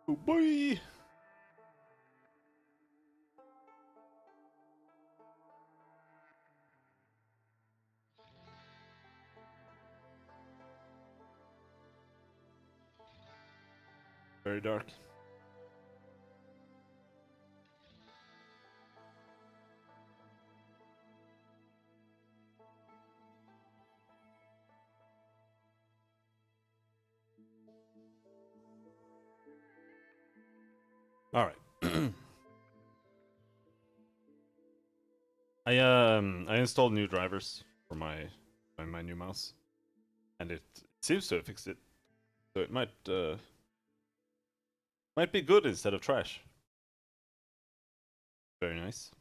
Oh boy! Very dark. All right. I installed new drivers for my new mouse, and it seems to have fixed it. So it might be good instead of trash. Very nice.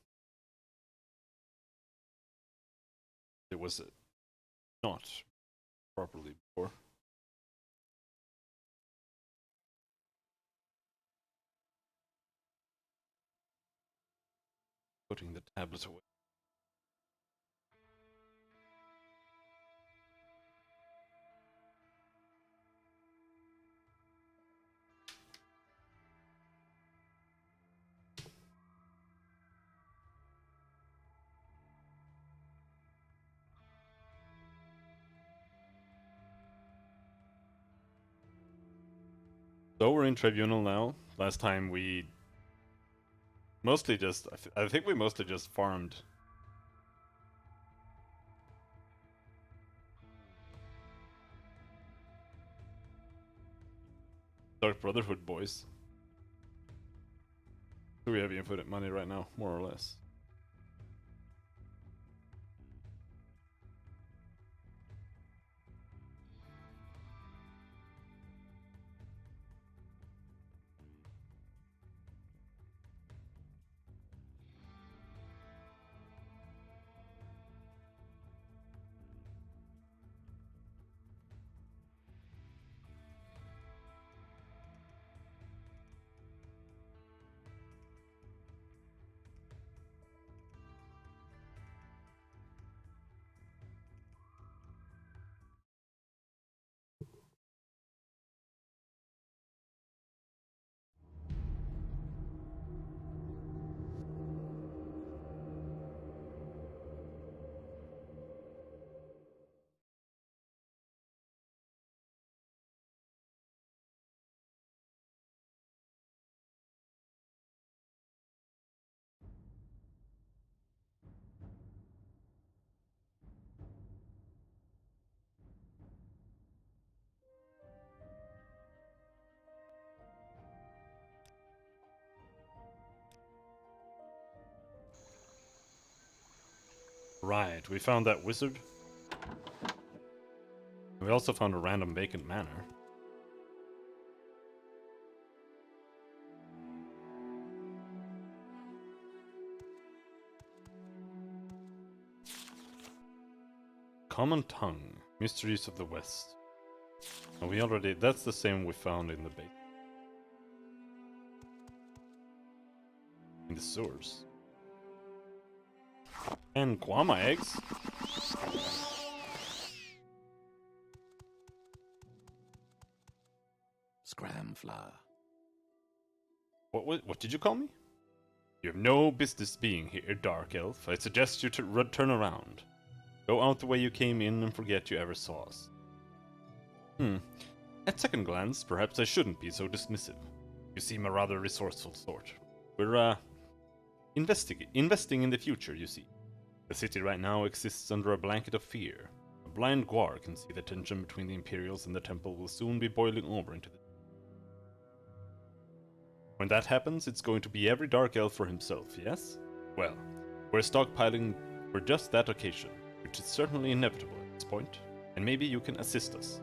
It was not properly before. Putting the tablet away. So we're in Tribunal now. Last time we mostly just... I think we mostly just farmed. Dark Brotherhood boys. Do we have infinite money right now? More or less. Right, we found that wizard. We also found a random vacant manor. Common tongue. Mysteries of the West. And we already... That's the same we found in the base. In the sewers. And guama eggs? Scramflower. What did you call me? You have no business being here, Dark Elf. I suggest you to turn around. Go out the way you came in and forget you ever saw us. At second glance, perhaps I shouldn't be so dismissive. You seem a rather resourceful sort. We're, investing in the future, you see. The city right now exists under a blanket of fear. A blind Guar can see the tension between the Imperials and the Temple will soon be boiling over into the... When that happens, it's going to be every Dark Elf for himself, yes? Well, we're stockpiling for just that occasion, which is certainly inevitable at this point, and maybe you can assist us.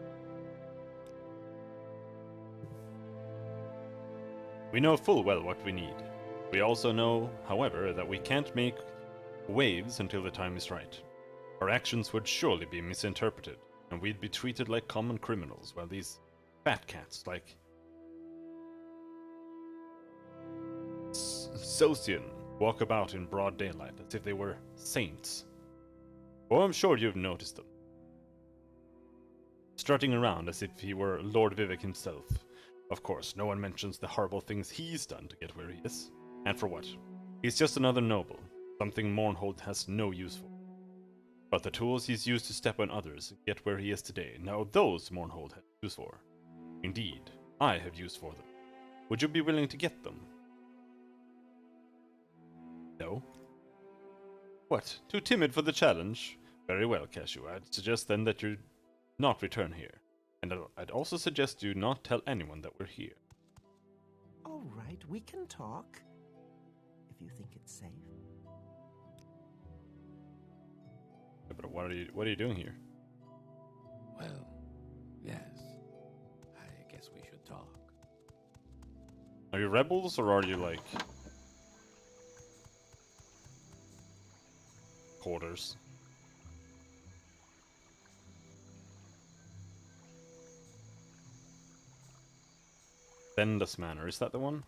We know full well what we need. We also know, however, that we can't make waves until the time is right. Our actions would surely be misinterpreted, and we'd be treated like common criminals, while these fat cats like Socian walk about in broad daylight as if they were saints. Oh, I'm sure you've noticed them. Strutting around as if he were Lord Vivek himself, Of course, no one mentions the horrible things he's done to get where he is. And for what? He's just another noble, something Mournhold has no use for. But the tools he's used to step on others and get where he is today, now those Mournhold has use for. Indeed, I have use for them. Would you be willing to get them? No? What? Too timid for the challenge? Very well, Cashew. I'd suggest then that you not return here. And I'd also suggest you not tell anyone that we're here. All right, we can talk. If you think it's safe. Yeah, but what are you doing here? Well, yes. I guess we should talk. Are you rebels or are you like quarters? Bendus Manor, is that the one?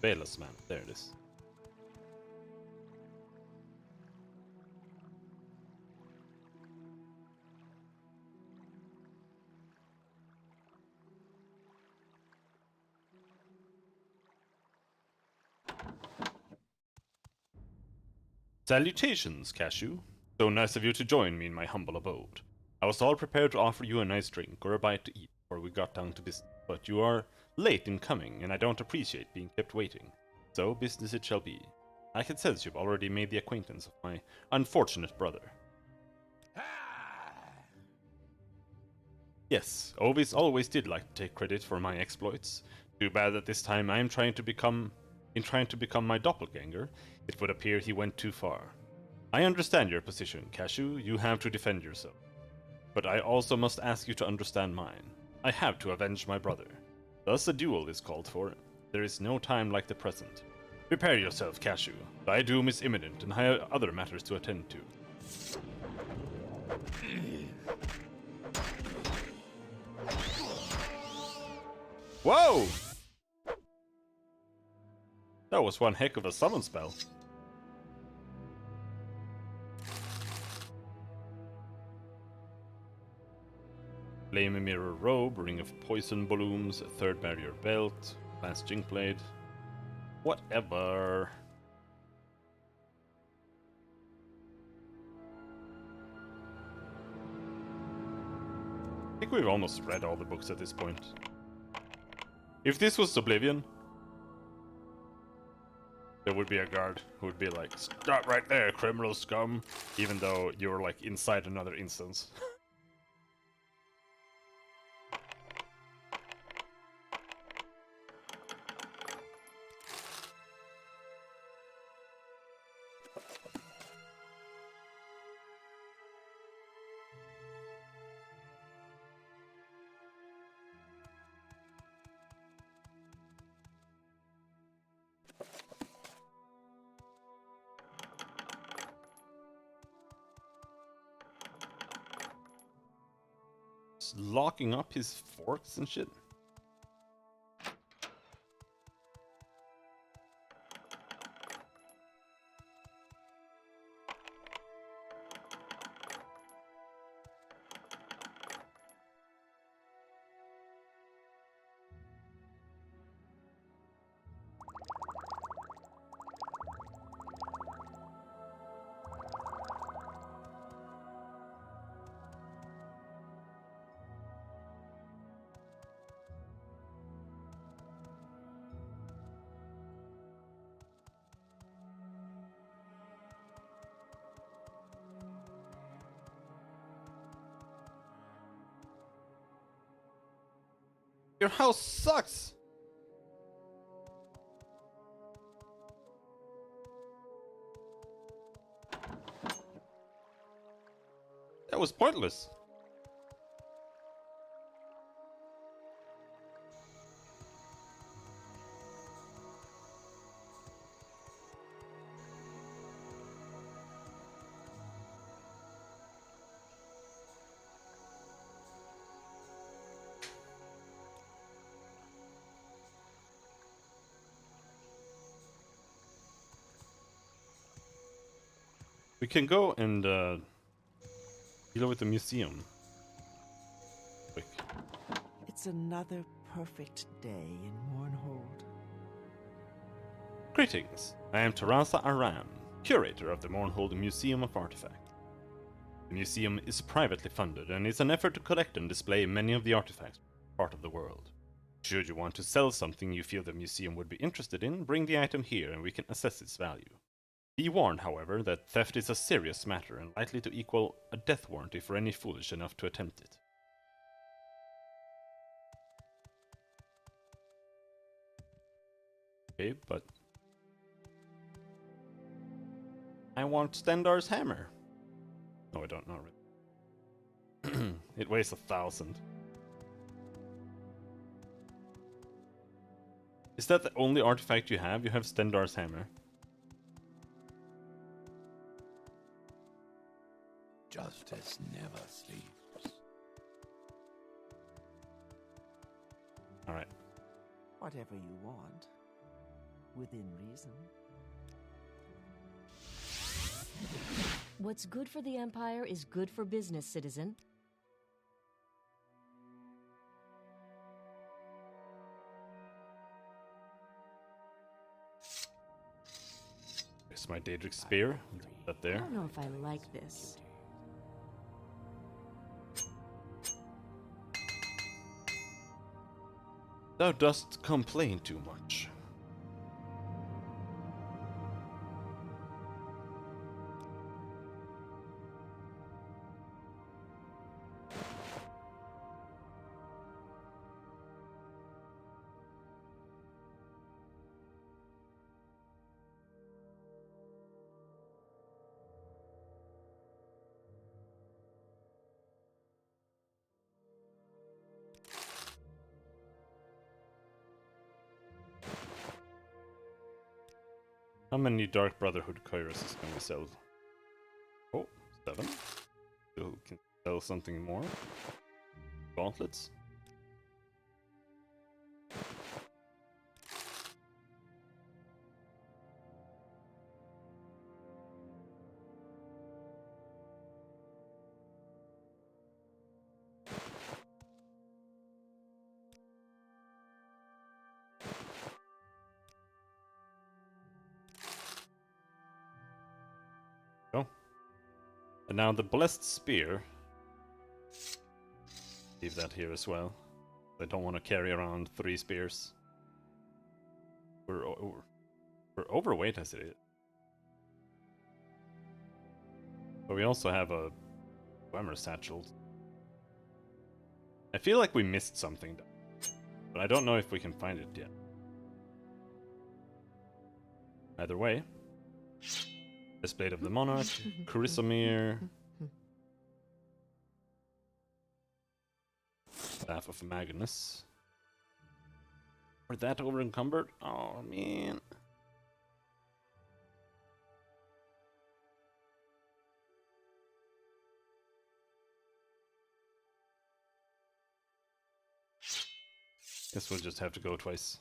Bayless Manor, there it is. Salutations, Cashew. So nice of you to join me in my humble abode. I was all prepared to offer you a nice drink or a bite to eat before we got down to business, but you are late in coming, and I don't appreciate being kept waiting. So business it shall be. I can sense you've already made the acquaintance of my unfortunate brother. Yes, Ovis always did like to take credit for my exploits. Too bad that this time I am trying to become my doppelganger, it would appear he went too far. I understand your position, Cashew. You have to defend yourself. But I also must ask you to understand mine. I have to avenge my brother. Thus a duel is called for. There is no time like the present. Prepare yourself, Cashew. Thy doom is imminent, and I have other matters to attend to. Whoa! That was one heck of a summon spell. Flame Mirror Robe, Ring of Poison Blooms, Third Barrier Belt, Last Jink Blade. Whatever. I think we've almost read all the books at this point. If this was Oblivion, there would be a guard who would be like, "Stop right there, criminal scum," even though you're like inside another instance. Locking up his forks and shit. Your house sucks! That was pointless. We can go and deal with the museum. It's another perfect day in Mornhold. Greetings, I am Tarasa Aram, curator of the Mornhold Museum of Artifacts. The museum is privately funded and is an effort to collect and display many of the artifacts part of the world. Should you want to sell something you feel the museum would be interested in, bring the item here and we can assess its value. Be warned, however, that theft is a serious matter and likely to equal a death warranty for any foolish enough to attempt it. Okay, but I want Stendar's hammer. No, I don't know. It weighs 1,000. Is that the only artifact you have? You have Stendar's hammer. Justice never sleeps. Alright. Whatever you want, within reason. What's good for the Empire is good for business, citizen. Here's my Daedric spear. Put that I there. don't know if I like this. Thou dost complain too much. How many Dark Brotherhood Kairos can we sell? Oh, 7. Still can sell something more. Gauntlets. Go. And now the Blessed Spear. Leave that here as well. I don't want to carry around 3 spears. We're overweight as it is. But we also have a Dwemer satchel. I feel like we missed something, but I don't know if we can find it yet. Either way. Blade of the Monarch, Chrysamere, Staff of Magnus. Are that over encumbered? Oh man. Guess we'll just have to go twice.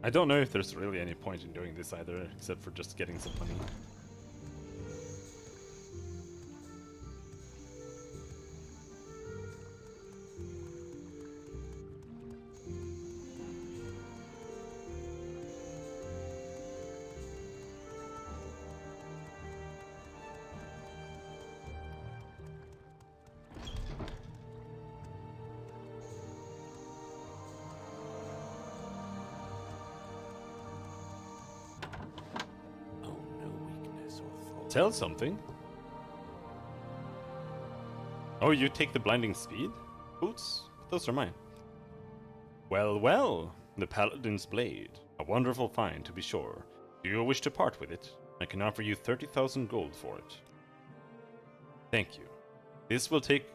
I don't know if there's really any point in doing this either, except for just getting some money. Sell something? Oh, you take the blinding speed? Boots? Those are mine. Well, well, the Paladin's Blade. A wonderful find, to be sure. Do you wish to part with it? I can offer you 30,000 gold for it. Thank you. This will take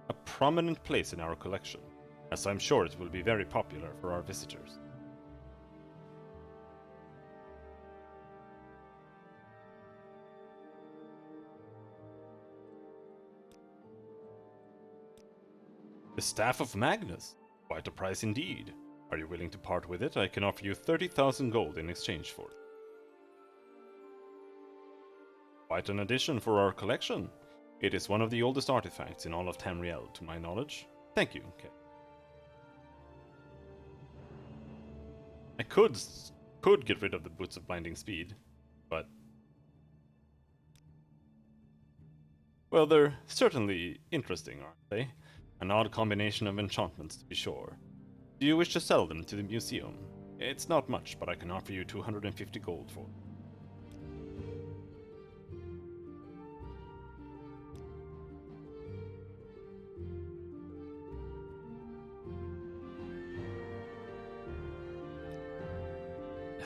a prominent place in our collection, as I'm sure it will be very popular for our visitors. The Staff of Magnus. Quite a price indeed. Are you willing to part with it? I can offer you 30,000 gold in exchange for it. Quite an addition for our collection. It is one of the oldest artifacts in all of Tamriel, to my knowledge. Thank you, Kay. I could get rid of the Boots of Blinding Speed, but... well, they're certainly interesting, aren't they? An odd combination of enchantments, to be sure. Do you wish to sell them to the museum? It's not much, but I can offer you 250 gold for them.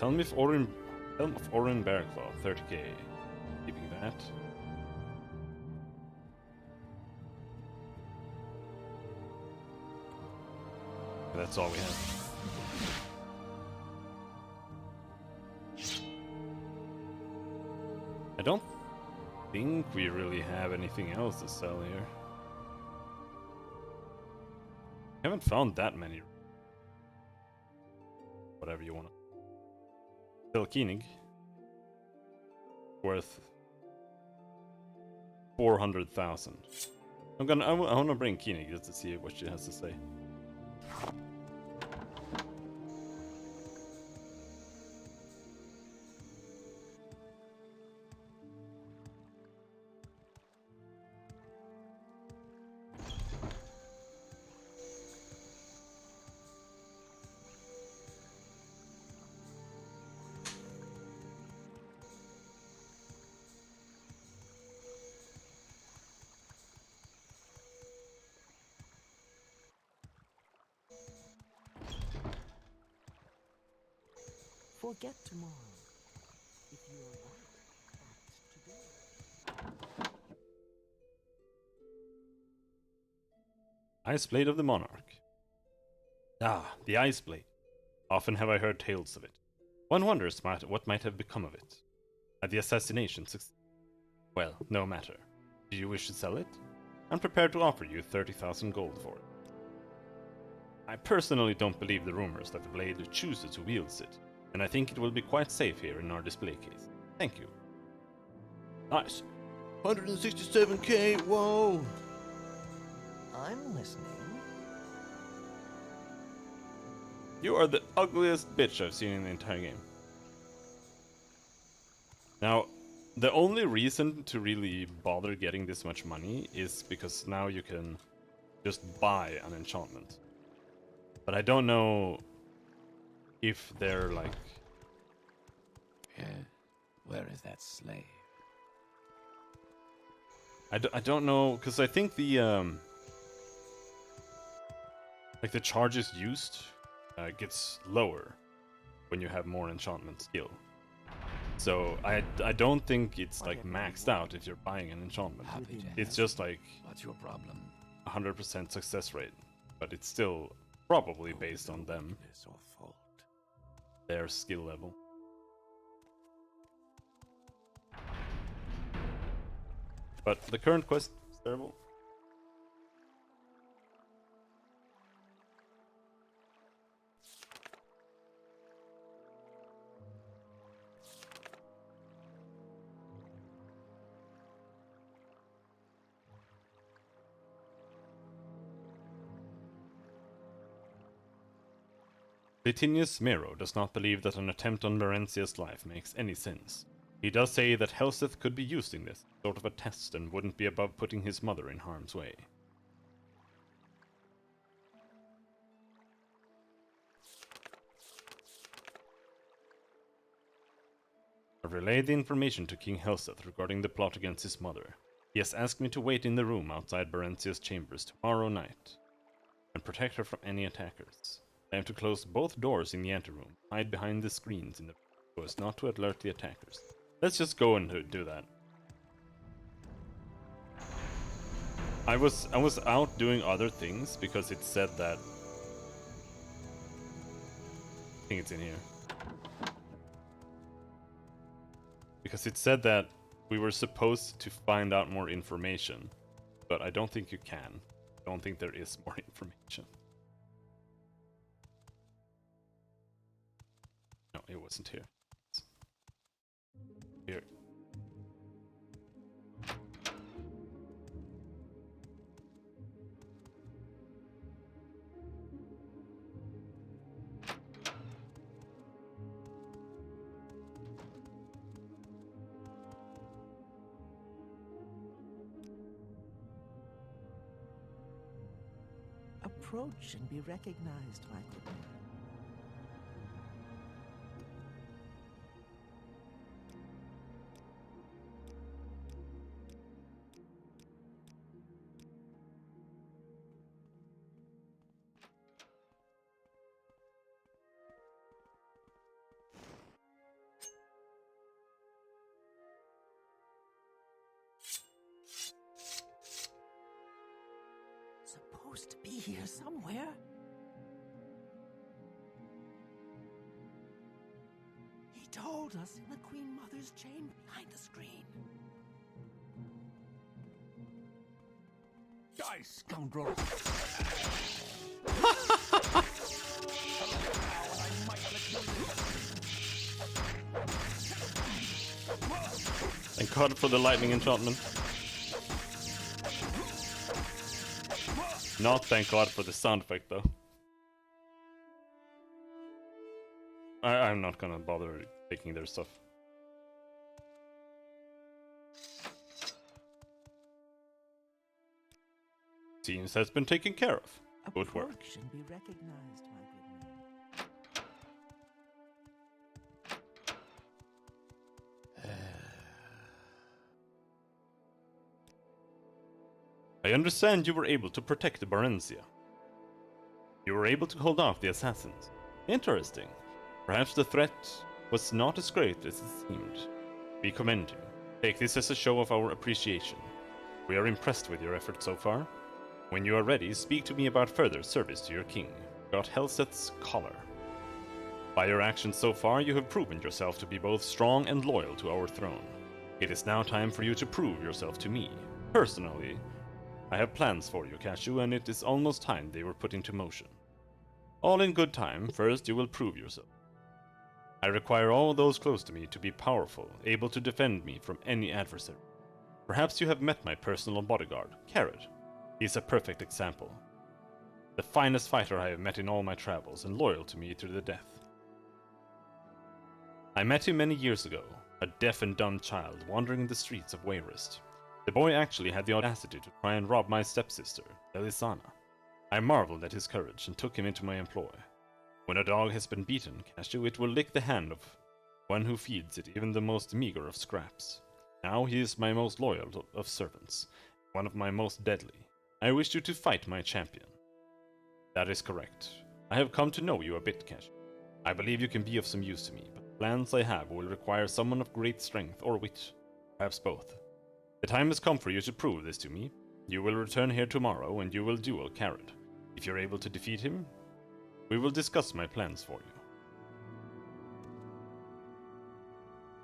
Helm of Orin Bearclaw, 30k. Keeping that. That's all we have. I don't think we really have anything else to sell here. I haven't found that many. Whatever you want to. Still Koenig. Worth 400,000. I want to bring Koenig just to see what she has to say. Forget tomorrow. If you are right, act today. Ice Blade of the Monarch. Ah, the Ice Blade. Often have I heard tales of it. One wonders what might have become of it. Had the assassination succeeded? Well, no matter. Do you wish to sell it? I'm prepared to offer you 30,000 gold for it. I personally don't believe the rumors that the blade chooses who wields it, and I think it will be quite safe here in our display case. Thank you. Nice. 167k, whoa! I'm listening. You are the ugliest bitch I've seen in the entire game. Now, the only reason to really bother getting this much money is because now you can just buy an enchantment. But I don't know if they're like... Yeah. Where is that slave? I don't know, because I think the like the charges used gets lower when you have more enchantment skill. So I don't think it's like maxed out if you're buying an enchantment. Happy to It's help. just like What's your problem? 100% success rate, but it's still probably based on them, Weakness or fault? their skill level. But the current quest is terrible. Latinius Mero does not believe that an attempt on Merencia's life makes any sense. He does say that Helseth could be used in this, sort of a test, and wouldn't be above putting his mother in harm's way. I relayed the information to King Helseth regarding the plot against his mother. He has asked me to wait in the room outside Berencia's chambers tomorrow night, and protect her from any attackers. I am to close both doors in the anteroom, hide behind the screens in the so as not to alert the attackers. Let's just go and do that. I was out doing other things because it said that... I think it's in here. Because it said that we were supposed to find out more information, but I don't think you can. I don't think there is more information. No, it wasn't here. Here. Approach and be recognized, my good man. Supposed to be here somewhere. He told us in the Queen Mother's chamber behind the screen. Die, scoundrel! Thank God for the lightning enchantment. Not thank God for the sound effect though. I'm not gonna bother taking their stuff. Seems has been taken care of. Good work. Approach and be recognized, my good man. I understand you were able to protect Barencia. You were able to hold off the assassins. Interesting. Perhaps the threat was not as great as it seemed. We commend you. Take this as a show of our appreciation. We are impressed with your efforts so far. When you are ready, speak to me about further service to your king, God Helseth's collar. By your actions so far, you have proven yourself to be both strong and loyal to our throne. It is now time for you to prove yourself to me. Personally, I have plans for you, Cashew, and it is almost time they were put into motion. All in good time, first you will prove yourself. I require all those close to me to be powerful, able to defend me from any adversary. Perhaps you have met my personal bodyguard, Carrot. He is a perfect example. The finest fighter I have met in all my travels, and loyal to me to the death. I met him many years ago, a deaf and dumb child wandering the streets of Wayrest. The boy actually had the audacity to try and rob my stepsister, Elisana. I marveled at his courage and took him into my employ. When a dog has been beaten, Cashew, it will lick the hand of one who feeds it even the most meager of scraps. Now he is my most loyal of servants, one of my most deadly. I wish you to fight my champion. That is correct. I have come to know you a bit, Cashew. I believe you can be of some use to me, but the plans I have will require someone of great strength or wit, perhaps both. The time has come for you to prove this to me. You will return here tomorrow and you will duel Carrot. If you're able to defeat him, we will discuss my plans for you.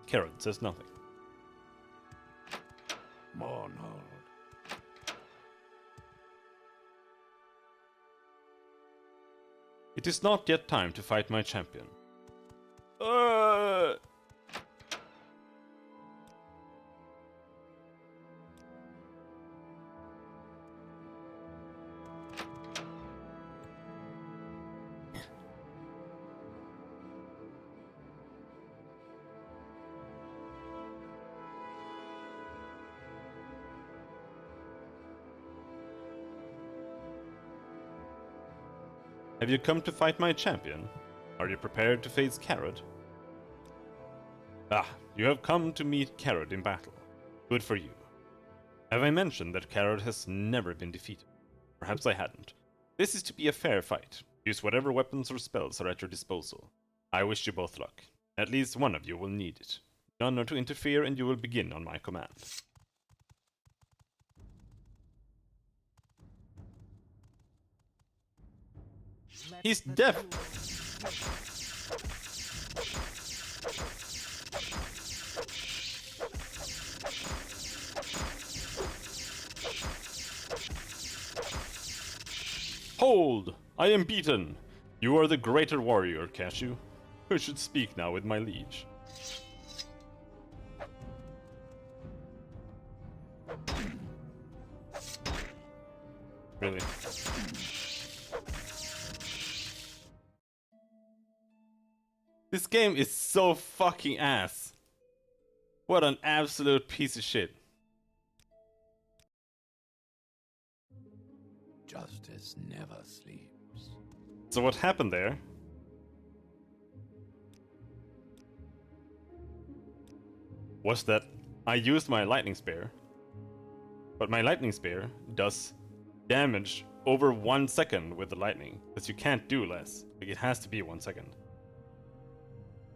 Carrot says nothing. Mournhold. It is not yet time to fight my champion. Have you come to fight my champion? Are you prepared to face Carrot? Ah, you have come to meet Carrot in battle. Good for you. Have I mentioned that Carrot has never been defeated? Perhaps I hadn't. This is to be a fair fight. Use whatever weapons or spells are at your disposal. I wish you both luck. At least one of you will need it. None are to interfere and you will begin on my command. He's deaf! Hold! I am beaten! You are the greater warrior, Cashew. Who should speak now with my liege? Really? This game is so fucking ass. What an absolute piece of shit. Justice never sleeps. So what happened there was that I used my lightning spear, but my lightning spear does damage over 1 second with the lightning, because you can't do less. Like, it has to be 1 second.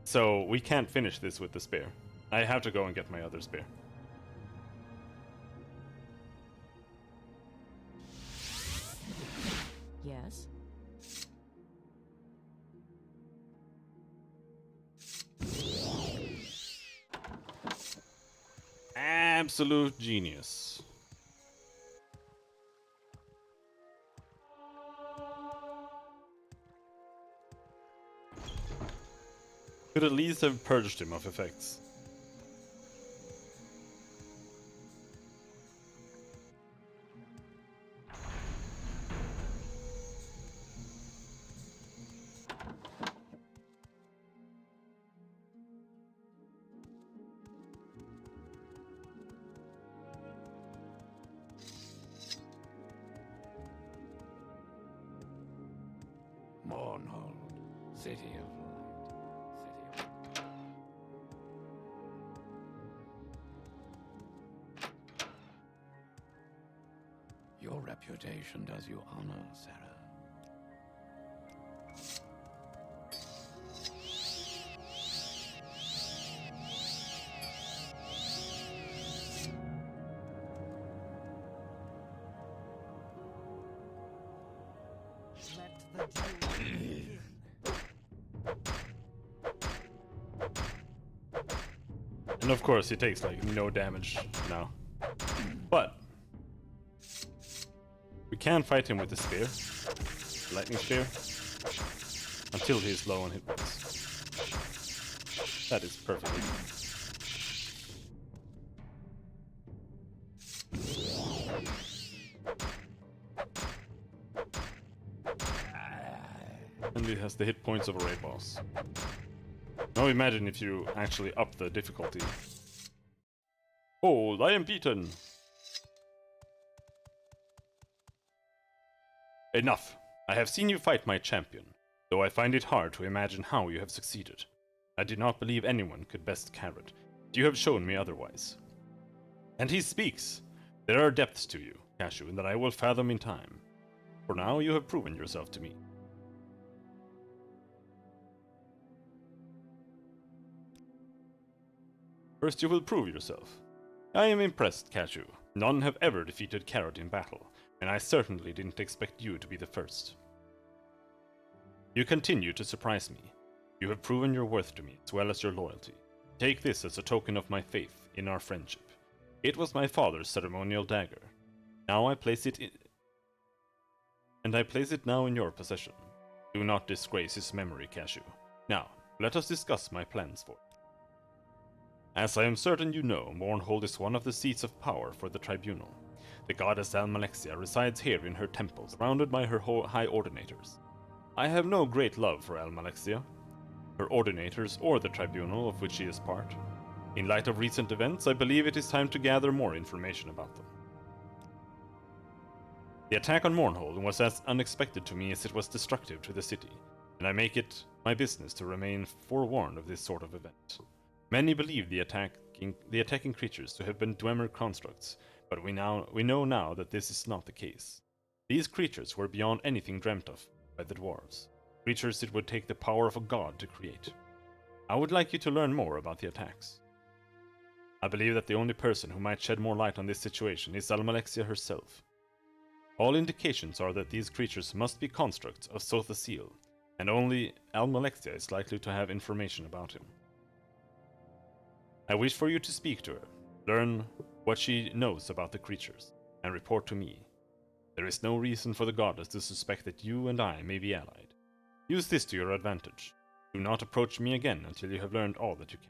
So we can't finish this with the spear. I have to go and get my other spear. Yes? Absolute genius. Could at least have purged him of effects. Mornhold, city of light. City of... Your reputation does you honor, Sarah. Let the duel begin. And of course, he takes like no damage now. But we can fight him with the spear, lightning spear, until he's low on hit points. That is perfectly. And he has the hit points of a raid boss. Now imagine if you actually up the difficulty. Oh, I am beaten! Enough! I have seen you fight my champion, though I find it hard to imagine how you have succeeded. I did not believe anyone could best Carrot. You have shown me otherwise. And he speaks! There are depths to you, Cashew, that I will fathom in time. For now, you have proven yourself to me. First, you will prove yourself. I am impressed, Cashew. None have ever defeated Carrot in battle, and I certainly didn't expect you to be the first. You continue to surprise me. You have proven your worth to me, as well as your loyalty. Take this as a token of my faith in our friendship. It was my father's ceremonial dagger. Now I place it in... And I place it now in your possession. Do not disgrace his memory, Cashew. Now, let us discuss my plans for it. As I am certain you know, Mournhold is one of the seats of power for the Tribunal. The goddess Almalexia resides here in her temple, surrounded by her high ordinators. I have no great love for Almalexia, her ordinators, or the Tribunal of which she is part. In light of recent events, I believe it is time to gather more information about them. The attack on Mournhold was as unexpected to me as it was destructive to the city, and I make it my business to remain forewarned of this sort of event. Many believe the attacking creatures to have been Dwemer constructs, but we know now that this is not the case. These creatures were beyond anything dreamt of by the dwarves, creatures it would take the power of a god to create. I would like you to learn more about the attacks. I believe that the only person who might shed more light on this situation is Almalexia herself. All indications are that these creatures must be constructs of Sothasil, and only Almalexia is likely to have information about him. I wish for you to speak to her, learn what she knows about the creatures, and report to me. There is no reason for the goddess to suspect that you and I may be allied. Use this to your advantage. Do not approach me again until you have learned all that you can.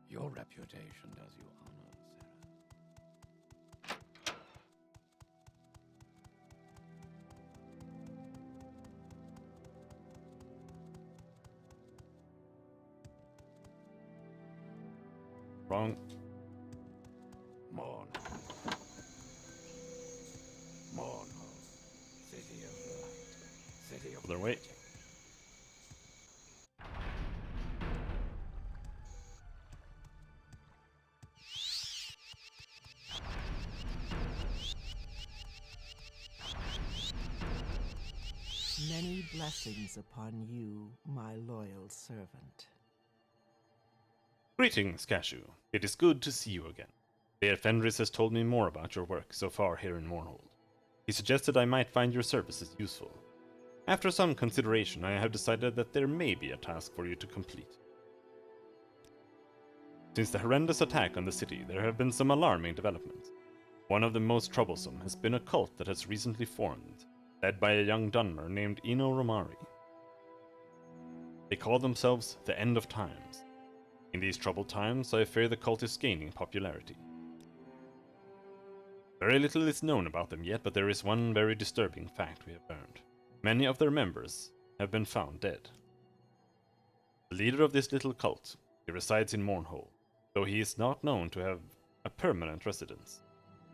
Your reputation does you honor, Sarah. Wrong. Morn. Morn. City of light. City of Other way. magic. Many blessings upon you, my loyal servant. Greetings, Cashew. It is good to see you again. Lord Fenris has told me more about your work so far here in Morrowind. He suggested I might find your services useful. After some consideration, I have decided that there may be a task for you to complete. Since the horrendous attack on the city, there have been some alarming developments. One of the most troublesome has been a cult that has recently formed, led by a young Dunmer named Ino Romari. They call themselves the End of Times. In these troubled times, I fear the cult is gaining popularity. Very little is known about them yet, but there is one very disturbing fact we have learned. Many of their members have been found dead. The leader of this little cult, he resides in Mournhold, though he is not known to have a permanent residence.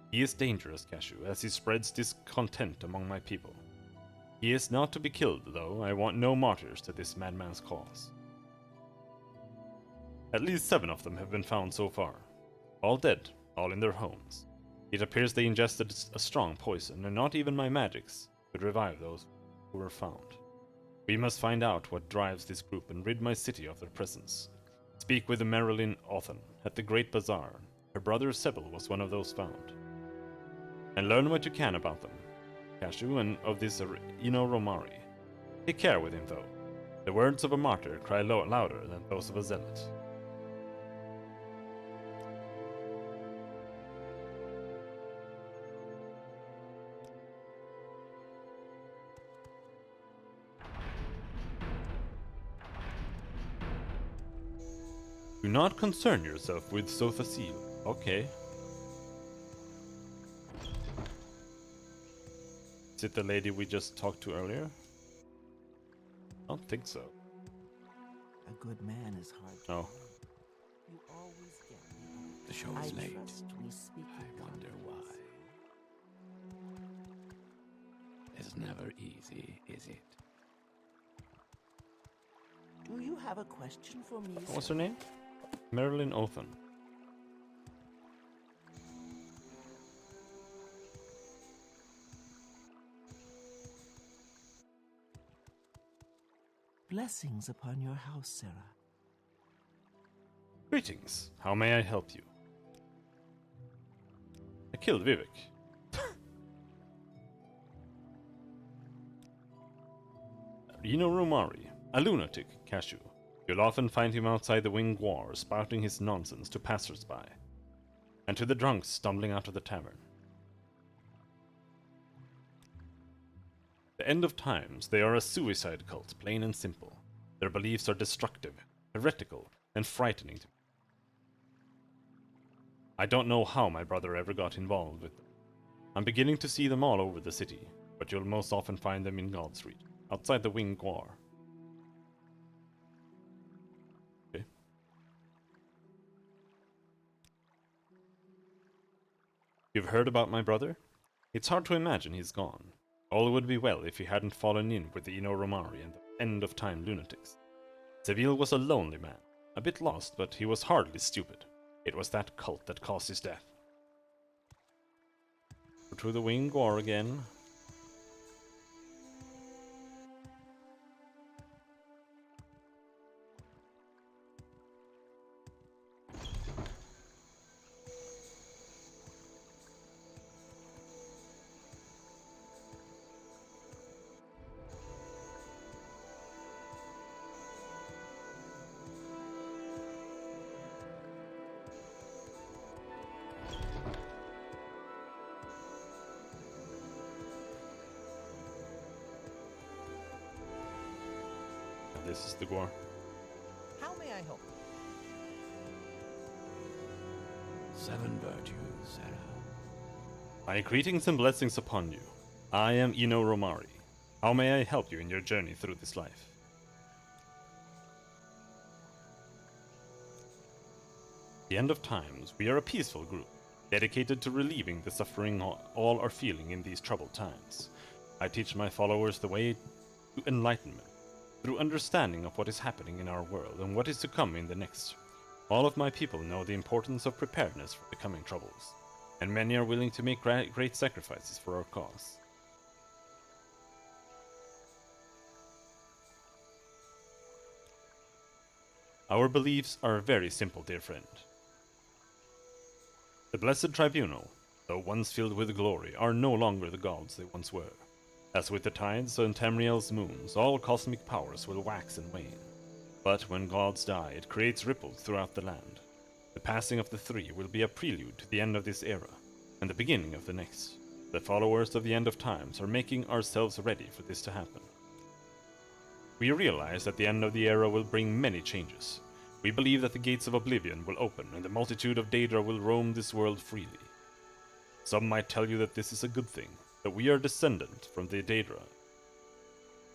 He is dangerous, Cashew, as he spreads discontent among my people. He is not to be killed, though. I want no martyrs to this madman's cause. At least 7 of them have been found so far. All dead, all in their homes. It appears they ingested a strong poison, and not even my magics could revive those who were found. We must find out what drives this group and rid my city of their presence. Speak with the Marilyn Othen at the Great Bazaar. Her brother Sebel was one of those found. And learn what you can about them, Cashew, and of this Ino Romari. Take care with him, though. The words of a martyr cry louder than those of a zealot. Do not concern yourself with Sothasil. Okay. Is it the lady we just talked to earlier? I don't think so. A good man is hard to No. find. You always get me. The show I is late. trust we speak I with wonder why. confidence. It's never easy, is it? Do you have a question for me, What's sir? her name? Marilyn Othen. Blessings upon your house, Sarah. Greetings. How may I help you? I killed Vivek. Reno Romari, a lunatic, Cashew. You'll often find him outside the Winged War, spouting his nonsense to passers-by, and to the drunks stumbling out of the tavern. The End of Times, they are a suicide cult, plain and simple. Their beliefs are destructive, heretical, and frightening to me. I don't know how my brother ever got involved with them. I'm beginning to see them all over the city, but you'll most often find them in God's Street, outside the Winged War. Okay. You've heard about my brother? It's hard to imagine he's gone. All would be well if he hadn't fallen in with the Ino Romari and the end-of-time lunatics. Seville was a lonely man, a bit lost, but he was hardly stupid. It was that cult that caused his death. To the Winged War again. This is the Gwar. How may I help? 7 virtues, Sarah. My greetings and blessings upon you. I am Ino Romari. How may I help you in your journey through this life? The End of Times, we are a peaceful group, dedicated to relieving the suffering all are feeling in these troubled times. I teach my followers the way to enlightenment, through understanding of what is happening in our world and what is to come in the next. All of my people know the importance of preparedness for the coming troubles, and many are willing to make great sacrifices for our cause. Our beliefs are very simple, dear friend. The Blessed Tribunal, though once filled with glory, are no longer the gods they once were. As with the tides and Tamriel's moons, all cosmic powers will wax and wane. But when gods die, it creates ripples throughout the land. The passing of the three will be a prelude to the end of this era, and the beginning of the next. The followers of the End of Times are making ourselves ready for this to happen. We realize that the end of the era will bring many changes. We believe that the gates of oblivion will open and the multitude of Daedra will roam this world freely. Some might tell you that this is a good thing, that we are descendant from the Daedra,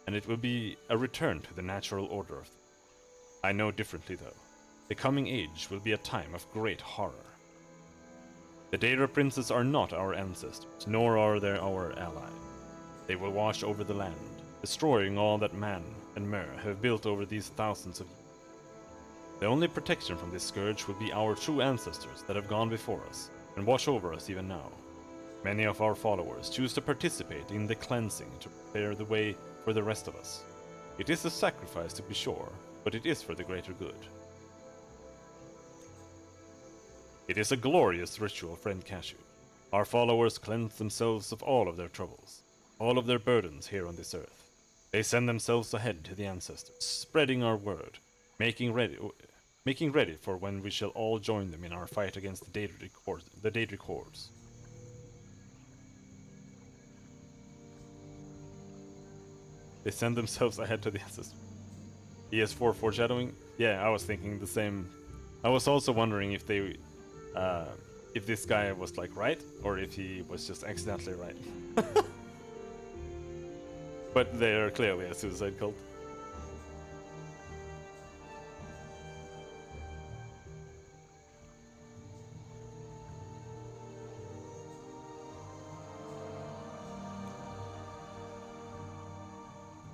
and it will be a return to the natural order of things. I know differently though. The coming age will be a time of great horror. The Daedra princes are not our ancestors, nor are they our allies. They will wash over the land, destroying all that man and Mer have built over these thousands of years. The only protection from this scourge will be our true ancestors that have gone before us, and watch over us even now. Many of our followers choose to participate in the cleansing to prepare the way for the rest of us. It is a sacrifice to be sure, but it is for the greater good. It is a glorious ritual, friend Cashew. Our followers cleanse themselves of all of their troubles, all of their burdens here on this earth. They send themselves ahead to the ancestors, spreading our word, making ready for when we shall all join them in our fight against the Daedric hordes. They send themselves ahead to the ancestors. ES4 foreshadowing? Yeah, I was thinking the same. I was also wondering if they, if this guy was like right, or if he was just accidentally right. But they are clearly a suicide cult.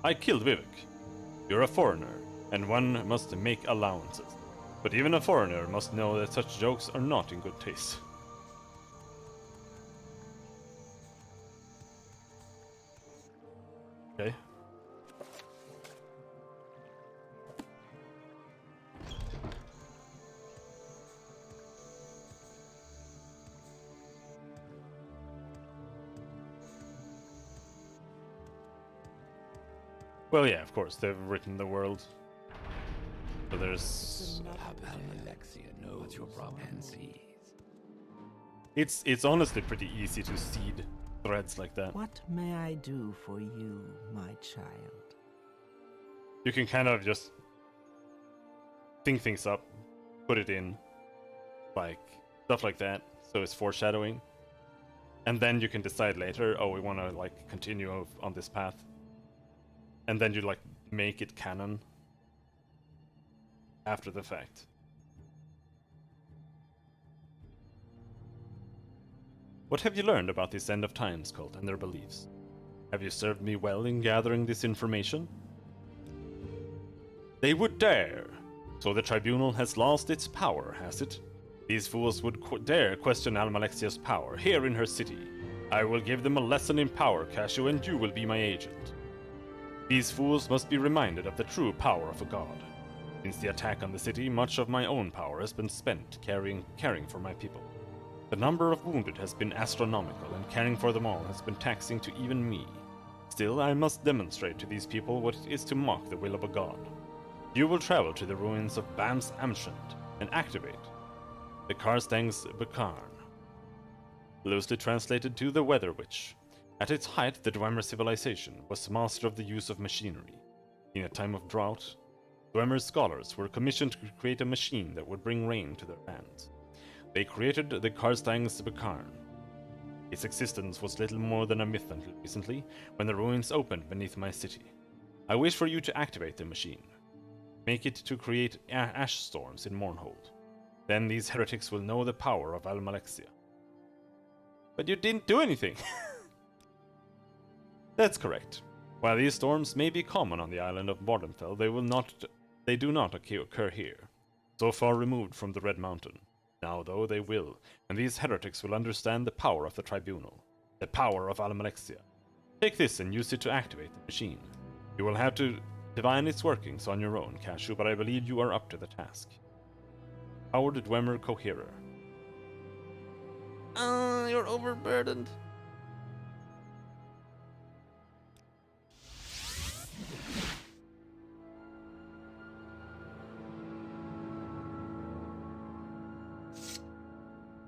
I killed Vivek. You're a foreigner, and one must make allowances. But even a foreigner must know that such jokes are not in good taste. Okay. Well, yeah, of course, they've written the world. So there's... Alexia knows your problem and sees. It's honestly pretty easy to seed threads like that. What may I do for you, my child? You can kind of just think things up, put it in, like, stuff like that, so it's foreshadowing. And then you can decide later, oh, we want to, like, continue on this path. And then you, like, make it canon after the fact. What have you learned about this End of Times cult and their beliefs? Have you served me well in gathering this information? They would dare! So the tribunal has lost its power, has it? These fools would dare question Almalexia's power here in her city. I will give them a lesson in power, Cashew, and you will be my agent. These fools must be reminded of the true power of a god. Since the attack on the city, much of my own power has been spent caring for my people. The number of wounded has been astronomical, and caring for them all has been taxing to even me. Still, I must demonstrate to these people what it is to mock the will of a god. You will travel to the ruins of Bams Amshant and activate the Karstang's Bakarn, loosely translated to the Weather Witch. At its height, the Dwemer civilization was master of the use of machinery. In a time of drought, Dwemer's scholars were commissioned to create a machine that would bring rain to their lands. They created the Karstang's Bakarn. Its existence was little more than a myth until recently, when the ruins opened beneath my city. I wish for you to activate the machine. Make it to create ash storms in Mournhold. Then these heretics will know the power of Almalexia. But you didn't do anything! That's correct. While these storms may be common on the island of Vardenfell, they do not occur here, so far removed from the Red Mountain. Now, though, they will, and these heretics will understand the power of the Tribunal, the power of Almalexia. Take this and use it to activate the machine. You will have to divine its workings on your own, Cashew, but I believe you are up to the task. Howard Dwemer Coherer. You're overburdened.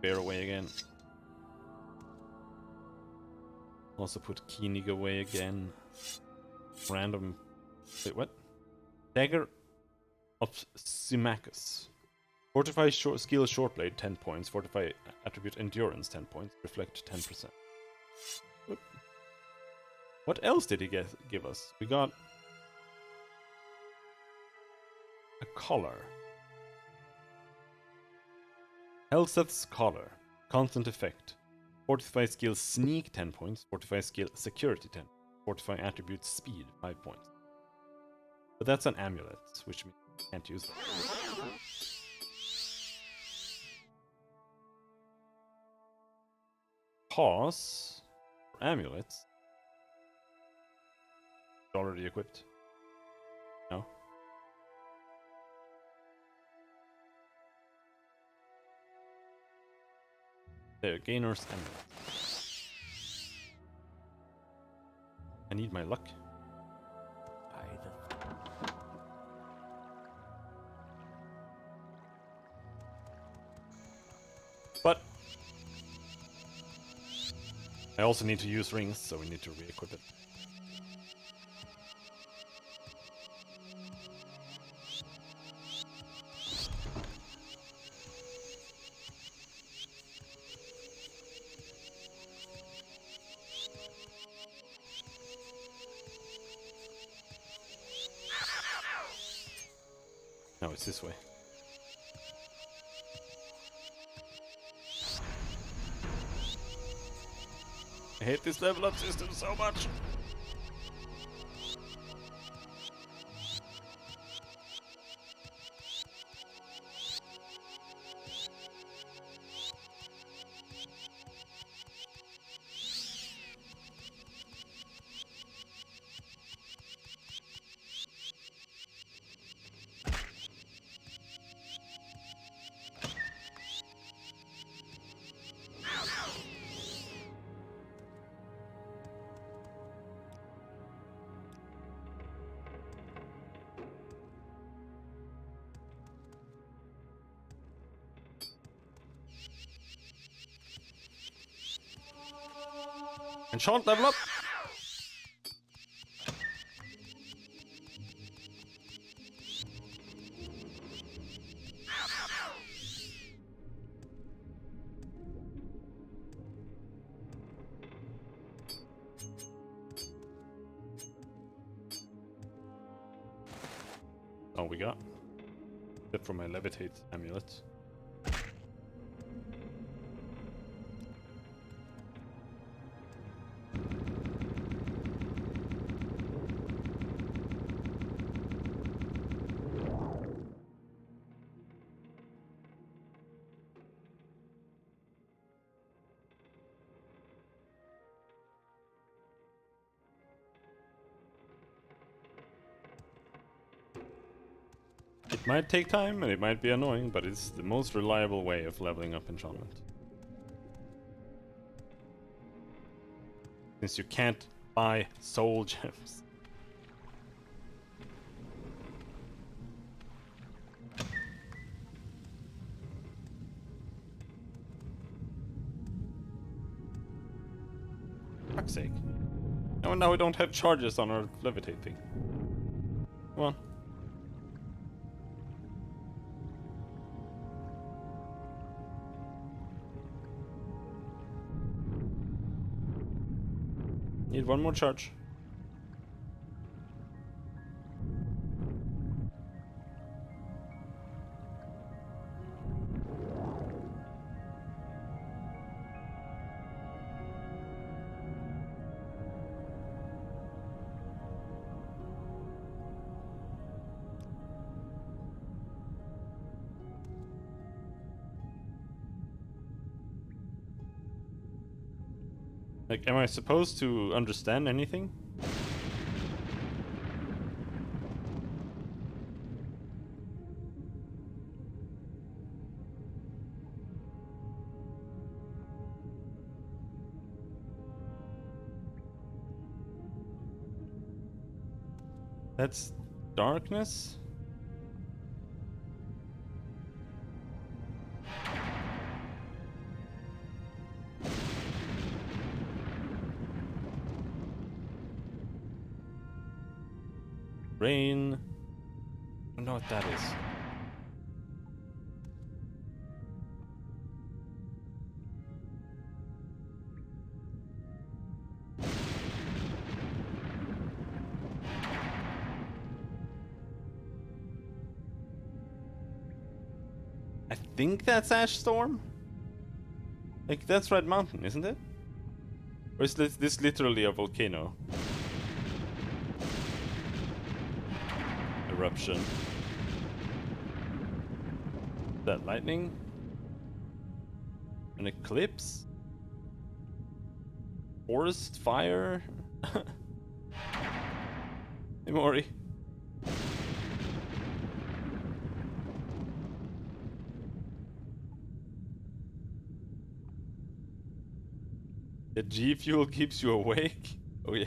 Bear away again. Also put Koenig away again. Random. Wait, what? Dagger of Symmachus. Fortify skill shortblade 10 points. Fortify attribute endurance 10 points. Reflect 10%. Oop. What else did he give us? We got a collar. Helseth's collar. Constant effect. Fortify skill sneak 10 points. Fortify skill security 10. Fortify attribute speed 5 points. But that's an amulet, which means you can't use that. Pause for amulets. Already equipped. No. There, Gainer's amulet. I need my luck. But I also need to use rings, so we need to re-equip it. No, it's this way. I hate this level up system so much. Enchant level up! Oh, we got. Except for my levitate amulet. It might take time and it might be annoying, but it's the most reliable way of leveling up enchantment. Since you can't buy soul gems. Fuck's sake. Oh, now we don't have charges on our levitate thing. Come on. Need one more charge. Like, am I supposed to understand anything? That's darkness? Rain. I don't know what that is. I think that's Ash Storm? Like, that's Red Mountain, isn't it? Or is this literally a volcano? Eruption. That lightning? An eclipse? Forest fire? Hey, Mori. The G fuel keeps you awake? Oh yeah.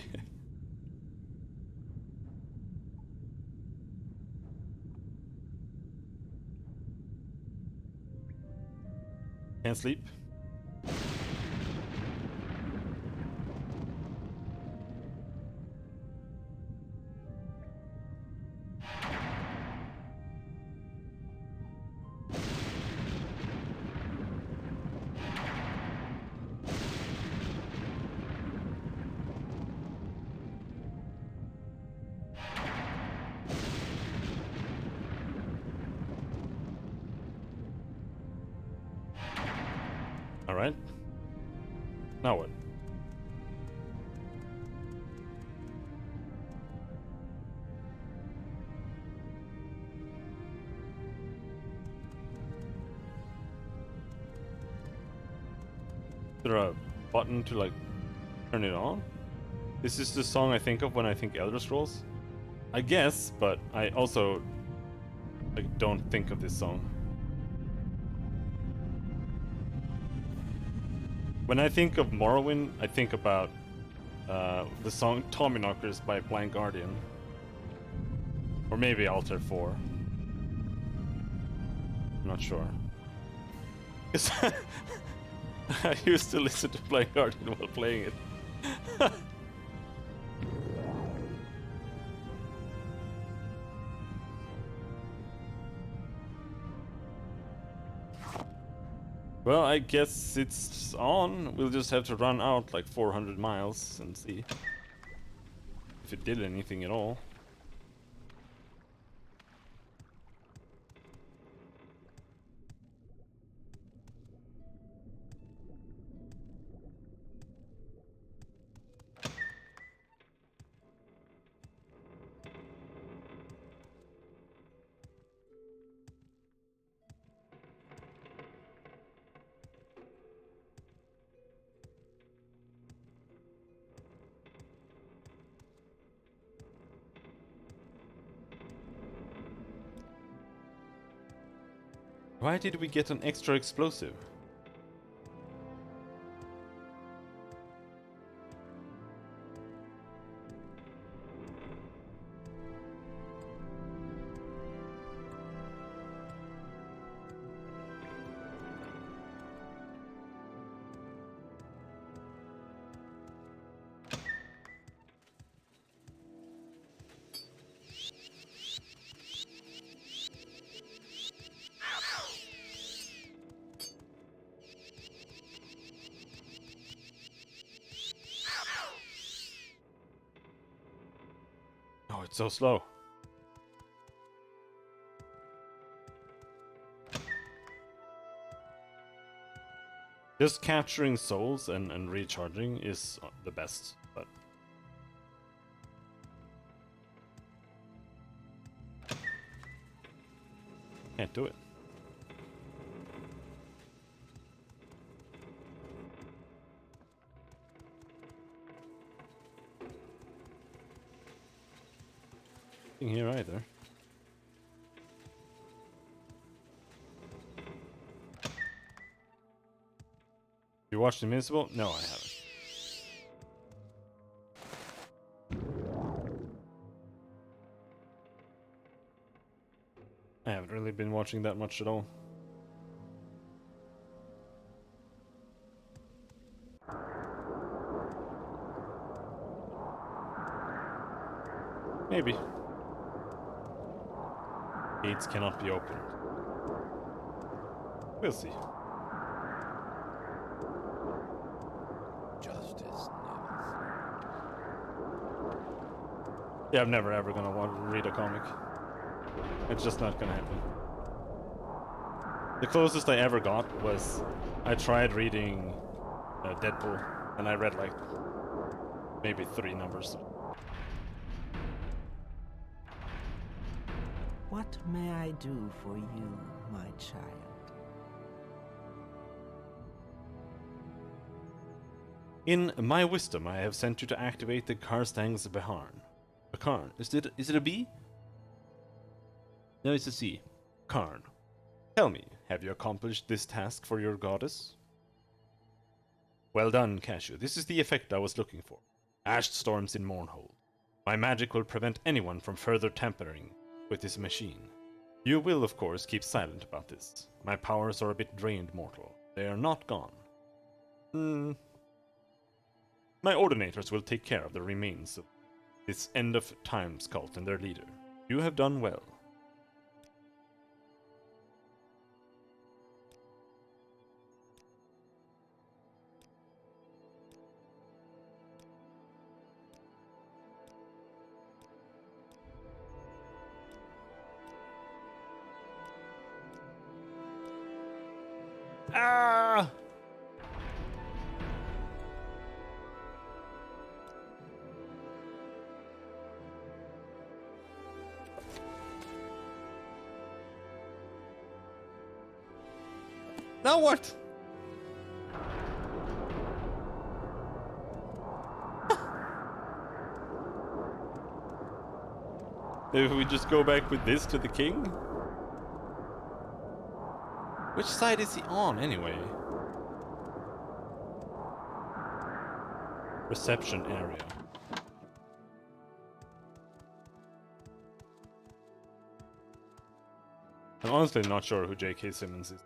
Can't sleep. Alright. Now what? Is there a button to like turn it on? This is the song I think of when I think Elder Scrolls. I guess, but I also like don't think of this song. When I think of Morrowind, I think about the song Tommyknockers by Blind Guardian. Or maybe Alter 4. I'm not sure. 'Cause I used to listen to Blind Guardian while playing it. Well, I guess it's on. We'll just have to run out like 400 miles and see if it did anything at all. Why did we get an extra explosive? Oh, it's so slow. Just capturing souls and recharging is the best, but can't do it. You watched Invincible? No, I haven't. I haven't really been watching that much at all. Maybe. Gates cannot be opened. We'll see. Justice never. Yeah, I'm never ever gonna want to read a comic. It's just not gonna happen. The closest I ever got was I tried reading Deadpool, and I read like maybe 3 numbers. What may I do for you, my child? In my wisdom, I have sent you to activate the Karstang's Beharn. Beharn. Is it a B? No, it's a C. Karn. Tell me, have you accomplished this task for your goddess? Well done, Cashew. This is the effect I was looking for. Ash storms in Mournhold. My magic will prevent anyone from further tampering with this machine. You will, of course, keep silent about this. My powers are a bit drained, mortal. They are not gone. My ordinators will take care of the remains of this end-of-times cult and their leader. You have done well. Ah! Now what? Maybe we just go back with this to the king? Which side is he on, anyway? Reception area. I'm honestly not sure who J.K. Simmons is.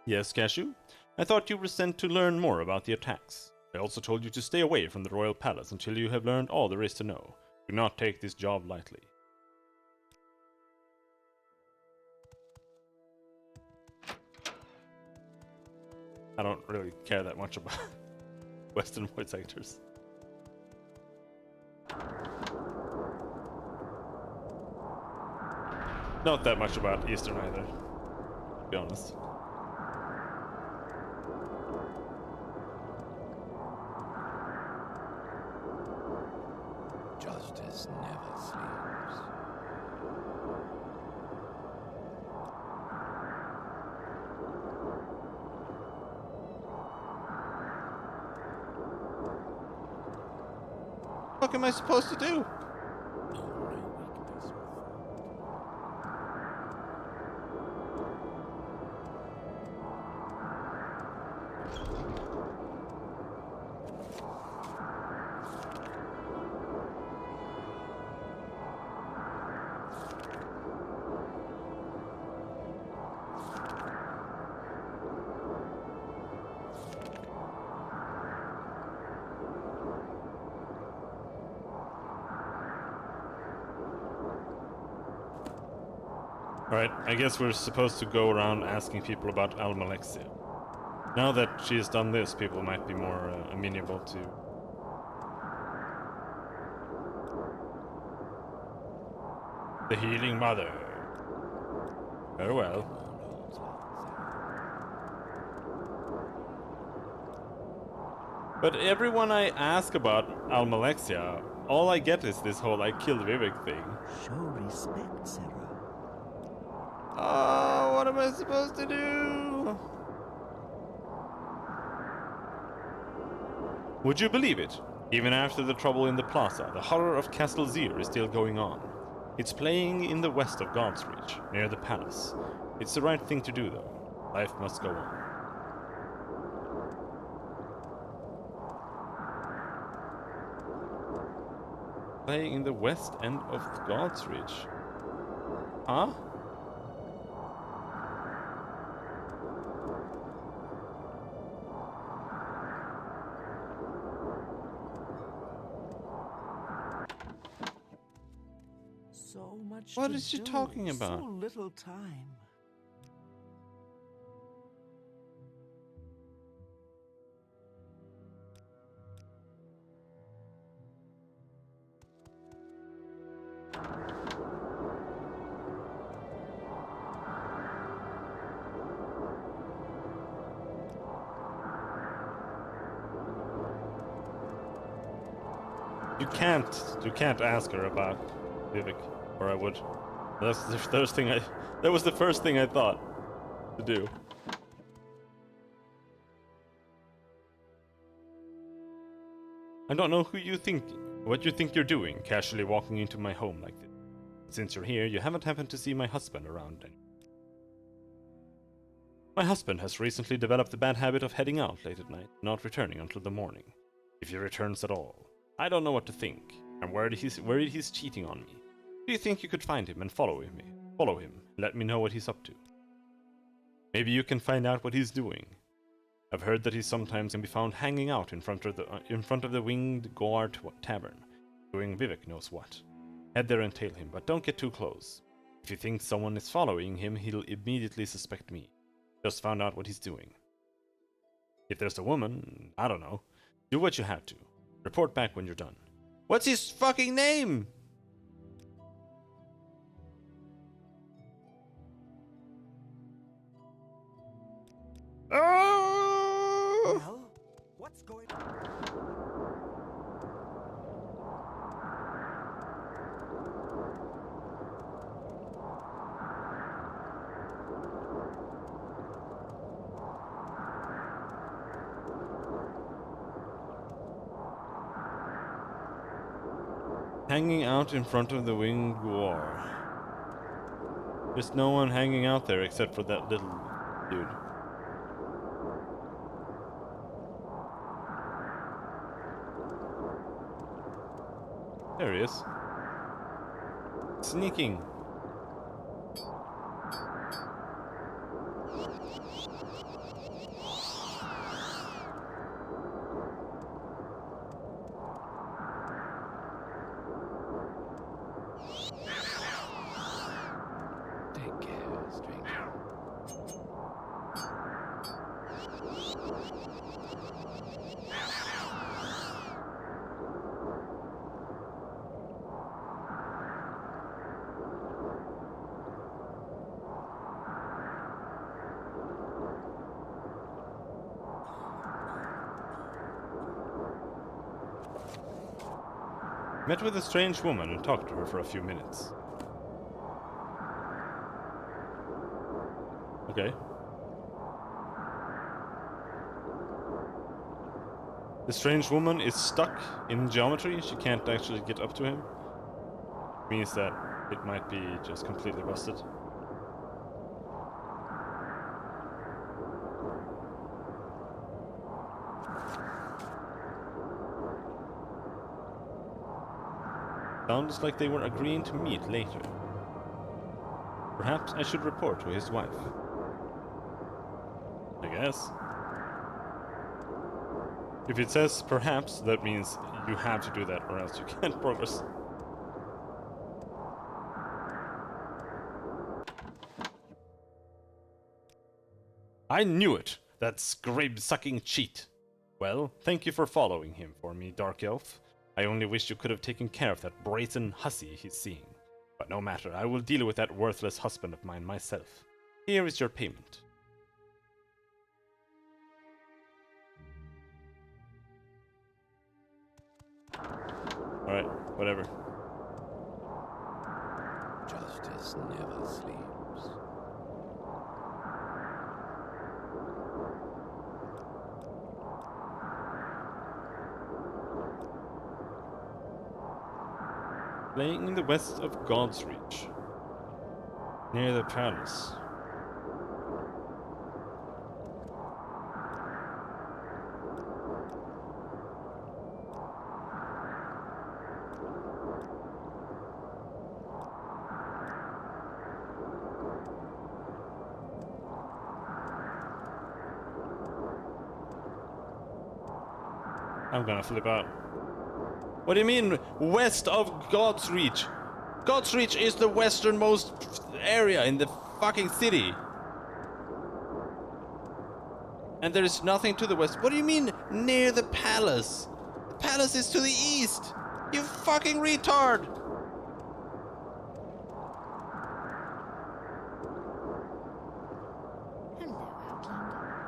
Yes, Cashew? I thought you were sent to learn more about the attacks. I also told you to stay away from the royal palace until you have learned all there is to know. Do not take this job lightly. I don't really care that much about Western voice actors. Not that much about Eastern either, to be honest. Justice never sleeps. What am I supposed to do? No weakness will Alright, I guess we're supposed to go around asking people about Almalexia. Now that she has done this, people might be more amenable to... the Healing Mother. Very well. Mournhold's like that. But everyone I ask about Almalexia, all I get is this whole I killed Vivek thing. Show respect, Sarah. Oh, what am I supposed to do? Would you believe it? Even after the trouble in the plaza, the horror of Castle Zir is still going on. It's playing in the west of God's Reach, near the palace. It's the right thing to do, though. Life must go on. Playing in the west end of God's Reach. Huh? So much What to is she do, talking about? So little time. You can't ask her about Vivek, or I would. That's the first thing that was the first thing I thought to do. I don't know what you think you're doing, casually walking into my home like this. Since you're here, you haven't happened to see my husband around any. My husband has recently developed the bad habit of heading out late at night, not returning until the morning. If he returns at all, I don't know what to think. I'm worried he's cheating on me. Do you think you could find him and follow him? Let me know what he's up to. Maybe you can find out what he's doing. I've heard that he sometimes can be found hanging out in front of the Winged Guard Tavern, doing Vivek knows what. Head there and tail him, but don't get too close. If he thinks someone is following him, he'll immediately suspect me. Just found out what he's doing. If there's a woman, I don't know. Do what you have to. Report back when you're done. What's his fucking name? Oh! Well, what's going on? Hanging out in front of the Winged War. There's no one hanging out there except for that little dude. There he is. Sneaking. Take care, stranger. Met with a strange woman and talked to her for a few minutes. Okay. The strange woman is stuck in geometry. She can't actually get up to him. Means that it might be just completely busted. Sounds like they were agreeing to meet later. Perhaps I should report to his wife. I guess. If it says perhaps, that means you have to do that or else you can't progress. I knew it! That scrape-sucking cheat! Well, thank you for following him for me, Dark Elf. I only wish you could have taken care of that brazen hussy he's seeing. But no matter, I will deal with that worthless husband of mine myself. Here is your payment. Alright, whatever. Justice never sleeps. Playing in the west of God's Reach. Near the palace. I'm gonna flip out. What do you mean, west of God's Reach? God's Reach is the westernmost area in the fucking city. And there is nothing to the west. What do you mean, near the palace? The palace is to the east. You fucking retard. Hello, Outlander.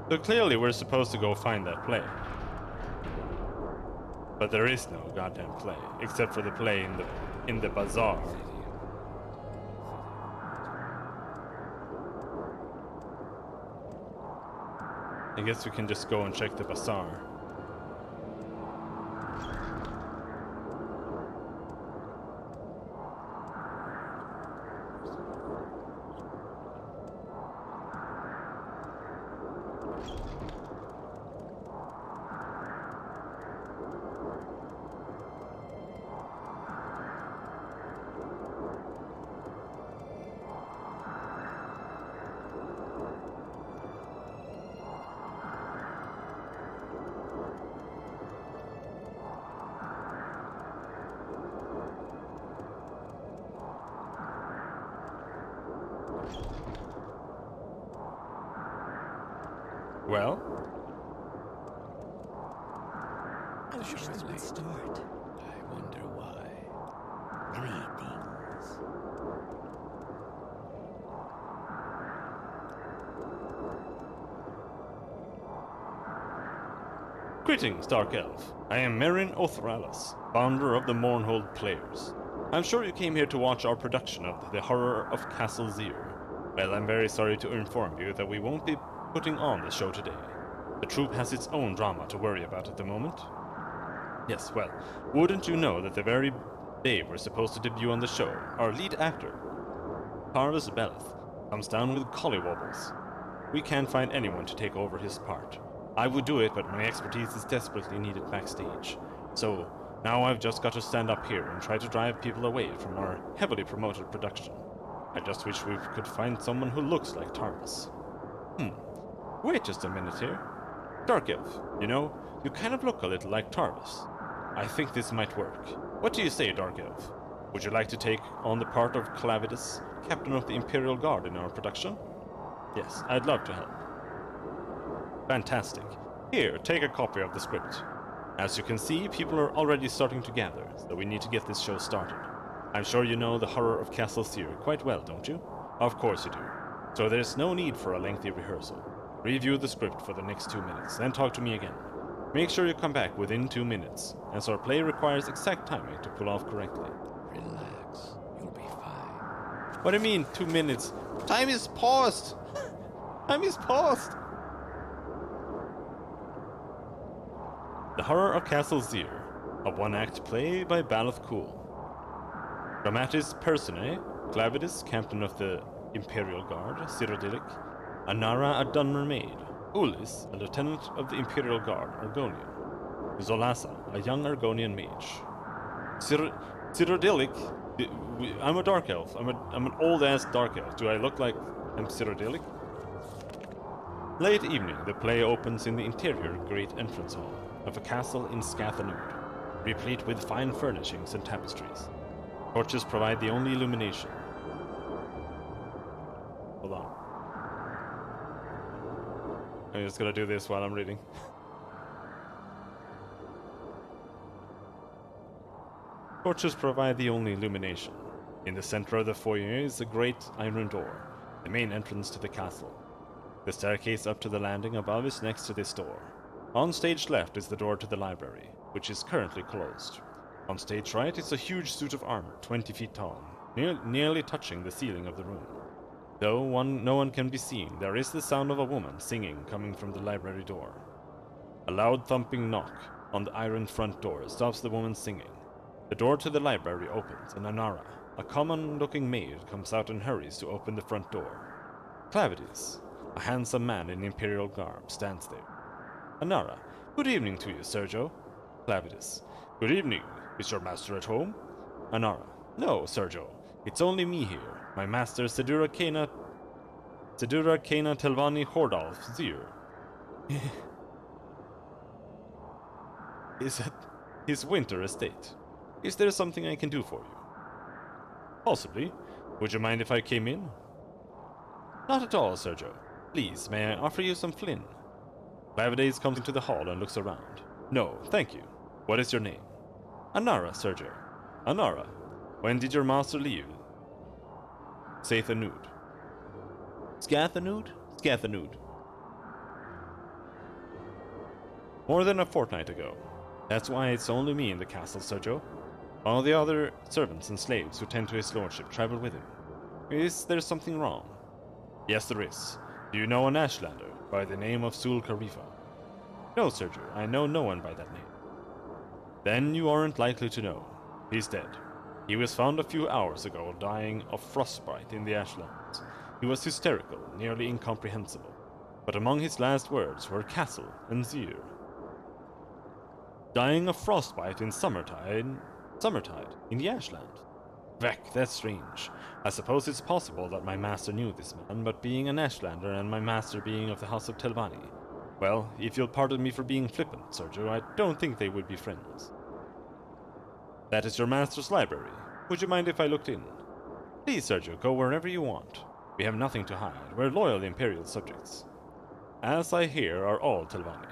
So clearly we're supposed to go find that play. But there is no goddamn play, except for the play in the bazaar. I guess we can just go and check the bazaar. Well, I wish this would start. I wonder why. Greetings. greetings, Dark Elf. I am Marin Othralis, founder of the Mournhold Players. I'm sure you came here to watch our production of The Horror of Castle Zir. Well, I'm very sorry to inform you that we won't be putting on the show today. The troupe has its own drama to worry about at the moment. Yes, well, wouldn't you know that the very day we're supposed to debut on the show, our lead actor, Tarvis Beleth, comes down with collywobbles. We can't find anyone to take over his part. I would do it, but my expertise is desperately needed backstage. So, now I've just got to stand up here and try to drive people away from our heavily promoted production. I just wish we could find someone who looks like Tarvis. Wait just a minute here. Dark Elf, you know, you kind of look a little like Tarvis. I think this might work. What do you say, Dark Elf? Would you like to take on the part of Clavidus, captain of the Imperial Guard in our production? Yes, I'd love to help. Fantastic. Here, take a copy of the script. As you can see, people are already starting to gather, so we need to get this show started. I'm sure you know The Horror of Castle Zir quite well, don't you? Of course you do. So there's no need for a lengthy rehearsal. Review the script for the next 2 minutes, then talk to me again. Make sure you come back within 2 minutes, as our play requires exact timing to pull off correctly. Relax. You'll be fine. What do you mean, 2 minutes? Time is paused! Time is paused! The Horror of Castle Zir, a one-act play by Baleth Cool. Dramatis personae, Clavidus, captain of the Imperial Guard, Cyrodiilic, Anara, a Dunmer maid, Ulis, a lieutenant of the Imperial Guard, Argonian, Zolasa, a young Argonian mage. Cyrodiilic, I'm a dark elf. I'm an old-ass dark elf. Do I look like I'm Cyrodiilic? Late evening, the play opens in the interior great entrance hall of a castle in Skathanud, replete with fine furnishings and tapestries. Torches provide the only illumination. Hold on. I'm just gonna do this while I'm reading. Torches provide the only illumination. In the center of the foyer is a great iron door, the main entrance to the castle. The staircase up to the landing above is next to this door. On stage left is the door to the library, which is currently closed. On stage right is a huge suit of armor, 20 feet tall, nearly touching the ceiling of the room. Though no one can be seen, there is the sound of a woman singing coming from the library door. A loud thumping knock on the iron front door stops the woman singing. The door to the library opens, and Anara, a common-looking maid, comes out and hurries to open the front door. Clavides, a handsome man in imperial garb, stands there. Anara, good evening to you, Sergio. Clavides, good evening. Is your master at home? Anara, no, Sergio. It's only me here, my master Sedura Kena Telvani Hordalf Zir. Is at his winter estate. Is there something I can do for you? Possibly. Would you mind if I came in? Not at all, Sergio. Please, may I offer you some flin? Clavides comes into the hall and looks around. No, thank you. What is your name? Anara, Sergio. Anara. When did your master leave? Sathanud. Scathanud? Scathanud. More than a fortnight ago. That's why it's only me in the castle, Sergio. All the other servants and slaves who tend to his lordship travel with him. Is there something wrong? Yes, there is. Do you know an Ashlander by the name of Sul Kharifa? No, Sergio, I know no one by that name. Then you aren't likely to know. He's dead. He was found a few hours ago dying of frostbite in the Ashlands. He was hysterical, nearly incomprehensible. But among his last words were castle and Zir. Dying of frostbite in summertide in the Ashland. Vec, that's strange. I suppose it's possible that my master knew this man, but being an Ashlander and my master being of the House of Telvanni, well, if you'll pardon me for being flippant, Sergio, I don't think they would be friends. That is your master's library. Would you mind if I looked in? Please, Sergio, go wherever you want. We have nothing to hide. We're loyal Imperial subjects. As I hear are all Telvanni.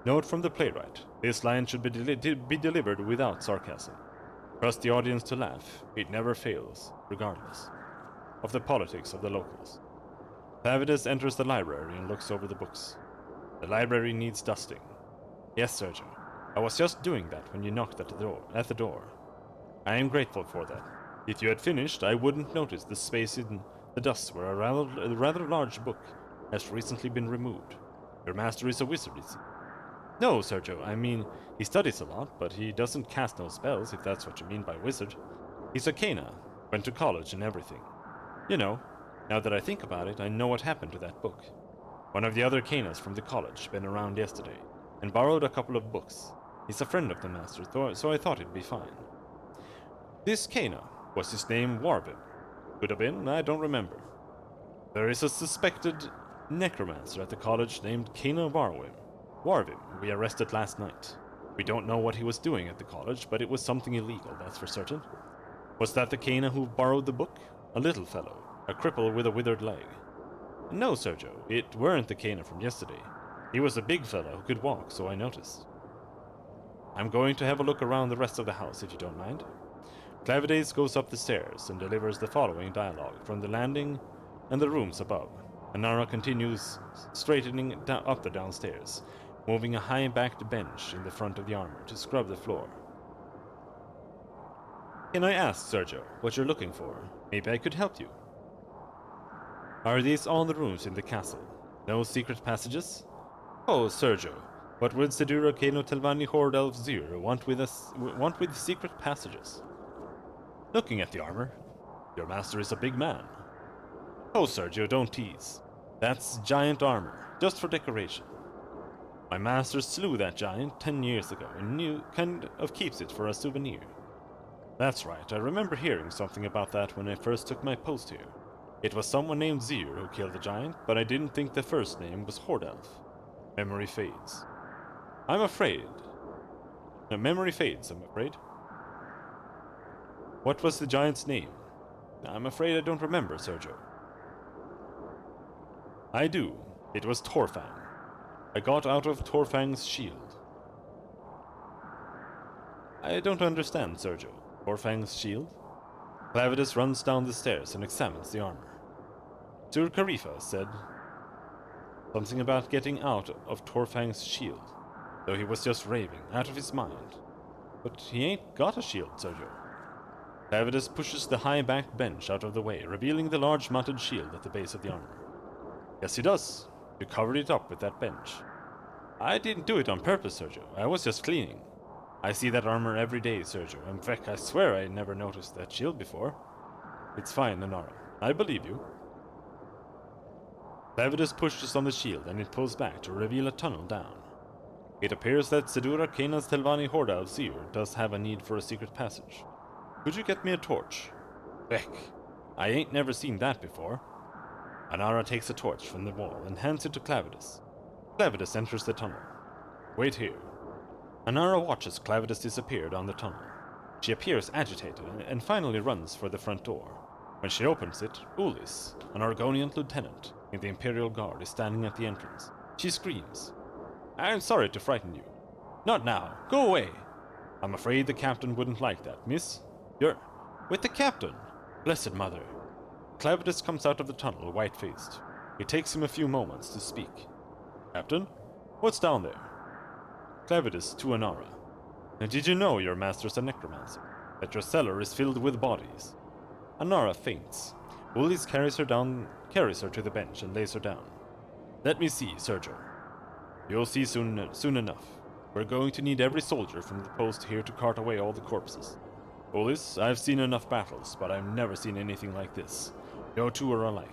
Note from the playwright. This line should be delivered without sarcasm. Trust the audience to laugh. It never fails, regardless of the politics of the locals. Clavides enters the library and looks over the books. The library needs dusting. Yes, Sergio. I was just doing that when you knocked at the door. I am grateful for that. If you had finished, I wouldn't notice the space in the dust where a rather large book has recently been removed. Your master is a wizard, is he? No, Sergio, I mean, he studies a lot, but he doesn't cast no spells, if that's what you mean by wizard. He's a Kena, went to college and everything. You know, now that I think about it, I know what happened to that book. One of the other Kenas from the college been around yesterday, and borrowed a couple of books. He's a friend of the master, so I thought it'd be fine. This Kena, was his name Warvin? Could have been, I don't remember. There is a suspected necromancer at the college named Kena Warvin. Warvin, we arrested last night. We don't know what he was doing at the college, but it was something illegal, that's for certain. Was that the Kena who borrowed the book? A little fellow, a cripple with a withered leg. No, Sergio, it weren't the Kena from yesterday. He was a big fellow who could walk, so I noticed. I'm going to have a look around the rest of the house, if you don't mind. Clavides goes up the stairs and delivers the following dialogue from the landing and the rooms above. Anara continues straightening up the downstairs, moving a high-backed bench in the front of the armor to scrub the floor. Can I ask, Sergio, what you're looking for? Maybe I could help you. Are these all the rooms in the castle? No secret passages? Oh, Sergio, what would Sedura Keno Telvanni Hordelf Zir want with secret passages? Looking at the armor, your master is a big man. Oh, Sergio, don't tease. That's giant armor, just for decoration. My master slew that giant 10 years ago and kind of keeps it for a souvenir. That's right, I remember hearing something about that when I first took my post here. It was someone named Zir who killed the giant, but I didn't think the first name was Hordelf. Memory fades. I'm afraid. No, memory fades, I'm afraid. What was the giant's name? I'm afraid I don't remember, Sergio. I do. It was Torfang. I got out of Torfang's shield. I don't understand, Sergio. Torfang's shield? Clavides runs down the stairs and examines the armor. Sur Kharifa said something about getting out of Torfang's shield, though he was just raving, out of his mind. But he ain't got a shield, Sergio. Clavius pushes the high-backed bench out of the way, revealing the large mounted shield at the base of the armor. Yes, he does. You covered it up with that bench. I didn't do it on purpose, Sergio. I was just cleaning. I see that armor every day, Sergio. In fact, I swear I never noticed that shield before. It's fine, Nanara. I believe you. Clavius pushes on the shield and it pulls back to reveal a tunnel down. It appears that Sedura Kena's Telvanni Horda of Seer does have a need for a secret passage. Could you get me a torch? Beck, I ain't never seen that before. Anara takes a torch from the wall and hands it to Clavius. Clavius enters the tunnel. Wait here. Anara watches Clavius disappear down the tunnel. She appears agitated and finally runs for the front door. When she opens it, Ulis, an Argonian lieutenant in the Imperial Guard, is standing at the entrance. She screams, I'm sorry to frighten you. Not now. Go away. I'm afraid the captain wouldn't like that, miss. You're with the captain. Blessed mother. Clavius comes out of the tunnel white-faced. It takes him a few moments to speak. Captain, what's down there? Clavius to Anara. Did you know your master's a necromancer? That your cellar is filled with bodies? Anara faints. Ulis carries her to the bench and lays her down. Let me see, Sergio. You'll see soon enough. We're going to need every soldier from the post here to cart away all the corpses. Ulis, I've seen enough battles, but I've never seen anything like this. No two are alike.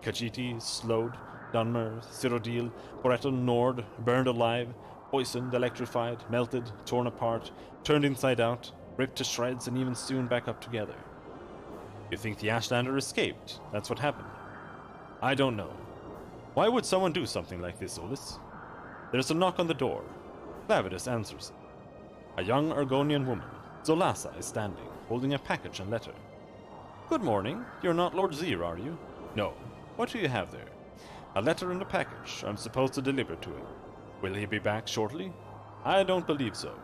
Khajiit, Slode, Dunmer, Cyrodiil, Boreton, Nord, burned alive, poisoned, electrified, melted, torn apart, turned inside out, ripped to shreds, and even sewn back up together. You think the Ashlander escaped? That's what happened. I don't know. Why would someone do something like this, Ulis? There's a knock on the door. Clavius answers it. A young Argonian woman, Zolasa, is standing, holding a package and letter. Good morning. You're not Lord Zir, are you? No. What do you have there? A letter and a package. I'm supposed to deliver to him. Will he be back shortly? I don't believe so.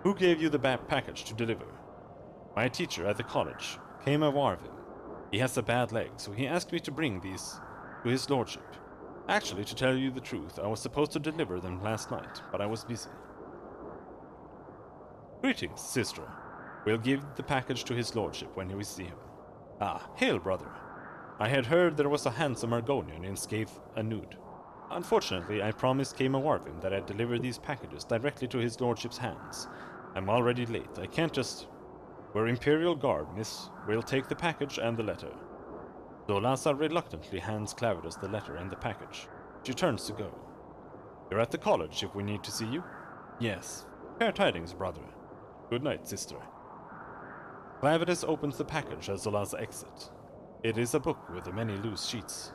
Who gave you the package to deliver? My teacher at the college, Kema Warvin. He has a bad leg, so he asked me to bring these to his lordship. Actually, to tell you the truth, I was supposed to deliver them last night, but I was busy. Greetings, sister. We'll give the package to his lordship when we see him. Ah, hail, brother. I had heard there was a handsome Argonian in Skaith Anud. Unfortunately, I promised Kema Warvin that I'd deliver these packages directly to his lordship's hands. I'm already late. I can't just... We're Imperial Guard, miss. We'll take the package and the letter. Zolasa reluctantly hands Clavius the letter and the package. She turns to go. You're at the college if we need to see you? Yes. Fair tidings, brother. Good night, sister. Clavius opens the package as Zolasa exits. It is a book with many loose sheets.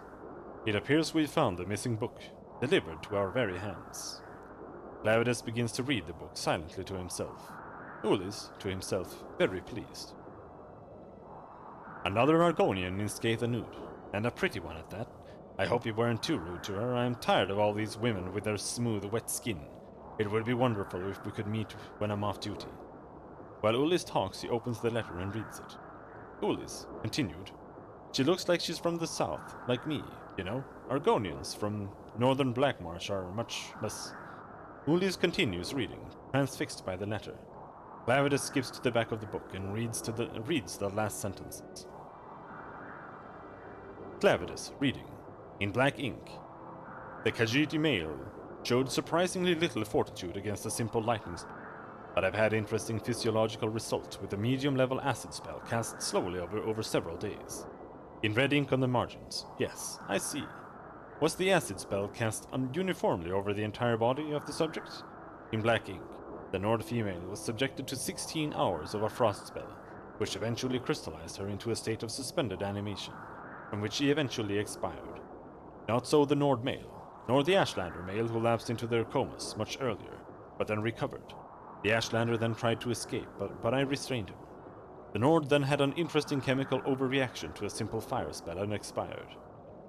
It appears we found the missing book, delivered to our very hands. Clavius begins to read the book silently to himself. Ulis, to himself, very pleased. Another Argonian in Skaith Anud, and a pretty one at that. I hope you weren't too rude to her. I am tired of all these women with their smooth, wet skin. It would be wonderful if we could meet when I'm off duty. While Ulis talks, he opens the letter and reads it. Ulis continued. She looks like she's from the south, like me, you know. Argonians from northern Blackmarsh are much less... Ulis continues reading, transfixed by the letter. Clavius skips to the back of the book and reads the last sentences. Clavius, reading. In black ink. The Khajiit male showed surprisingly little fortitude against a simple lightning spell, but I've had interesting physiological results with a medium-level acid spell cast slowly over several days. In red ink on the margins. Yes, I see. Was the acid spell cast uniformly over the entire body of the subject? In black ink. The Nord female was subjected to 16 hours of a frost spell, which eventually crystallized her into a state of suspended animation, from which she eventually expired. Not so the Nord male, nor the Ashlander male who lapsed into their comas much earlier, but then recovered. The Ashlander then tried to escape, but I restrained him. The Nord then had an interesting chemical overreaction to a simple fire spell and expired.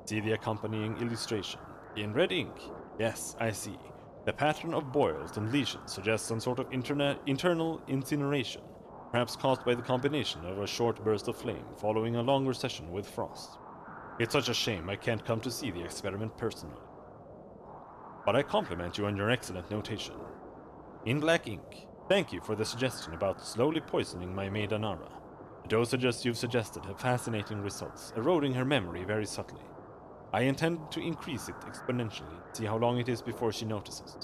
See the accompanying illustration. In red ink. Yes, I see. The pattern of boils and lesions suggests some sort of internal incineration, perhaps caused by the combination of a short burst of flame following a longer session with frost. It's such a shame I can't come to see the experiment personally. But I compliment you on your excellent notation. In black ink. Thank you for the suggestion about slowly poisoning my maid Anara. The dosages you've suggested have fascinating results, eroding her memory very subtly. I intend to increase it exponentially and see how long it is before she notices.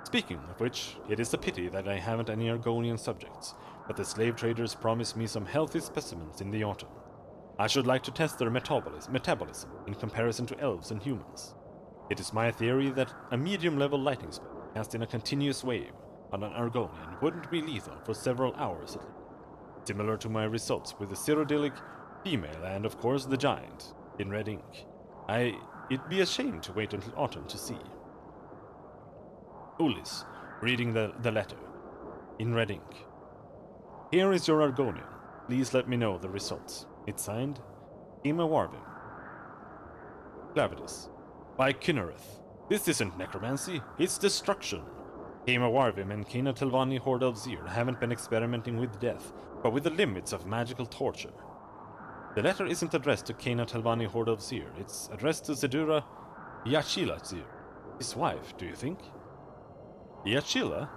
Speaking of which, it is a pity that I haven't any Argonian subjects, but the slave traders promised me some healthy specimens in the autumn. I should like to test their metabolism in comparison to elves and humans. It is my theory that a medium-level lightning spell cast in a continuous wave on an Argonian wouldn't be lethal for several hours at least, similar to my results with the Cyrodiilic female and, of course, the giant in red ink. It'd be a shame to wait until autumn to see. Ulis, reading the letter, in red ink. Here is your Argonian. Please let me know the results. It's signed, Ima Warvin. Clavitus. By Kynareth. This isn't necromancy, it's destruction. Ima Warvim and Kena Telvanni Horde of Zir haven't been experimenting with death, but with the limits of magical torture. The letter isn't addressed to Kena Telvanni Horde of Zir, it's addressed to Zedura Yachila Zir. His wife, do you think? Yachila?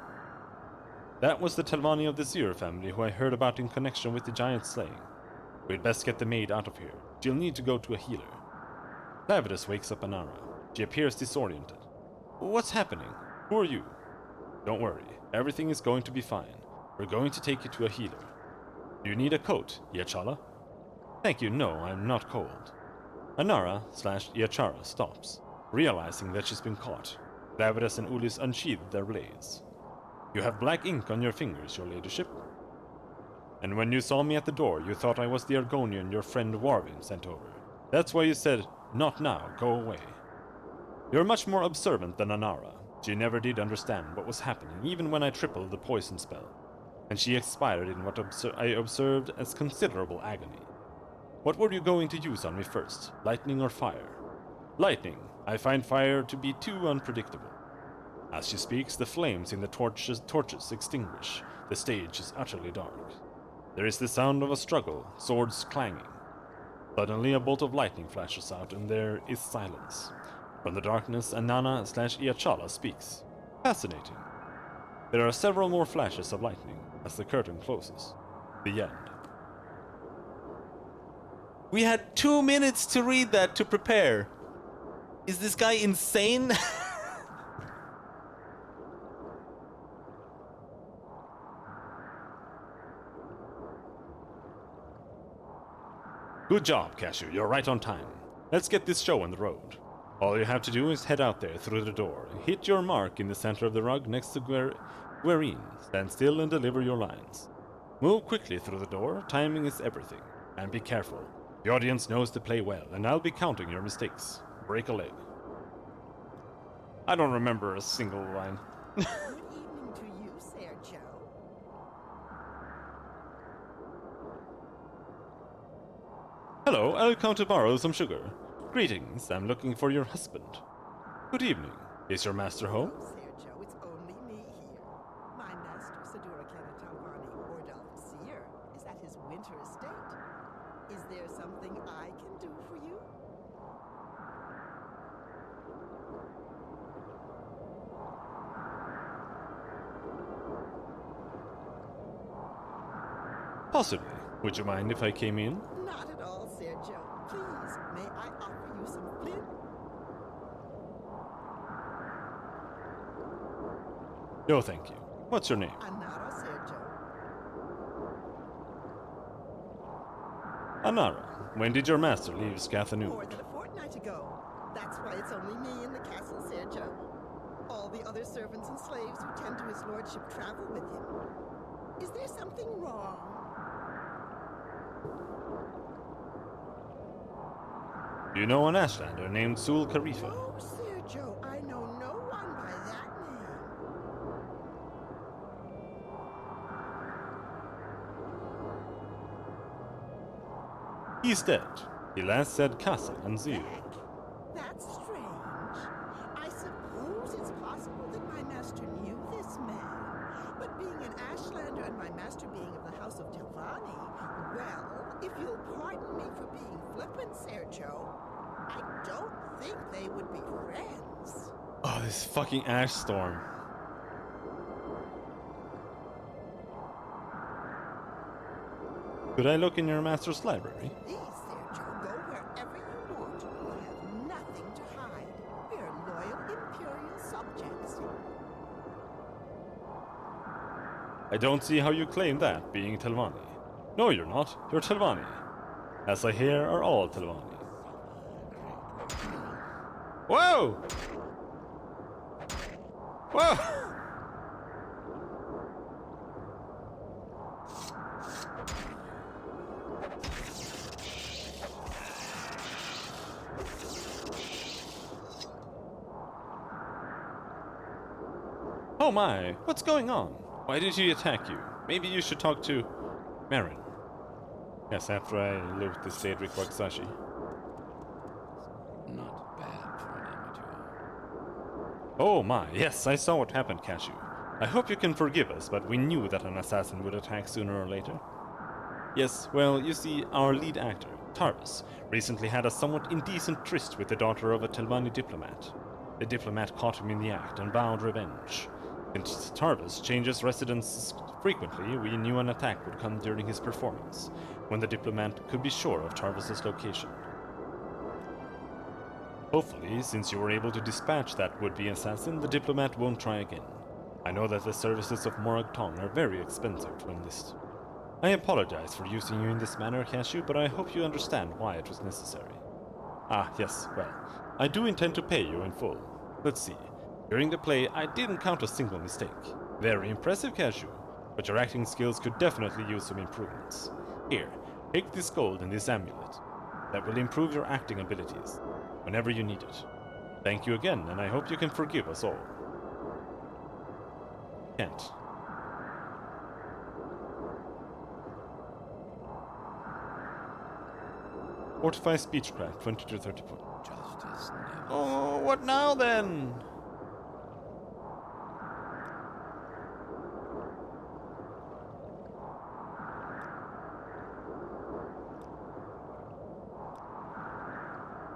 That was the Telvanni of the Zir family who I heard about in connection with the giant slaying. We'd best get the maid out of here. She'll need to go to a healer. Clavitus wakes up Anara. She appears disoriented. What's happening? Who are you? Don't worry, everything is going to be fine. We're going to take you to a healer. Do you need a coat, Yachala? Thank you, no, I'm not cold. Anara/Yachara stops, realizing that she's been caught. Clavitus and Ulis unsheathe their blades. You have black ink on your fingers, your ladyship. And when you saw me at the door, you thought I was the Argonian your friend Warvin sent over. That's why you said, not now, go away. You're much more observant than Anara. She never did understand what was happening, even when I tripled the poison spell. And she expired in what I observed as considerable agony. What were you going to use on me first, lightning or fire? Lightning. I find fire to be too unpredictable. As she speaks, the flames in the torches extinguish. The stage is utterly dark. There is the sound of a struggle, swords clanging. Suddenly a bolt of lightning flashes out and there is silence. From the darkness, Anana/Iachala speaks. Fascinating. There are several more flashes of lightning as the curtain closes. The end. We had 2 minutes to read that to prepare. Is this guy insane? Good job, Cashew. You're right on time. Let's get this show on the road. All you have to do is head out there through the door, hit your mark in the center of the rug next to Guerine, stand still and deliver your lines. Move quickly through the door, timing is everything. And be careful. The audience knows to play well, and I'll be counting your mistakes. Break a leg. I don't remember a single line. Good evening to you, Sergio. Hello, I'll come to borrow some sugar. Greetings, I'm looking for your husband. Good evening. Is your master home? Oh, Sergio, it's only me here. My master, Sedura Talvani Hordalf Seer, is at his winter estate. Is there something I can do for you? Possibly. Would you mind if I came in? Not at all, Sergio. Please, may I offer you some flint? No, thank you. What's your name? Anara, Sergio. Anara. When did your master leave More Scathanuk? than a fortnight ago. That's why it's only me in the castle, Sergio. All the other servants and slaves who tend to his lordship travel with him. Is there something wrong? You know an Ashlander named Sul Karifa? Oh, Sergio, I know no one by that name. He's dead. He last said Casa and Zir. That's strange. I suppose it's possible that my master knew this man. But being an Ashlander and my master being of the House of Telvanni, well, if you'll pardon me for being flippant, Sergio, I don't think they would be friends. Oh, this fucking ash storm. Could I look in your master's library? Please, there, Joe, go wherever you want. We have nothing to hide. We are loyal Imperial subjects. I don't see how you claim that, being Telvanni. No, you're not. You're Telvanni. As I hear, are all Telvanni. Whoa! Whoa! Oh my, what's going on? Why did he attack you? Maybe you should talk to Marin. Yes, after I loot this Daedric Waxashi. Not bad for an amateur. Oh my, yes, I saw what happened, Cashew. I hope you can forgive us, but we knew that an assassin would attack sooner or later. Yes, well, you see, our lead actor, Tarvis, recently had a somewhat indecent tryst with the daughter of a Telvanni diplomat. The diplomat caught him in the act and vowed revenge. Since Tarvis changes residences frequently, we knew an attack would come during his performance, when the diplomat could be sure of Tarvis's location. Hopefully, since you were able to dispatch that would-be assassin, the diplomat won't try again. I know that the services of Morag Tong are very expensive to enlist. I apologize for using you in this manner, Cashew, but I hope you understand why it was necessary. Ah, yes, well, I do intend to pay you in full. Let's see. During the play, I didn't count a single mistake. Very impressive, Cashew, but your acting skills could definitely use some improvements. Here, take this gold and this amulet. That will improve your acting abilities, whenever you need it. Thank you again, and I hope you can forgive us all. Can't. Fortify speechcraft, 20 to 30 points. Justice never. Oh, what now then?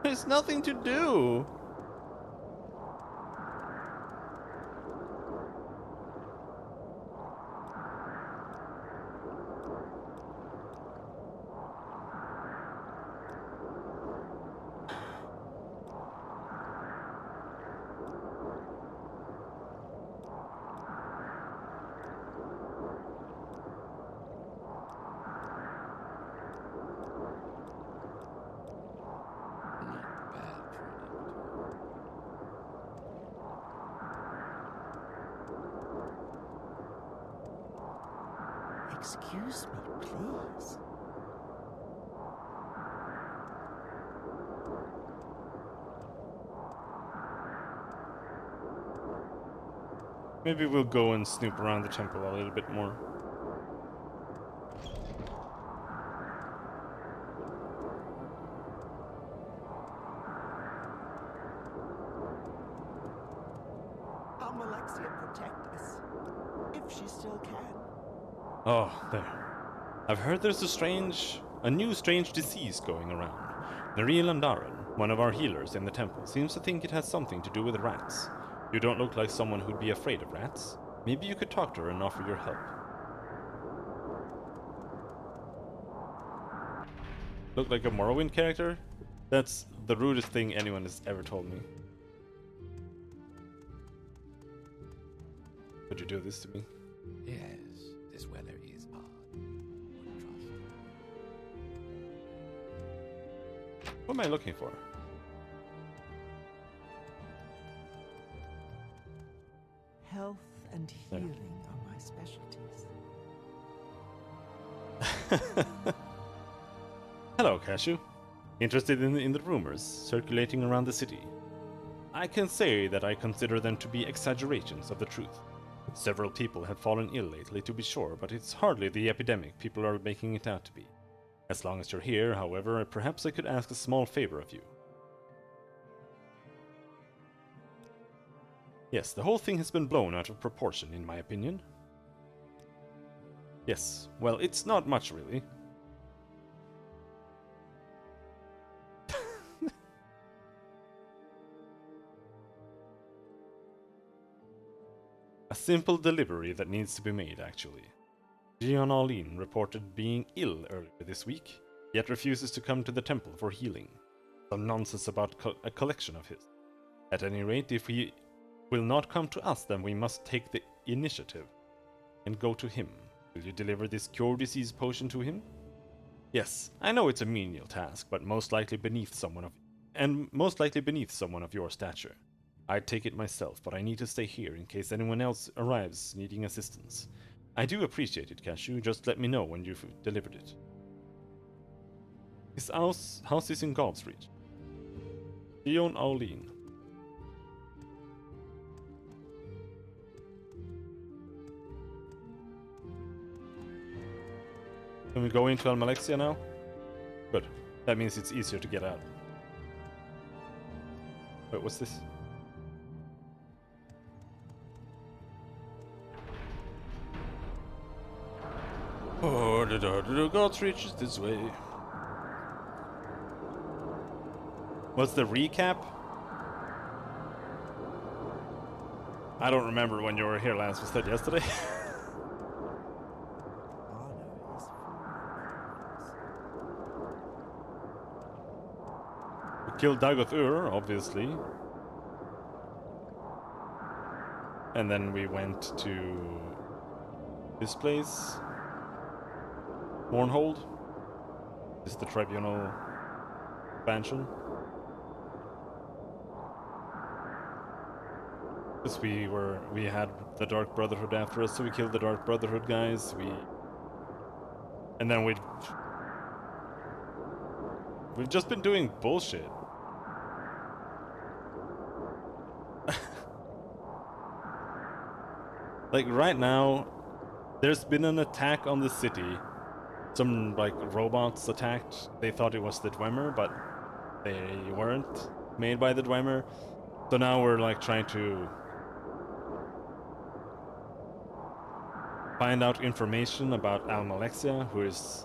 There's nothing to do. Not bad for an amateur. Excuse me, please. Maybe we'll go and snoop around the temple a little bit more. How will Alexia protect us? If she still can. Oh, there. I've heard there's a new strange disease going around. Nari Landaran, one of our healers in the temple, seems to think it has something to do with rats. You don't look like someone who'd be afraid of rats. Maybe you could talk to her and offer your help. Look like a Morrowind character? That's the rudest thing anyone has ever told me. Would you do this to me? Yes, this weather is odd. Would trust. What am I looking for? Health and healing are my specialties. Hello, Cashew. Interested in the rumors circulating around the city? I can say that I consider them to be exaggerations of the truth. Several people have fallen ill lately, to be sure, but it's hardly the epidemic people are making it out to be. As long as you're here, however, perhaps I could ask a small favor of you. Yes, the whole thing has been blown out of proportion, in my opinion. Yes, well, it's not much, really. A simple delivery that needs to be made, actually. Jian Alin reported being ill earlier this week, yet refuses to come to the temple for healing. Some nonsense about a collection of his. At any rate, if he will not come to us, then we must take the initiative and go to him. Will you deliver this cure disease potion to him? Yes, I know it's a menial task, but most likely beneath someone of your stature. I'd take it myself, but I need to stay here in case anyone else arrives needing assistance. I do appreciate it, Cashew. Just let me know when you've delivered it. His house is in God's Reach. Dion Aulin. Can we go into Almalexia now? Good. That means it's easier to get out. Wait, what's this? Oh, the God's Reach is this way. What's the recap? I don't remember when you were here last. Was that yesterday? Honor is We killed Dagoth Ur, obviously. And then we went to this place. Mournhold. This is the tribunal expansion. Because we had the Dark Brotherhood after us, so we killed the Dark Brotherhood guys. And then we've just been doing bullshit. Like right now, there's been an attack on the city. Some like robots attacked. They thought it was the Dwemer, but they weren't made by the Dwemer. So now we're like trying to find out information about Almalexia, who is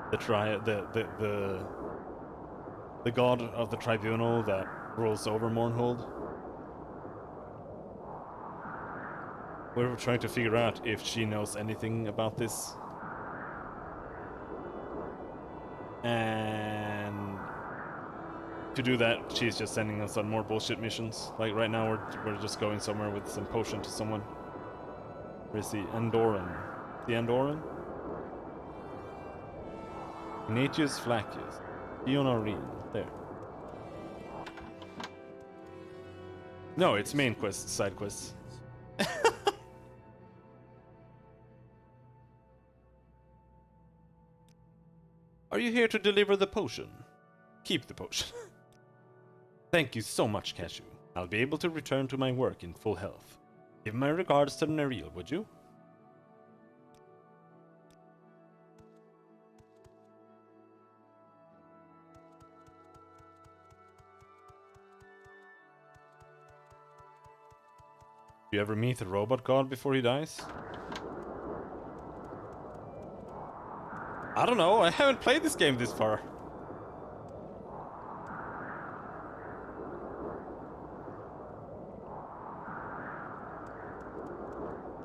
the god of the tribunal that rules over Mournhold. We're trying to figure out if she knows anything about this. And to do that, she's just sending us on more bullshit missions. Like right now, we're just going somewhere with some potion to someone. Where is he? Andoran. The Andoran? Ignatius Flacius. Ionorine. There. No, it's main quests, side quests. Are you here to deliver the potion? Keep the potion. Thank you so much, Cashew. I'll be able to return to my work in full health. Give my regards to Neril, would you? Do you ever meet the robot god before he dies? I don't know, I haven't played this game this far.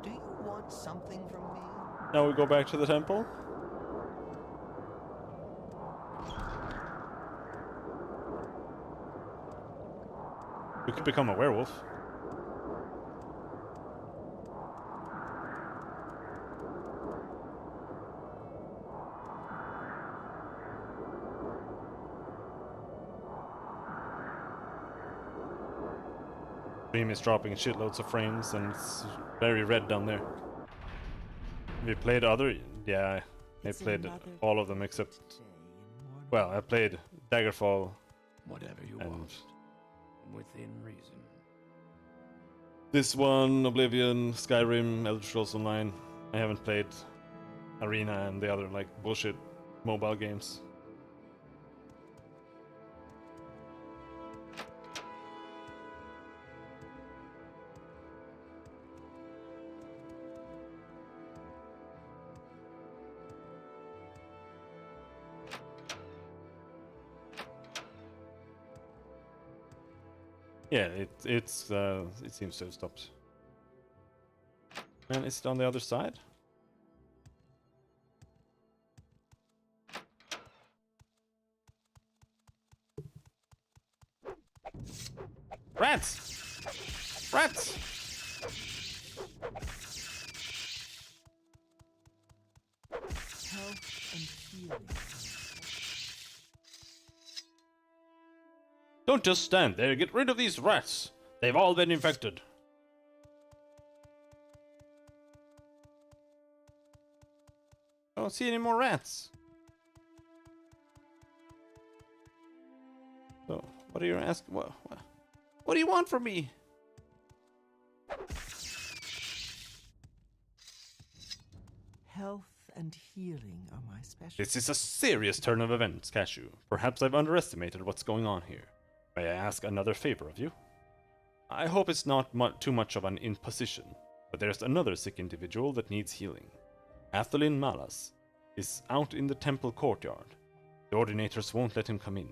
Do you want something from me? Now we go back to the temple. We could become a werewolf. Stream is dropping shitloads of frames and it's very red down there. We played other... Yeah, I played all of them except... Well, I played Daggerfall. Whatever you And- want, within reason. This one, Oblivion, Skyrim, Elder Scrolls Online. I haven't played Arena and the other like bullshit mobile games. Yeah, it seems to have stopped. And is it on the other side? Rats! Rats! Health and healing. Don't just stand there. Get rid of these rats. They've all been infected. I don't see any more rats. So, what are you asking? What do you want from me? Health and healing are my specialty. This is a serious turn of events, Cashew. Perhaps I've underestimated what's going on here. May I ask another favor of you? I hope it's not too much of an imposition, but there's another sick individual that needs healing. Athelin Malas is out in the temple courtyard. The ordinators won't let him come in.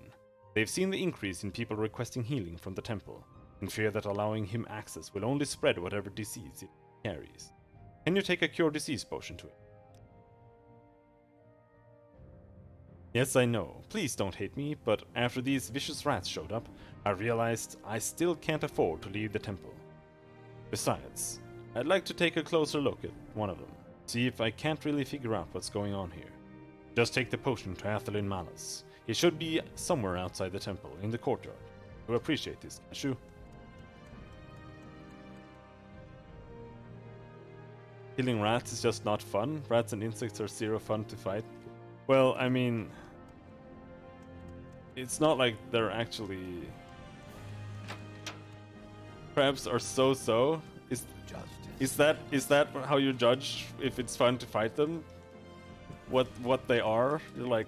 They've seen the increase in people requesting healing from the temple, and fear that allowing him access will only spread whatever disease it carries. Can you take a cure disease potion to him? Yes, I know. Please don't hate me, but after these vicious rats showed up, I realized I still can't afford to leave the temple. Besides, I'd like to take a closer look at one of them, see if I can't really figure out what's going on here. Just take the potion to Athelin Malas. He should be somewhere outside the temple, in the courtyard. You'll appreciate this, Cashew. Killing rats is just not fun. Rats and insects are zero fun to fight. Well, I mean, it's not like they're actually... Crabs are so-so. Is that how you judge if it's fun to fight them? What they are? You're like...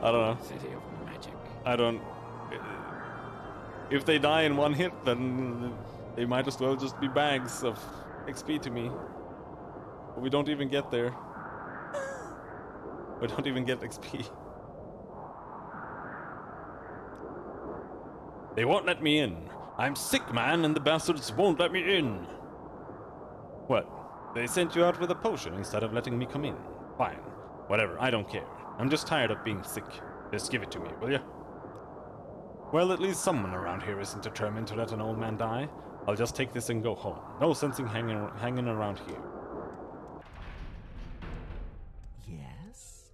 I don't know. City of magic. I don't... If they die in one hit, then they might as well just be bags of XP to me. But we don't even get there. We don't even get XP. They won't let me in. I'm sick, man, and the bastards won't let me in. What? They sent you out with a potion instead of letting me come in. Fine. Whatever, I don't care. I'm just tired of being sick. Just give it to me, will ya? Well, at least someone around here isn't determined to let an old man die. I'll just take this and go home. No sense in hanging around here. Yes?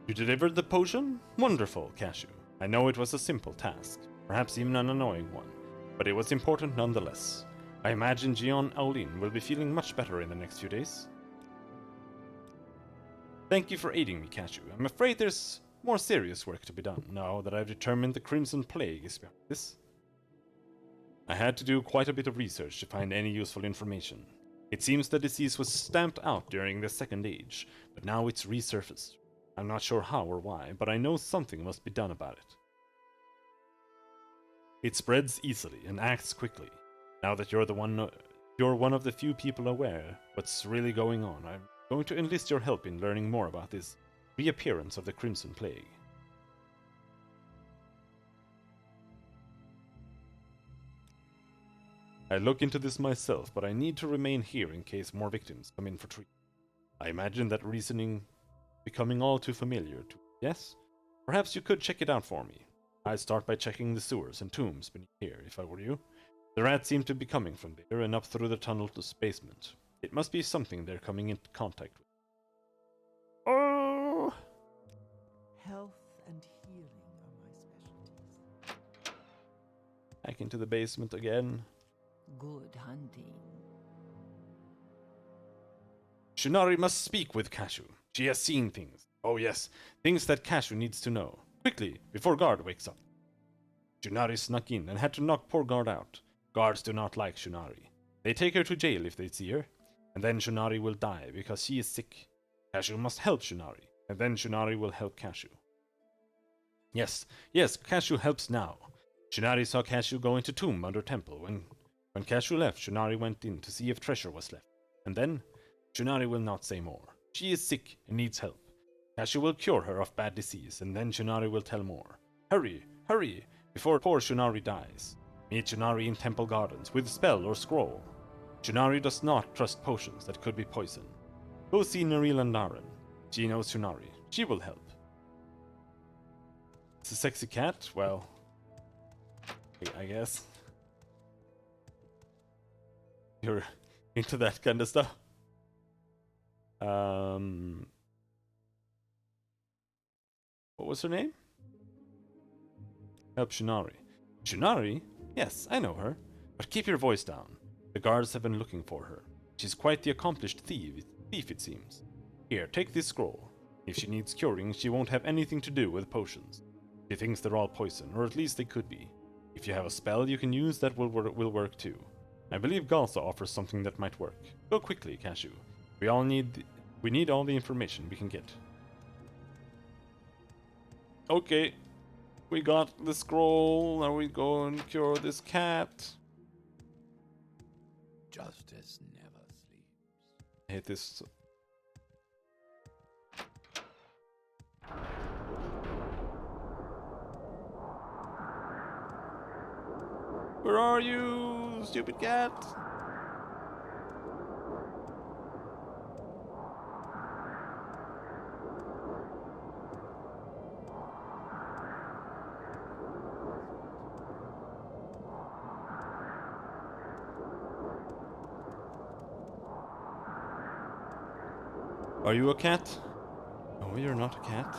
You delivered the potion? Wonderful, Cashew. I know it was a simple task, perhaps even an annoying one, but it was important nonetheless. I imagine Gion Aulin will be feeling much better in the next few days. Thank you for aiding me, Cashew. I'm afraid there's more serious work to be done, now that I've determined the Crimson Plague is behind this. I had to do quite a bit of research to find any useful information. It seems the disease was stamped out during the Second Age, but now it's resurfaced. I'm not sure how or why, but I know something must be done about it. It spreads easily and acts quickly. Now that you're one of the few people aware what's really going on, I'm going to enlist your help in learning more about this reappearance of the Crimson Plague. I look into this myself, but I need to remain here in case more victims come in for treatment. I imagine that reasoning becoming all too familiar to yes? Perhaps you could check it out for me. I'd start by checking the sewers and tombs beneath here, if I were you. The rats seem to be coming from there and up through the tunnel to the basement. It must be something they're coming into contact with. Oh! Health and healing are my specialties. Back into the basement again. Good hunting. Shunari must speak with Cashew. She has seen things. Oh yes, things that Cashew needs to know. Quickly, before Guard wakes up. Shunari snuck in and had to knock poor Guard out. Guards do not like Shunari. They take her to jail if they see her, and then Shunari will die because she is sick. Cashew must help Shunari, and then Shunari will help Cashew. Yes, Cashew helps now. Shunari saw Cashew go into tomb under temple. When Cashew left, Shunari went in to see if treasure was left, and then Shunari will not say more. She is sick and needs help. Cashew will cure her of bad disease, and then Shunari will tell more. Hurry, hurry, before poor Shunari dies. Meet Shunari in Temple Gardens with spell or scroll. Shunari does not trust potions that could be poison. Go see Naril and Naren. She knows Shunari. She will help. It's a sexy cat? Well, I guess. You're into that kind of stuff. What was her name? Help Shunari. Shunari? Yes, I know her. But keep your voice down. The guards have been looking for her. She's quite the accomplished thief it seems. Here, take this scroll. If she needs curing, she won't have anything to do with potions. She thinks they're all poison, or at least they could be. If you have a spell you can use, that will work too. I believe Galsa offers something that might work. Go quickly, Cashew. We need all the information we can get. Okay. We got the scroll. Now we go and cure this cat. Justice never sleeps. I hate this. Where are you, stupid cat? Are you a cat? No, you're not a cat.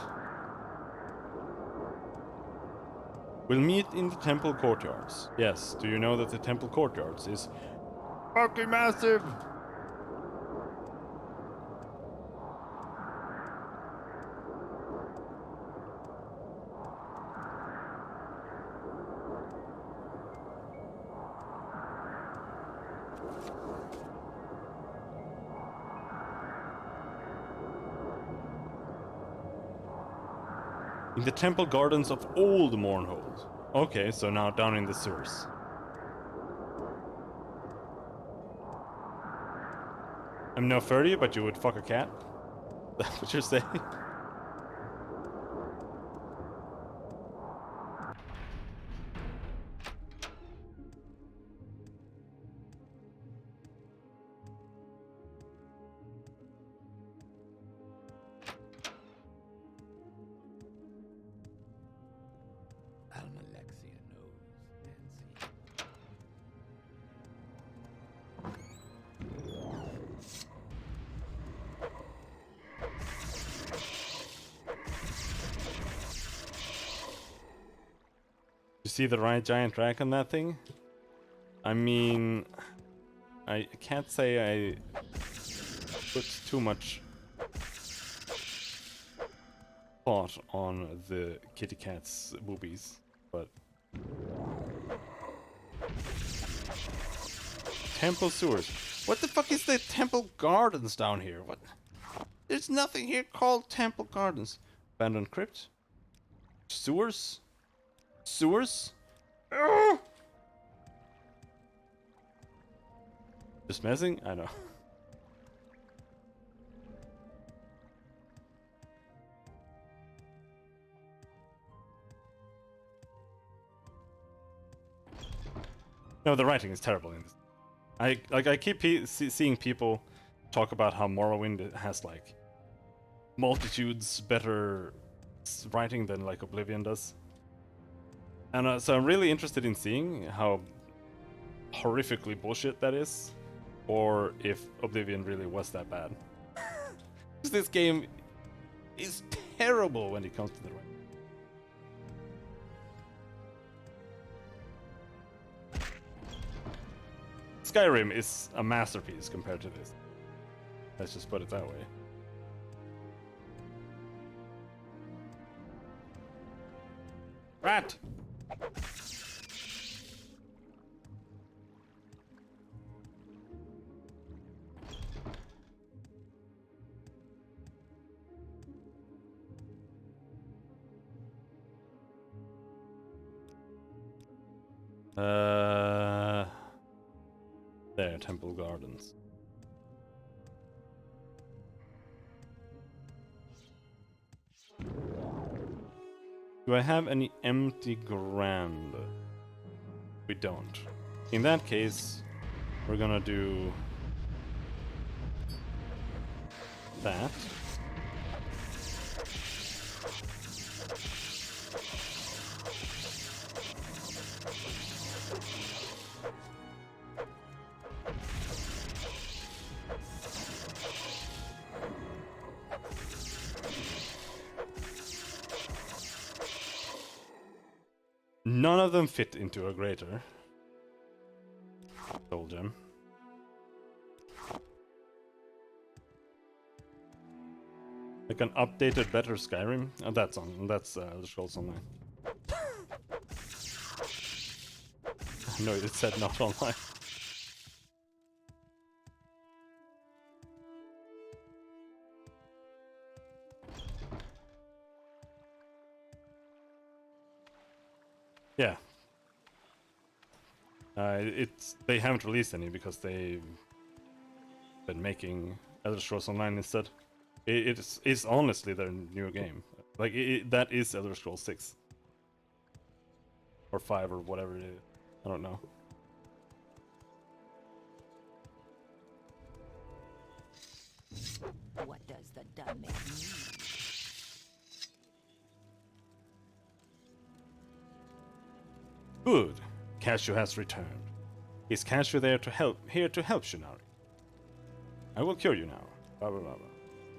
We'll meet in the temple courtyards. Yes, do you know that the temple courtyards is fucking massive? In the temple gardens of old Mournhold. Okay, so now down in the sewers. I'm no furry, but you would fuck a cat? That's what you're saying? Almalexia knows and sees. You see the right giant rack on that thing? I mean, I can't say I put too much thought on the kitty cat's boobies, but temple sewers. What the fuck is the temple gardens down here? What? There's nothing here called temple gardens. Abandoned crypt? Sewers? Sewers? Ugh! Just messing? I know. No, the writing is terrible in this. I keep seeing people talk about how Morrowind has like multitudes better writing than like Oblivion does. And so I'm really interested in seeing how horrifically bullshit that is, or if Oblivion really was that bad. Because this game is terrible when it comes to the writing. Skyrim is a masterpiece compared to this. Let's just put it that way. Rat! There, Temple Gardens. Do I have any empty grand? We don't. In that case, we're gonna do that. None of them fit into a greater. Told him. Like an updated, better Skyrim. That's Elder Scrolls Online. No, it said not online. Yeah. They haven't released any because they've been making Elder Scrolls Online instead. It's honestly their new game. Like that is Elder Scrolls 6 or 5 or whatever it is. I don't know. What does the done make mean? Good. Cashew has returned. Is Cashew here to help Shinari? I will cure you now. Blah blah blah blah.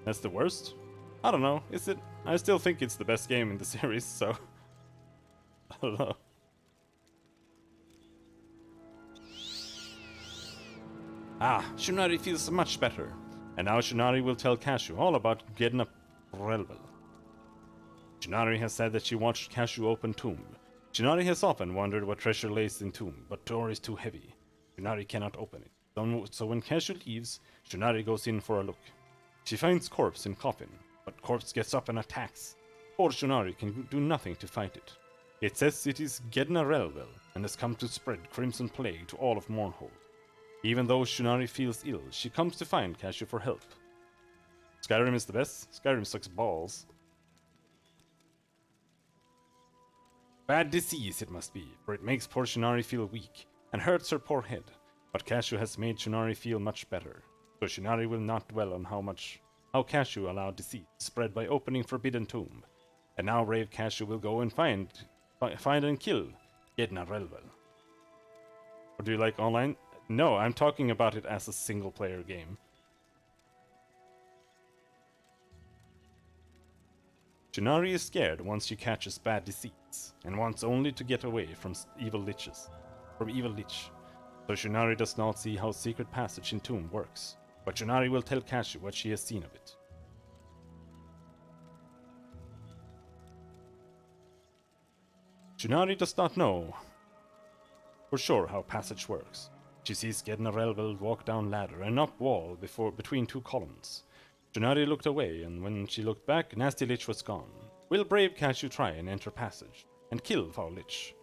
That's the worst? I don't know, is it? I still think it's the best game in the series, so I don't know. Ah, Shinari feels much better. And now Shinari will tell Cashew all about getting a Relvel. Shinari has said that she watched Cashew open tomb. Shinari has often wondered what treasure lays in tomb, but door is too heavy. Shinari cannot open it. So when Cashew leaves, Shinari goes in for a look. She finds corpse in coffin, but corpse gets up and attacks. Poor Shinari can do nothing to fight it. It says it is Gedna Relvel and has come to spread Crimson Plague to all of Mournhold. Even though Shinari feels ill, she comes to find Cashew for help. Skyrim is the best. Skyrim sucks balls. Bad disease it must be, for it makes poor Shinari feel weak and hurts her poor head. But Cashew has made Shinari feel much better, so Shinari will not dwell on how Cashew allowed disease spread by opening Forbidden Tomb. And now brave Cashew will go and find and kill Gedna Relvel. Or do you like online? No, I'm talking about it as a single-player game. Shinari is scared once she catches bad disease, and wants only to get away from evil lich. So Shinari does not see how secret passage in tomb works, but Shinari will tell Cashew what she has seen of it. Shinari does not know for sure how passage works. She sees Gedna Relvel walk down ladder and up wall between two columns. Shinari looked away, and when she looked back, Nasty Lich was gone. Will brave Cashew try and enter passage and kill Foul Lich?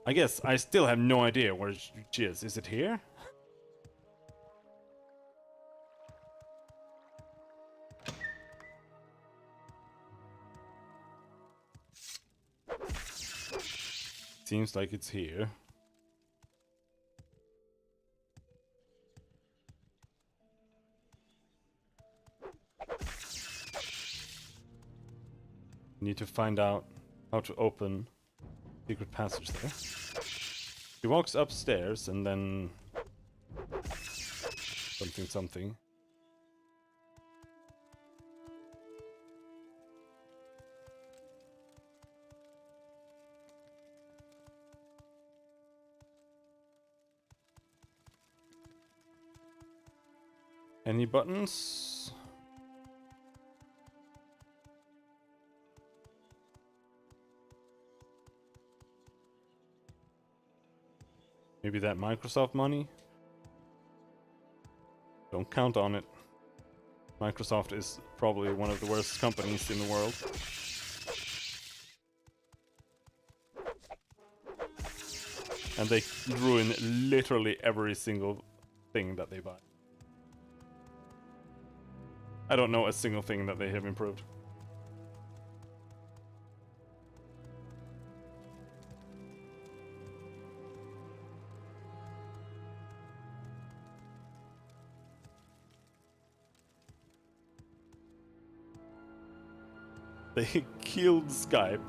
I guess I still have no idea where she is. Is it here? Seems like it's here. Need to find out how to open secret passage there. She walks upstairs and then something. Any buttons? Maybe that Microsoft money? Don't count on it. Microsoft is probably one of the worst companies in the world. And they ruin literally every single thing that they buy. I don't know a single thing that they have improved. They killed Skype.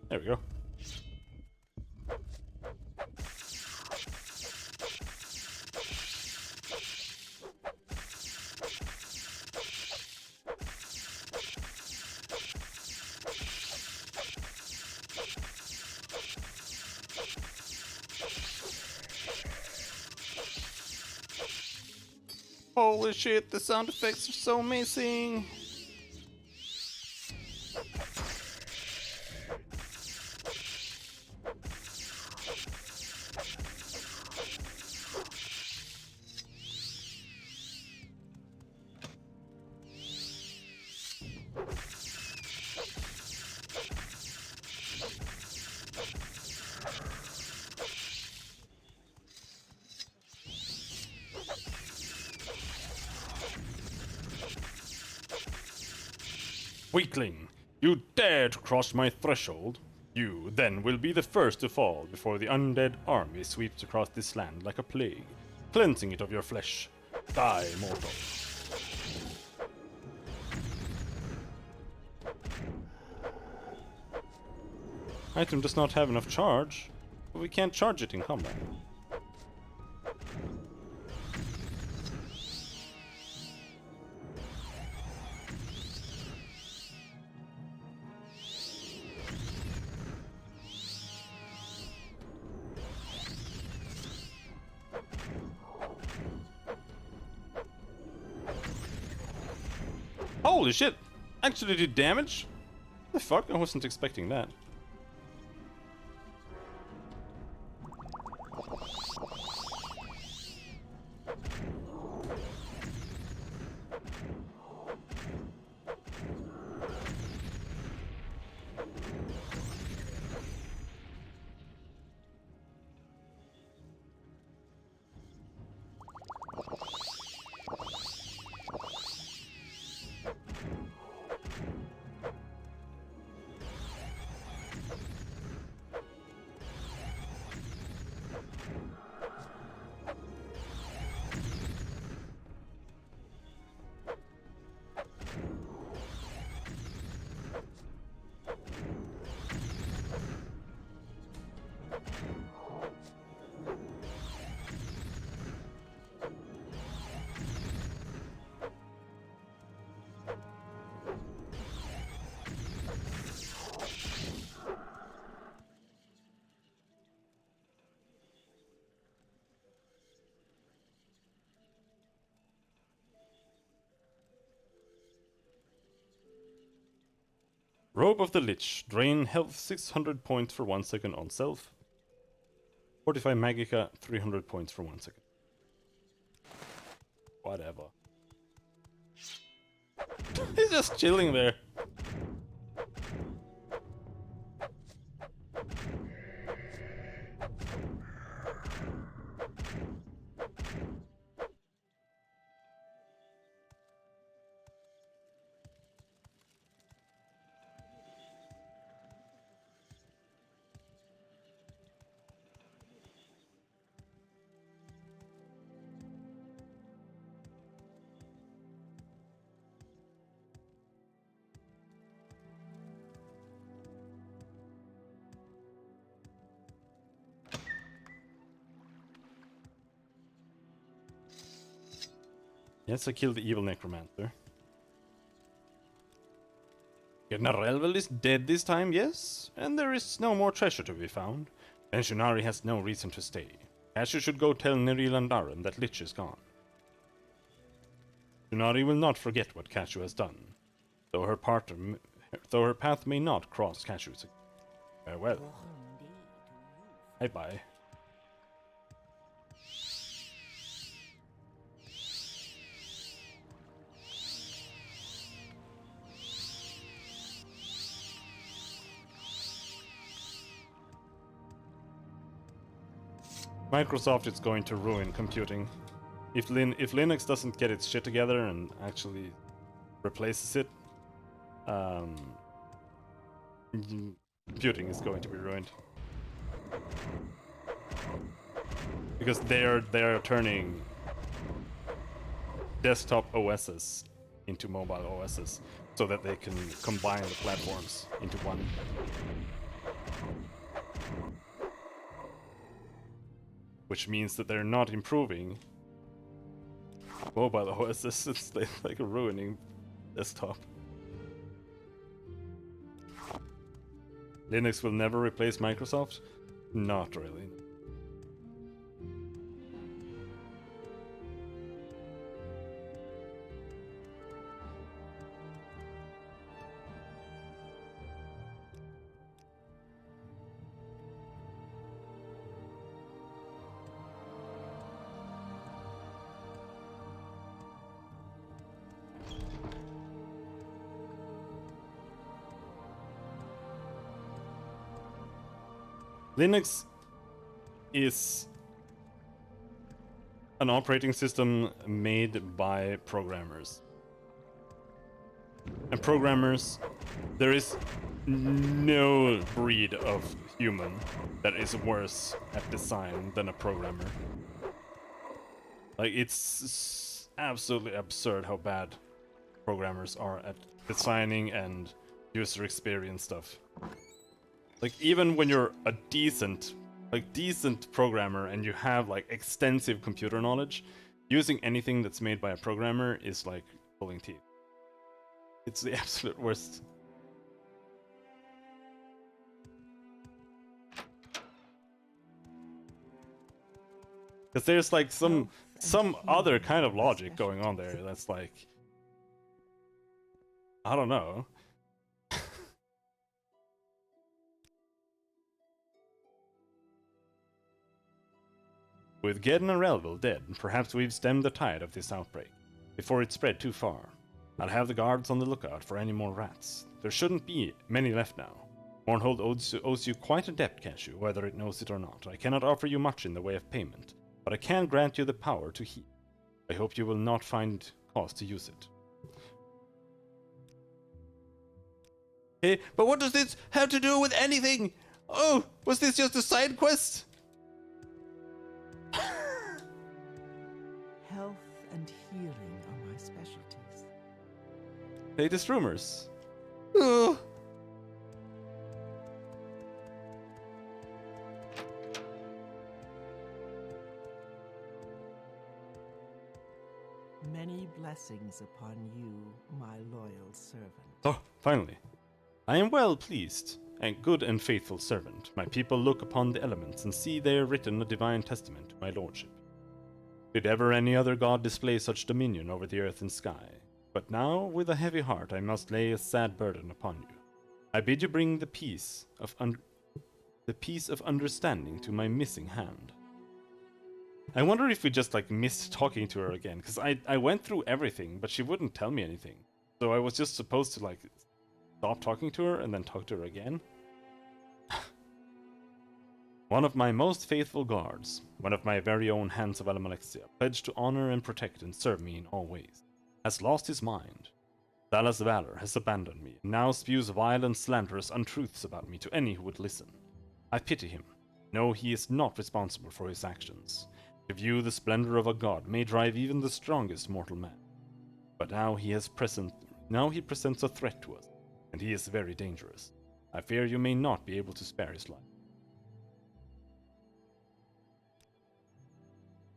There we go. Holy shit, the sound effects are so amazing! Weakling, you dare to cross my threshold? You then will be the first to fall before the undead army sweeps across this land like a plague, cleansing it of your flesh. Die, mortal. Item does not have enough charge, but we can't charge it in combat. Holy shit! Actually did damage? The fuck? I wasn't expecting that. Robe of the Lich. Drain health 600 points for 1 second on self. Fortify Magica 300 points for 1 second. Whatever. He's just chilling there. Yes, I killed the evil necromancer. Gnarelvel is dead this time, yes, and there is no more treasure to be found. And Shunari has no reason to stay. Cashew should go tell Neril and Darren that Lich is gone. Shunari will not forget what Cashew has done, though her path may not cross Cashew's. Farewell. Bye-bye. Microsoft is going to ruin computing. If Linux doesn't get its shit together and actually replaces it, computing is going to be ruined. Because they're turning desktop OSs into mobile OSs so that they can combine the platforms into one. Which means that they're not improving mobile OSs, it's like ruining desktop. Linux will never replace Microsoft? Not really. Linux is an operating system made by programmers. And programmers, there is no breed of human that is worse at design than a programmer. Like, it's absolutely absurd how bad programmers are at designing and user experience stuff. Like, even when you're a decent programmer and you have like extensive computer knowledge, using anything that's made by a programmer is like pulling teeth. It's the absolute worst. Because there's like some other kind of logic going on there that's like, I don't know. With Geddon and Relville dead, perhaps we've stemmed the tide of this outbreak, before it spread too far. I'll have the guards on the lookout for any more rats. There shouldn't be many left now. Mournhold owes you quite a debt, Cashew, whether it knows it or not. I cannot offer you much in the way of payment, but I can grant you the power to heal. I hope you will not find cause to use it. Okay, but what does this have to do with anything? Oh, was this just a side quest? Health and healing are my specialties. Latest rumors. Ugh. Many blessings upon you, my loyal servant. Oh, finally. I am well pleased, and good and faithful servant. My people look upon the elements and see there written a divine testament to my lordship. Did ever any other god display such dominion over the earth and sky? But now, with a heavy heart, I must lay a sad burden upon you. I bid you bring the peace of understanding to my missing hand. I wonder if we just like missed talking to her again, because I went through everything, but she wouldn't tell me anything. So I was just supposed to like stop talking to her and then talk to her again. One of my most faithful guards, one of my very own Hands of Alamalexia, pledged to honor and protect and serve me in all ways, has lost his mind. Dallas Valor has abandoned me, and now spews vile and slanderous untruths about me to any who would listen. I pity him. No, he is not responsible for his actions. To view the splendor of a god may drive even the strongest mortal man. But now he presents a threat to us, and he is very dangerous. I fear you may not be able to spare his life.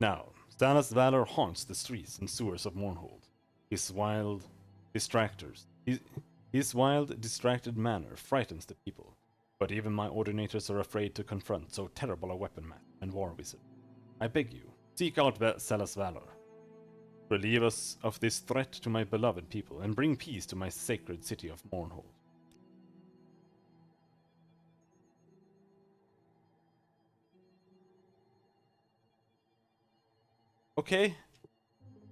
Now, Dallas Valor haunts the streets and sewers of Mournhold. His wild, distracted manner frightens the people, but even my ordinators are afraid to confront so terrible a weapon man and war wizard. I beg you, seek out Dallas Valor. Relieve us of this threat to my beloved people, and bring peace to my sacred city of Mournhold. Okay.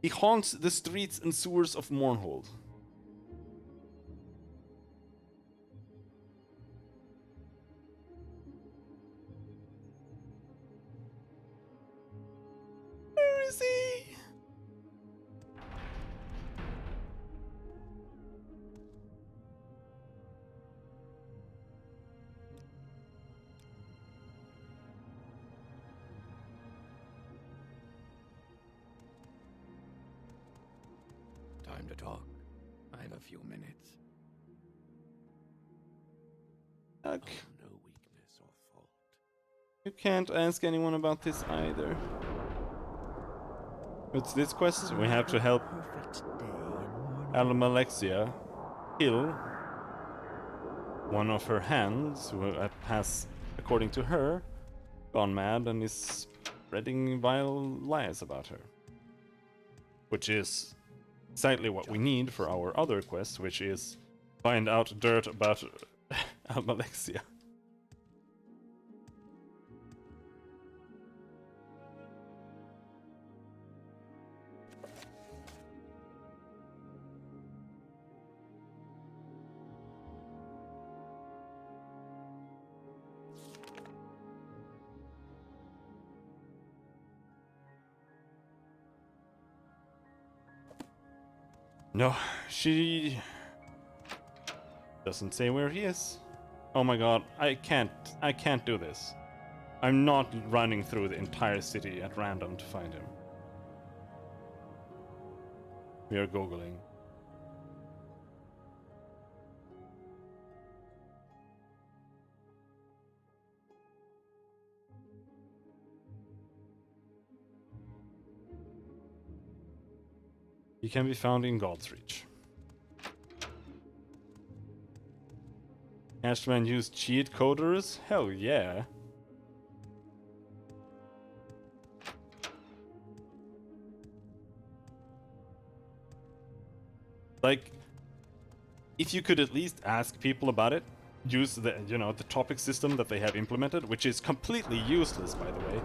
He haunts the streets and sewers of Mournhold. Where is he? time to talk? I have a few minutes. Ugh. No weakness or fault. You can't ask anyone about this either. What's this quest? We have to help Perfect day in Morrowind. Almalexia kill one of her hands, who has, according to her, gone mad and is spreading vile lies about her. Which is exactly what we need for our other quest, which is find out dirt about Almalexia. No, she doesn't say where he is. Oh my god, I can't do this. I'm not running through the entire city at random to find him. We are Googling. He can be found in God's Reach. Ashman used cheat coders? Hell yeah. Like, if you could at least ask people about it, use the, you know, the topic system that they have implemented, which is completely useless, by the way.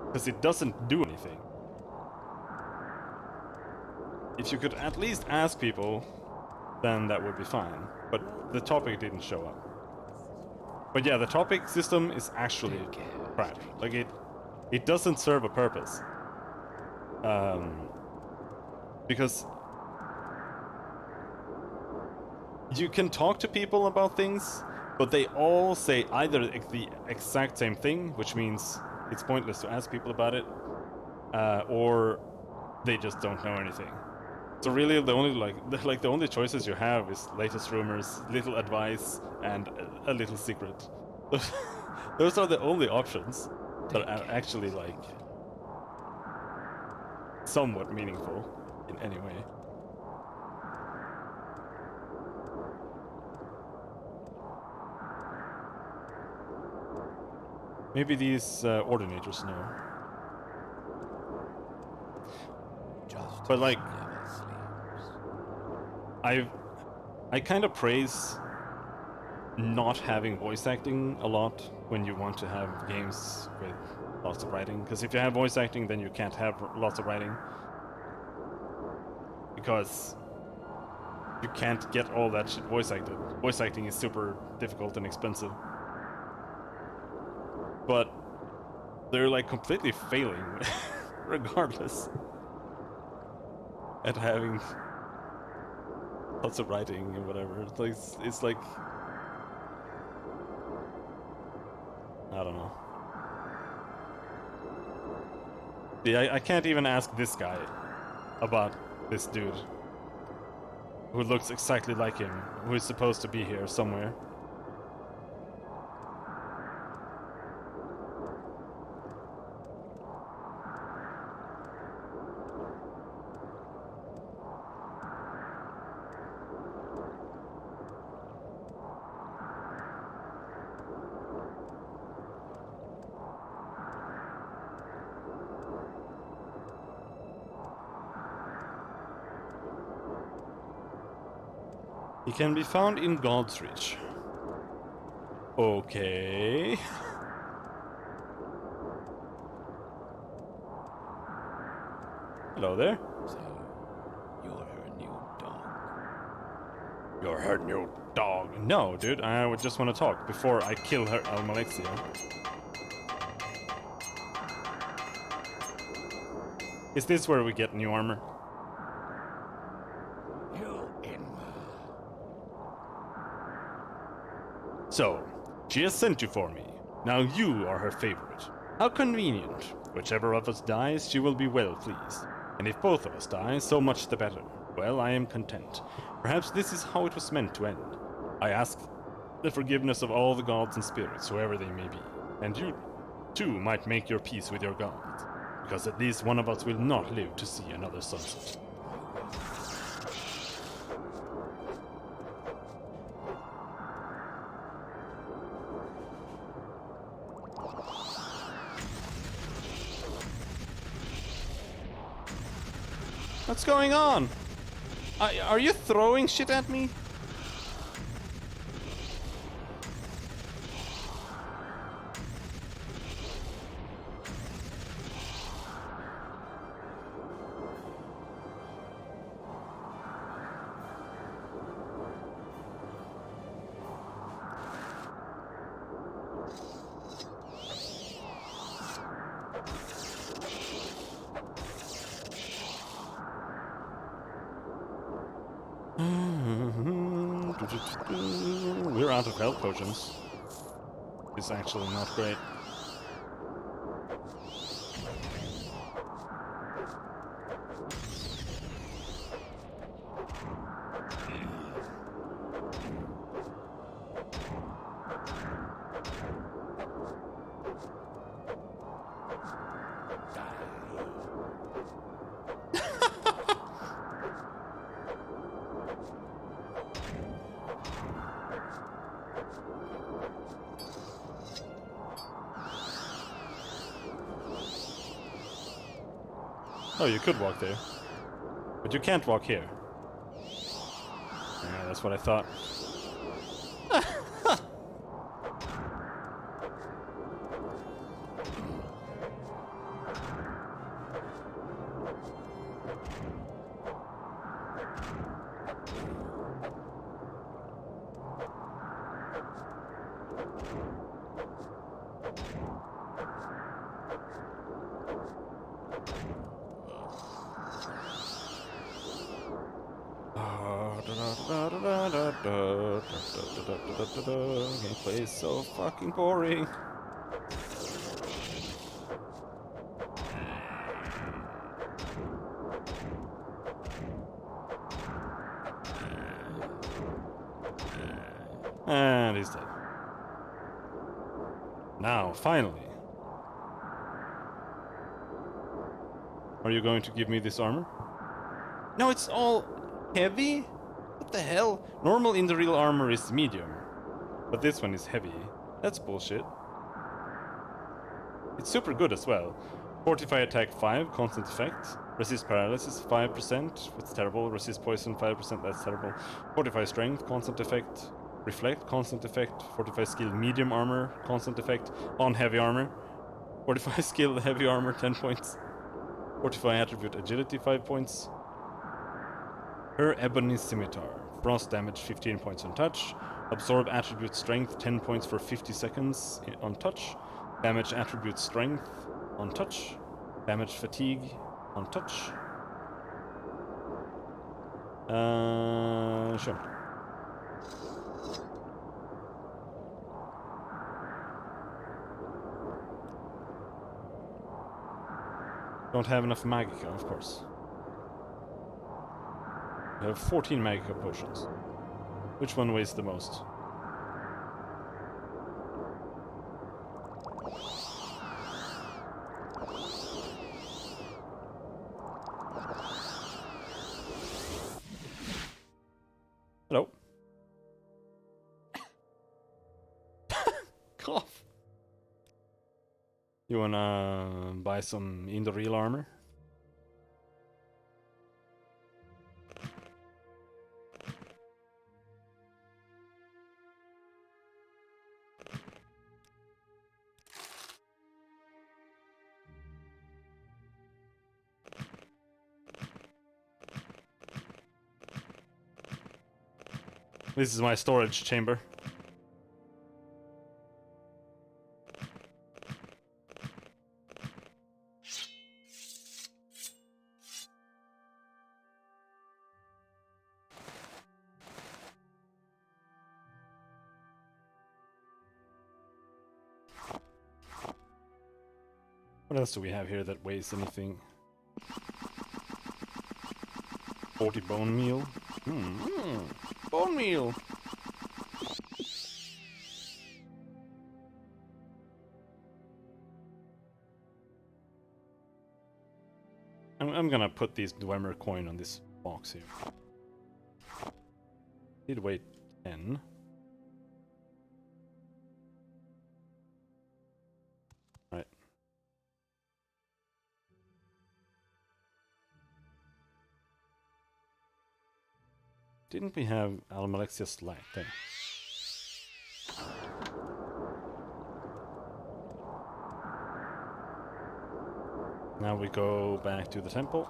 Because it doesn't do anything. If you could at least ask people, then that would be fine. But the topic didn't show up. But yeah, the topic system is actually crap. Like it doesn't serve a purpose. Because you can talk to people about things, but they all say either the exact same thing, which means it's pointless to ask people about it, or they just don't know anything. So really, the only the only choices you have is latest rumors, little advice, and a little secret. Those are the only options that are actually like somewhat meaningful in any way. Maybe these ordinators know. But like, I kind of praise not having voice acting a lot when you want to have games with lots of writing. Because if you have voice acting, then you can't have lots of writing. Because you can't get all that shit voice acted. Voice acting is super difficult and expensive. But they're like completely failing, regardless, at having lots of writing and whatever. It's like I don't know. Yeah, I can't even ask this guy about this dude who looks exactly like him, who is supposed to be here somewhere. He can be found in God's Reach. Okay. Hello there. So, you're her new dog. You're her new dog. No, dude, I would just want to talk before I kill her Almalexia. Is this where we get new armor? So, she has sent you for me. Now you are her favorite. How convenient. Whichever of us dies, she will be well pleased. And if both of us die, so much the better. Well, I am content. Perhaps this is how it was meant to end. I ask the forgiveness of all the gods and spirits, whoever they may be. And you, too, might make your peace with your gods. Because at least one of us will not live to see another sunset. What's going on? Are you throwing shit at me? We're out of health potions. It's actually not great. Oh, you could walk there. But you can't walk here. Yeah, that's what I thought. Gameplay is so fucking boring. And he's dead. Now, finally. Are you going to give me this armor? No, it's all heavy? What the hell? Normal in the real armor is medium. But this one is heavy. That's bullshit. It's super good as well. Fortify attack 5, constant effect. Resist paralysis 5%, that's terrible. Resist poison 5%, that's terrible. Fortify strength, constant effect. Reflect, constant effect. Fortify skill, medium armor, constant effect. On heavy armor. Fortify skill, heavy armor, 10 points. Fortify attribute agility, 5 points. Her ebony scimitar. Frost damage, 15 points on touch. Absorb attribute strength, 10 points for 50 seconds on touch. Damage attribute strength on touch. Damage fatigue on touch. Sure. Don't have enough Magica, of course. I have 14 Magica potions. Which one weighs the most? Hello. Cough. You wanna buy some in the real armor? This is my storage chamber. What else do we have here that weighs anything? 40 bone meal. Bone meal! I'm gonna put these Dwemer coin on this box here. Did weight 10. Right. Didn't we have Almalexia's light there? Now we go back to the temple.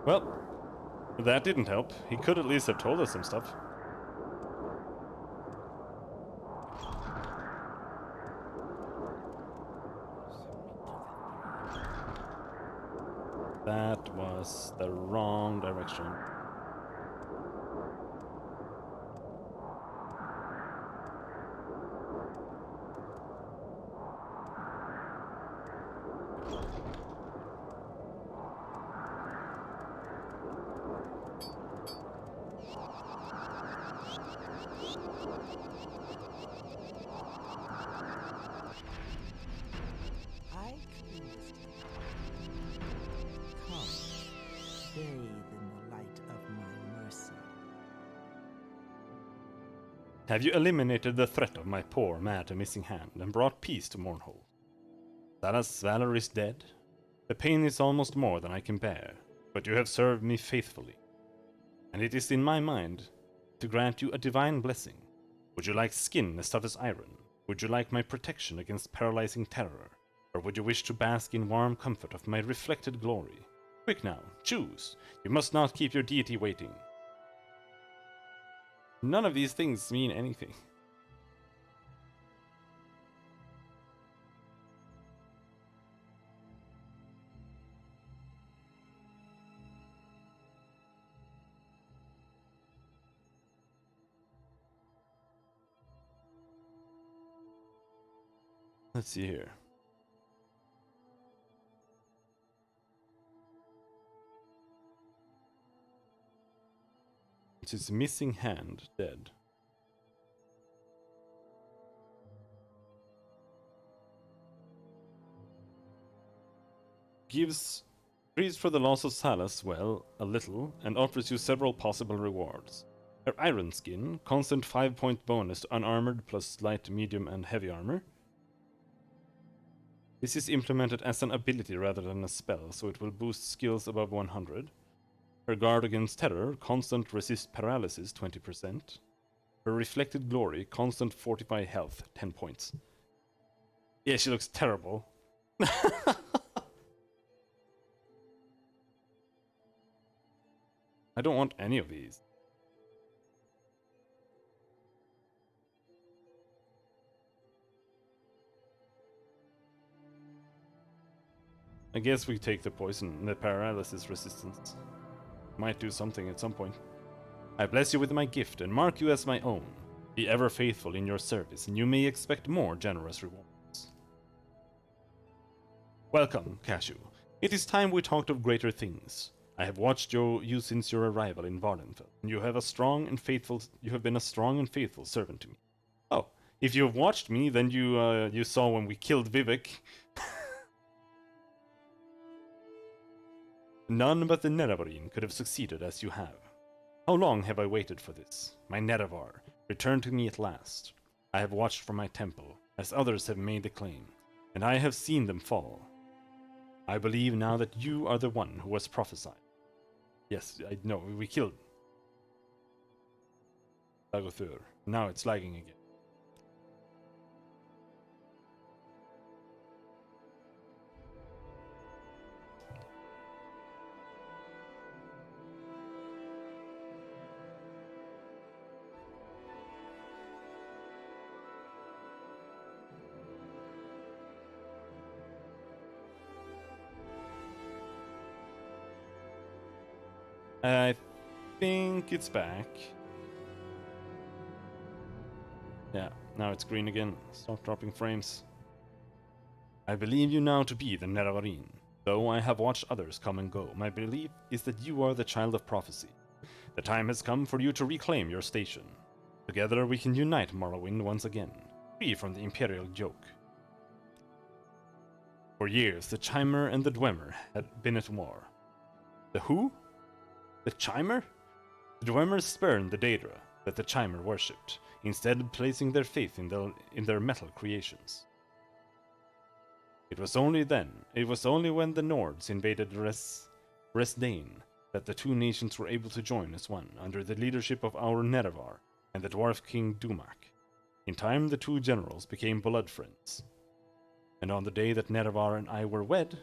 Well, that didn't help. He could at least have told us some stuff. That was the wrong direction. I cleansed it. Come, bathe in the light of my mercy. Have you eliminated the threat of my poor, mad, and missing hand, and brought peace to Mournhold? Salas valor is dead. The pain is almost more than I can bear, but you have served me faithfully, and it is in my mind to grant you a divine blessing. Would you like skin as tough as iron? Would you like my protection against paralyzing terror? Or would you wish to bask in warm comfort of my reflected glory? Quick now, choose. You must not keep your deity waiting. None of these things mean anything. Let's see here. It's his missing hand dead. Gives grieves for the loss of Salas, well, a little, and offers you several possible rewards. Her iron skin, constant 5-point bonus to unarmored plus light, medium, and heavy armor. This is implemented as an ability rather than a spell, so it will boost skills above 100. Her guard against terror, constant resist paralysis, 20%. Her reflected glory, constant fortify health, 10 points. Yeah, she looks terrible. I don't want any of these. I guess we take the poison, the paralysis resistance. Might do something at some point. I bless you with my gift and mark you as my own. Be ever faithful in your service, and you may expect more generous rewards. Welcome, Cashew. It is time we talked of greater things. I have watched you since your arrival in Vardenfell, and you have been a strong and faithful servant to me. Oh, if you have watched me, then you saw when we killed Vivek. None but the Nerevarine could have succeeded as you have. How long have I waited for this? My Nerevar, return to me at last. I have watched from my temple, as others have made the claim, and I have seen them fall. I believe now that you are the one who was prophesied. Yes, I know, we killed Dagothur. Now it's lagging again. I think it's back. Yeah, now it's green again. Stop dropping frames. I believe you now to be the Nerevarine. Though I have watched others come and go, my belief is that you are the child of prophecy. The time has come for you to reclaim your station. Together we can unite Morrowind once again, free from the Imperial yoke. For years, the Chimer and the Dwemer had been at war. The who? The Chimer? The Dwemers spurned the Daedra that the Chimer worshipped, instead placing their faith in their metal creations. It was only when the Nords invaded Resdain that the two nations were able to join as one, under the leadership of our Nerevar and the Dwarf King Dumak. In time, the two generals became blood friends. And on the day that Nerevar and I were wed,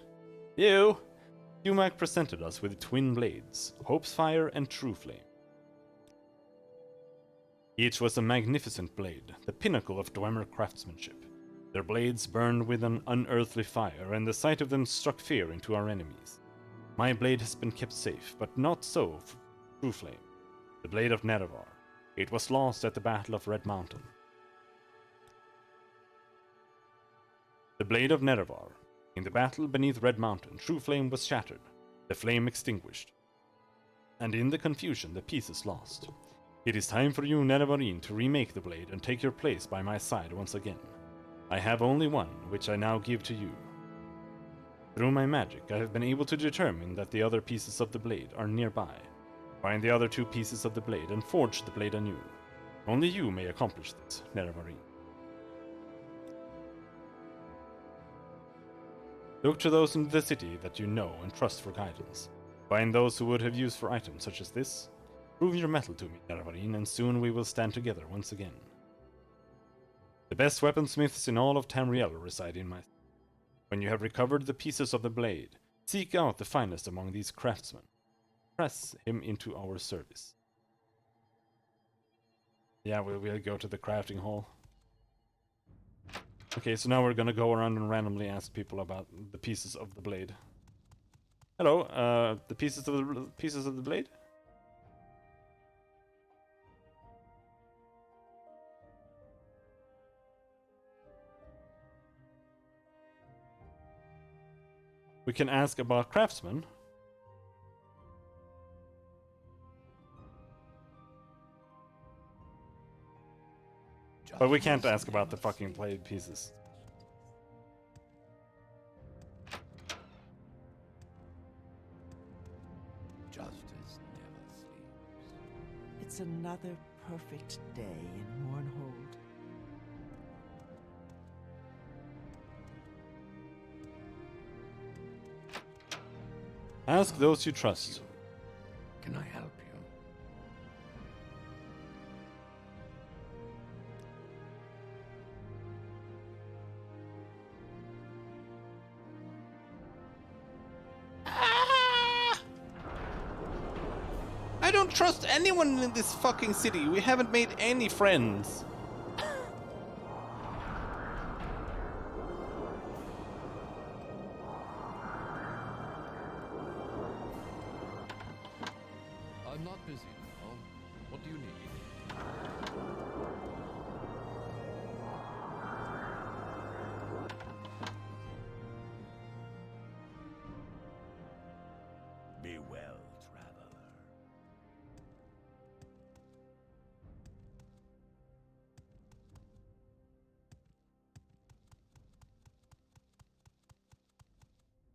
Dumak presented us with twin blades, Hope's Fire and True Flame. Each was a magnificent blade, the pinnacle of Dwemer craftsmanship. Their blades burned with an unearthly fire, and the sight of them struck fear into our enemies. My blade has been kept safe, but not so True Flame, the blade of Nerevar. It was lost at the Battle of Red Mountain. The blade of Nerevar. In the battle beneath Red Mountain, True Flame was shattered, the flame extinguished, and in the confusion the pieces lost. It is time for you, Nerevarine, to remake the blade and take your place by my side once again. I have only one, which I now give to you. Through my magic, I have been able to determine that the other pieces of the blade are nearby. Find the other two pieces of the blade and forge the blade anew. Only you may accomplish this, Nerevarine. Look to those in the city that you know and trust for guidance. Find those who would have use for items such as this. Prove your mettle to me, Nerevarine, and soon we will stand together once again. The best weaponsmiths in all of Tamriel reside in my... When you have recovered the pieces of the blade, seek out the finest among these craftsmen. Press him into our service. Yeah, we'll go to the crafting hall. Okay, so now we're gonna go around and randomly ask people about the pieces of the blade. Hello, the pieces of the blade? We can ask about craftsmen. But we can't ask about the fucking blade pieces. Justice never sleeps. It's another perfect day in Mournhold. Ask those you trust. Can I help you? I don't trust anyone in this fucking city. We haven't made any friends. I'm not busy now. What do you need? Be well, traveler.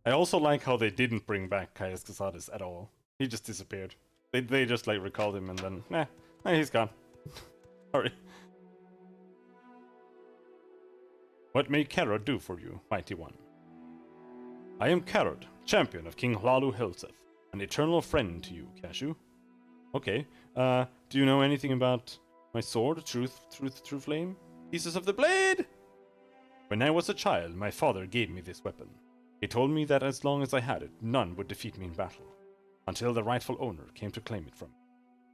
I also like how they didn't bring back Caius Casares at all. He just disappeared. They just like recalled him and then, nah, he's gone. Sorry. What may Karod do for you, mighty one? I am Karod, champion of King Hlalu Helseth, an eternal friend to you, Cashew. Okay, do you know anything about my sword, True Flame? Pieces of the blade! When I was a child, my father gave me this weapon. He told me that as long as I had it, none would defeat me in battle, until the rightful owner came to claim it from me.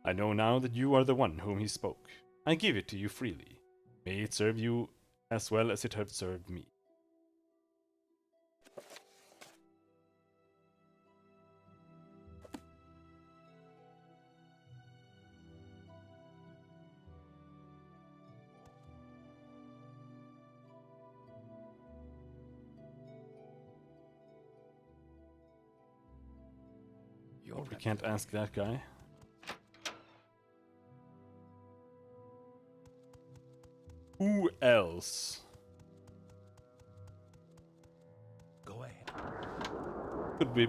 I know now that you are the one whom he spoke. I give it to you freely. May it serve you as well as it has served me. Don't We have can't to ask that guy. Who else Go ahead. could we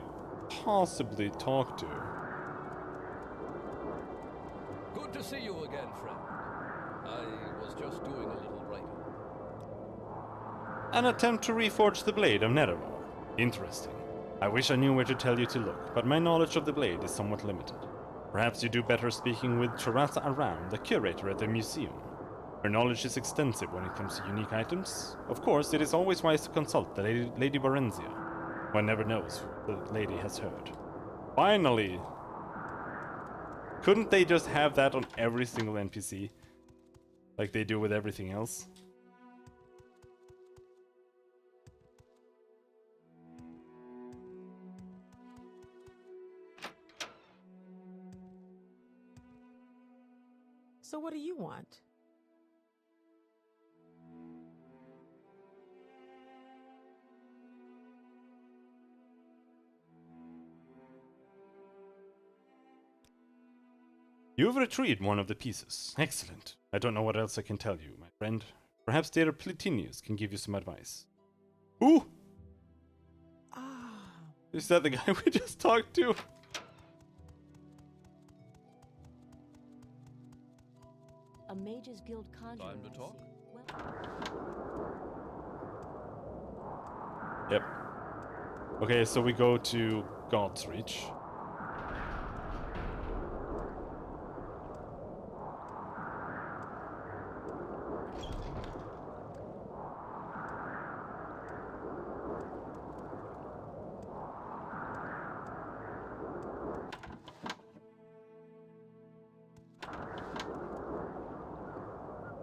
possibly talk to? Good to see you again, friend. I was just doing a little writing. An attempt to reforge the blade of Nerevar. Interesting. I wish I knew where to tell you to look, but my knowledge of the blade is somewhat limited. Perhaps you do better speaking with Terasa Aram, the curator at the museum. Her knowledge is extensive when it comes to unique items. Of course, it is always wise to consult the Lady Varenzia. One never knows what the lady has heard. Finally! Couldn't they just have that on every single NPC? Like they do with everything else? So what do you want? You've retrieved one of the pieces. Excellent. I don't know what else I can tell you, my friend. Perhaps Data Platinius can give you some advice. Who? Ah, Is that the guy we just talked to? A Mages Guild conjurer. Time to I talk? see. Well, Yep. Okay, so we go to God's Reach.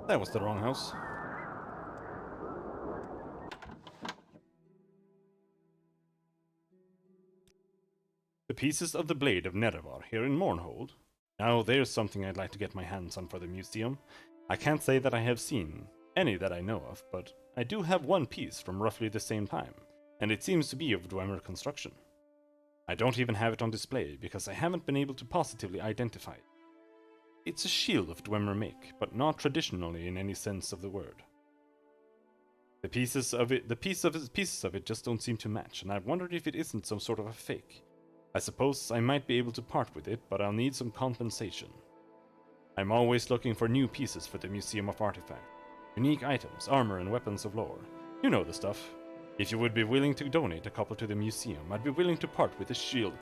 That was the wrong house. The pieces of the blade of Nerevar here in Mournhold. Now there's something I'd like to get my hands on for the museum. I can't say that I have seen any that I know of, but I do have one piece from roughly the same time, and it seems to be of Dwemer construction. I don't even have it on display because I haven't been able to positively identify it. It's a shield of Dwemer make, but not traditionally in any sense of the word. The pieces of it just don't seem to match, and I've wondered if it isn't some sort of a fake. I suppose I might be able to part with it, but I'll need some compensation. I'm always looking for new pieces for the Museum of Artifacts. Unique items, armor, and weapons of lore. You know the stuff. If you would be willing to donate a couple to the museum, I'd be willing to part with the shield.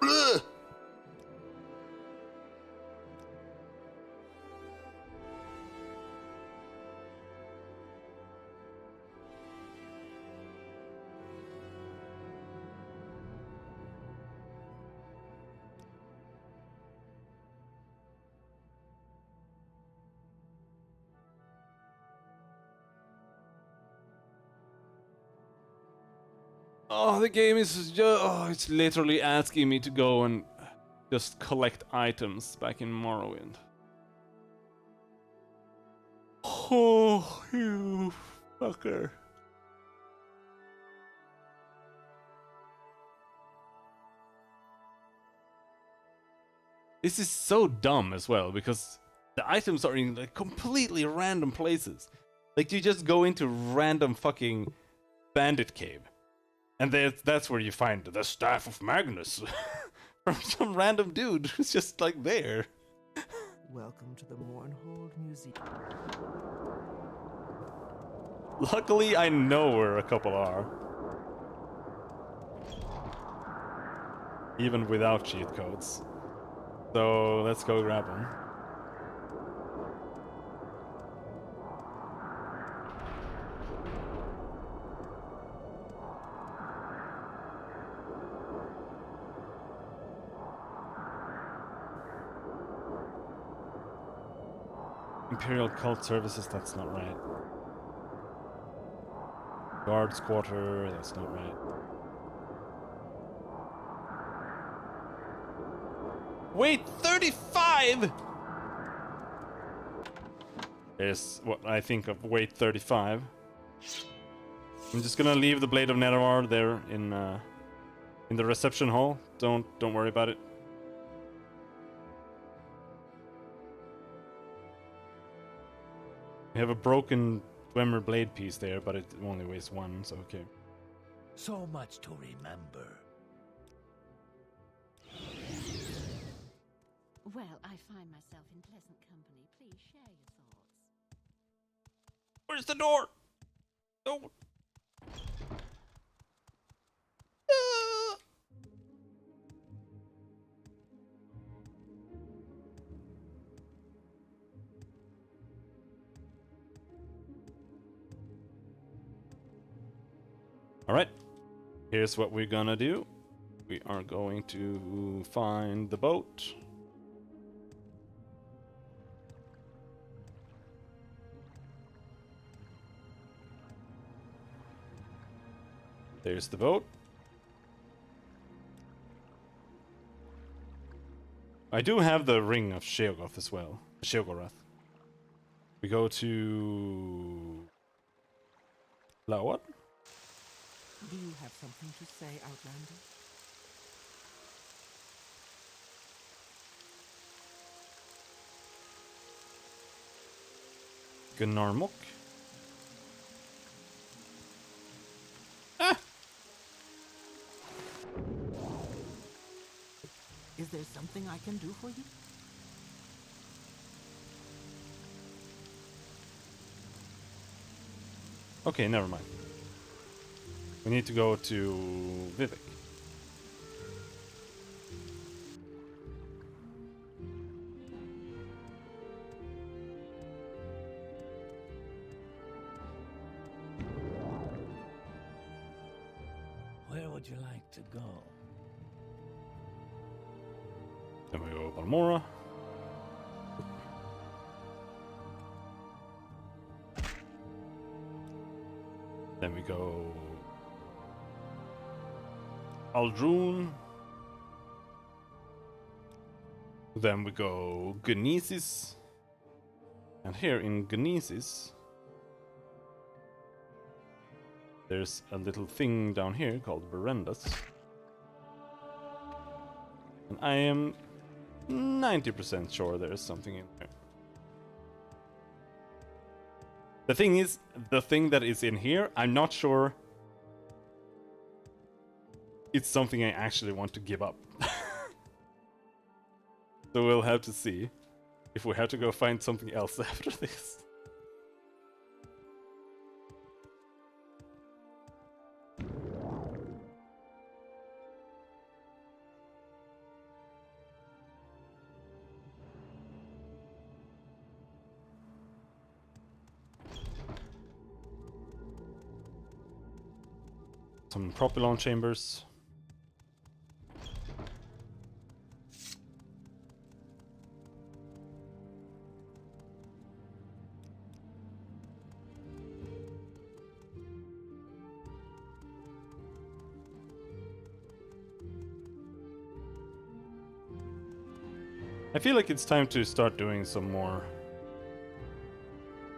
Bleh! Oh, the game is it's literally asking me to go and just collect items back in Morrowind. Oh, you fucker. This is so dumb as well, because the items are in like completely random places. Like you just go into random fucking bandit cave. And that's where you find the Staff of Magnus from some random dude who's just like there. welcome to the Mournhold Museum. Luckily, I know where a couple are. Even without cheat codes. So let's go grab them. Imperial Cult Services, that's not right. Guards Quarter, that's not right. Wait, 35?! There's what I think of wait 35. I'm just gonna leave the Blade of Nerevar there in the reception hall. don't worry about it. We have a broken Dwemer blade piece there, but it only weighs 1, so okay. So much to remember. Well, I find myself in pleasant company. Please share your thoughts. Where's the door? No. Alright, here's what we're gonna do. We are going to find the boat. There's the boat. I do have the ring of Sheogoth as well. Sheogorath. We go to... what? Do you have something to say, Outlander? Gnarmok. Is there something I can do for you? Okay, never mind. We need to go to Vivek. Where would you like to go? Then we go Balmora. Then we go Aldrun. Then we go Genesis. And here in Genesis, there's a little thing down here called Verandas. And I am 90% sure there is something in there. The thing is, the thing that is in here, I'm not sure it's something I actually want to give up. So we'll have to see if we have to go find something else after this. Some propellant chambers. I feel like it's time to start doing some more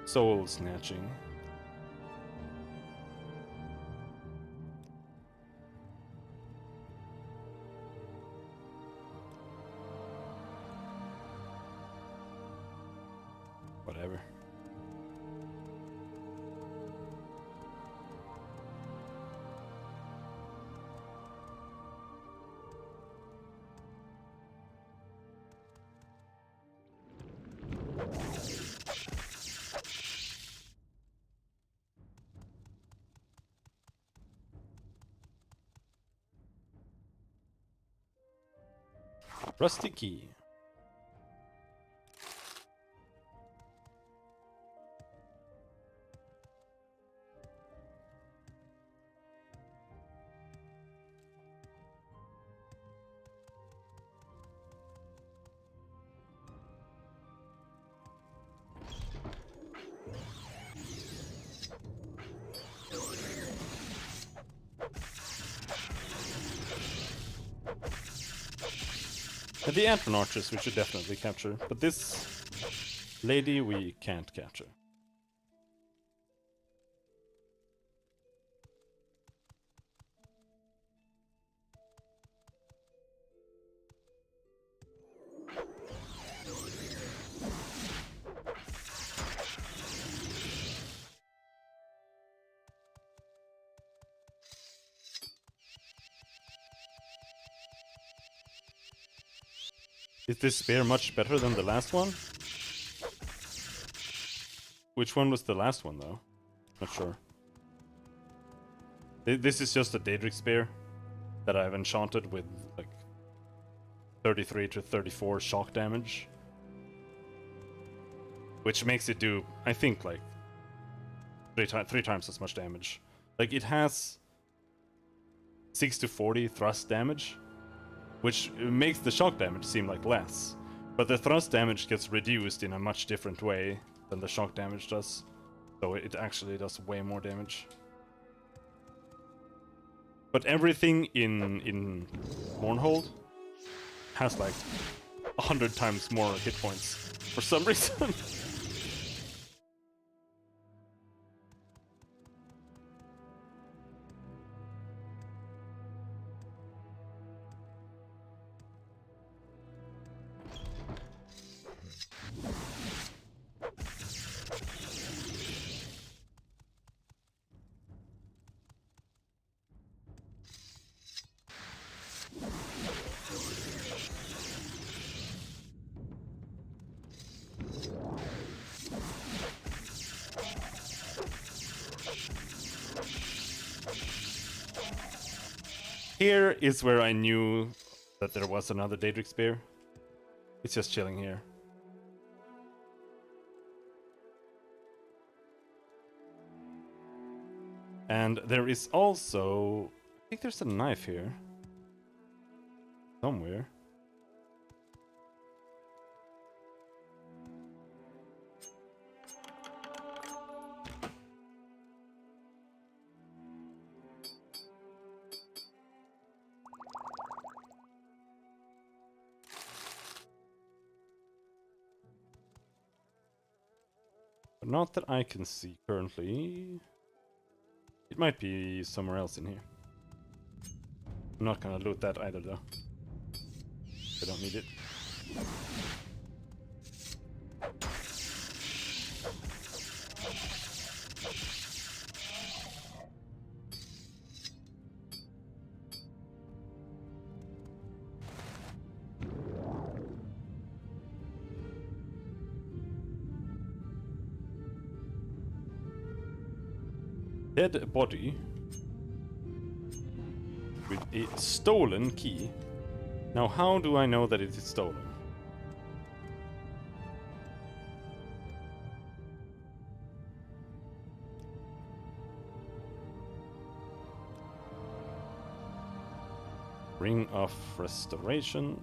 soul snatching. Whatever. Rusty key. The Antron archers we should definitely capture, but this lady we can't capture. Is this spear much better than the last one? Which one was the last one, though? Not sure. This is just a Daedric spear that I've enchanted with, like, 33 to 34 shock damage. Which makes it do, I think, like, three times as much damage. Like, it has 6 to 40 thrust damage, which makes the shock damage seem like less. But the thrust damage gets reduced in a much different way than the shock damage does. So it actually does way more damage. But everything in Mournhold has like 100 times more hit points for some reason. Here is where I knew that there was another Daedric Spear. It's just chilling here. And there is also... I think there's a knife here. Somewhere. But not that I can see currently. It might be somewhere else in here. I'm not gonna loot that either though. I don't need it. Dead body with a stolen key. Now, how do I know that it is stolen? Ring of Restoration.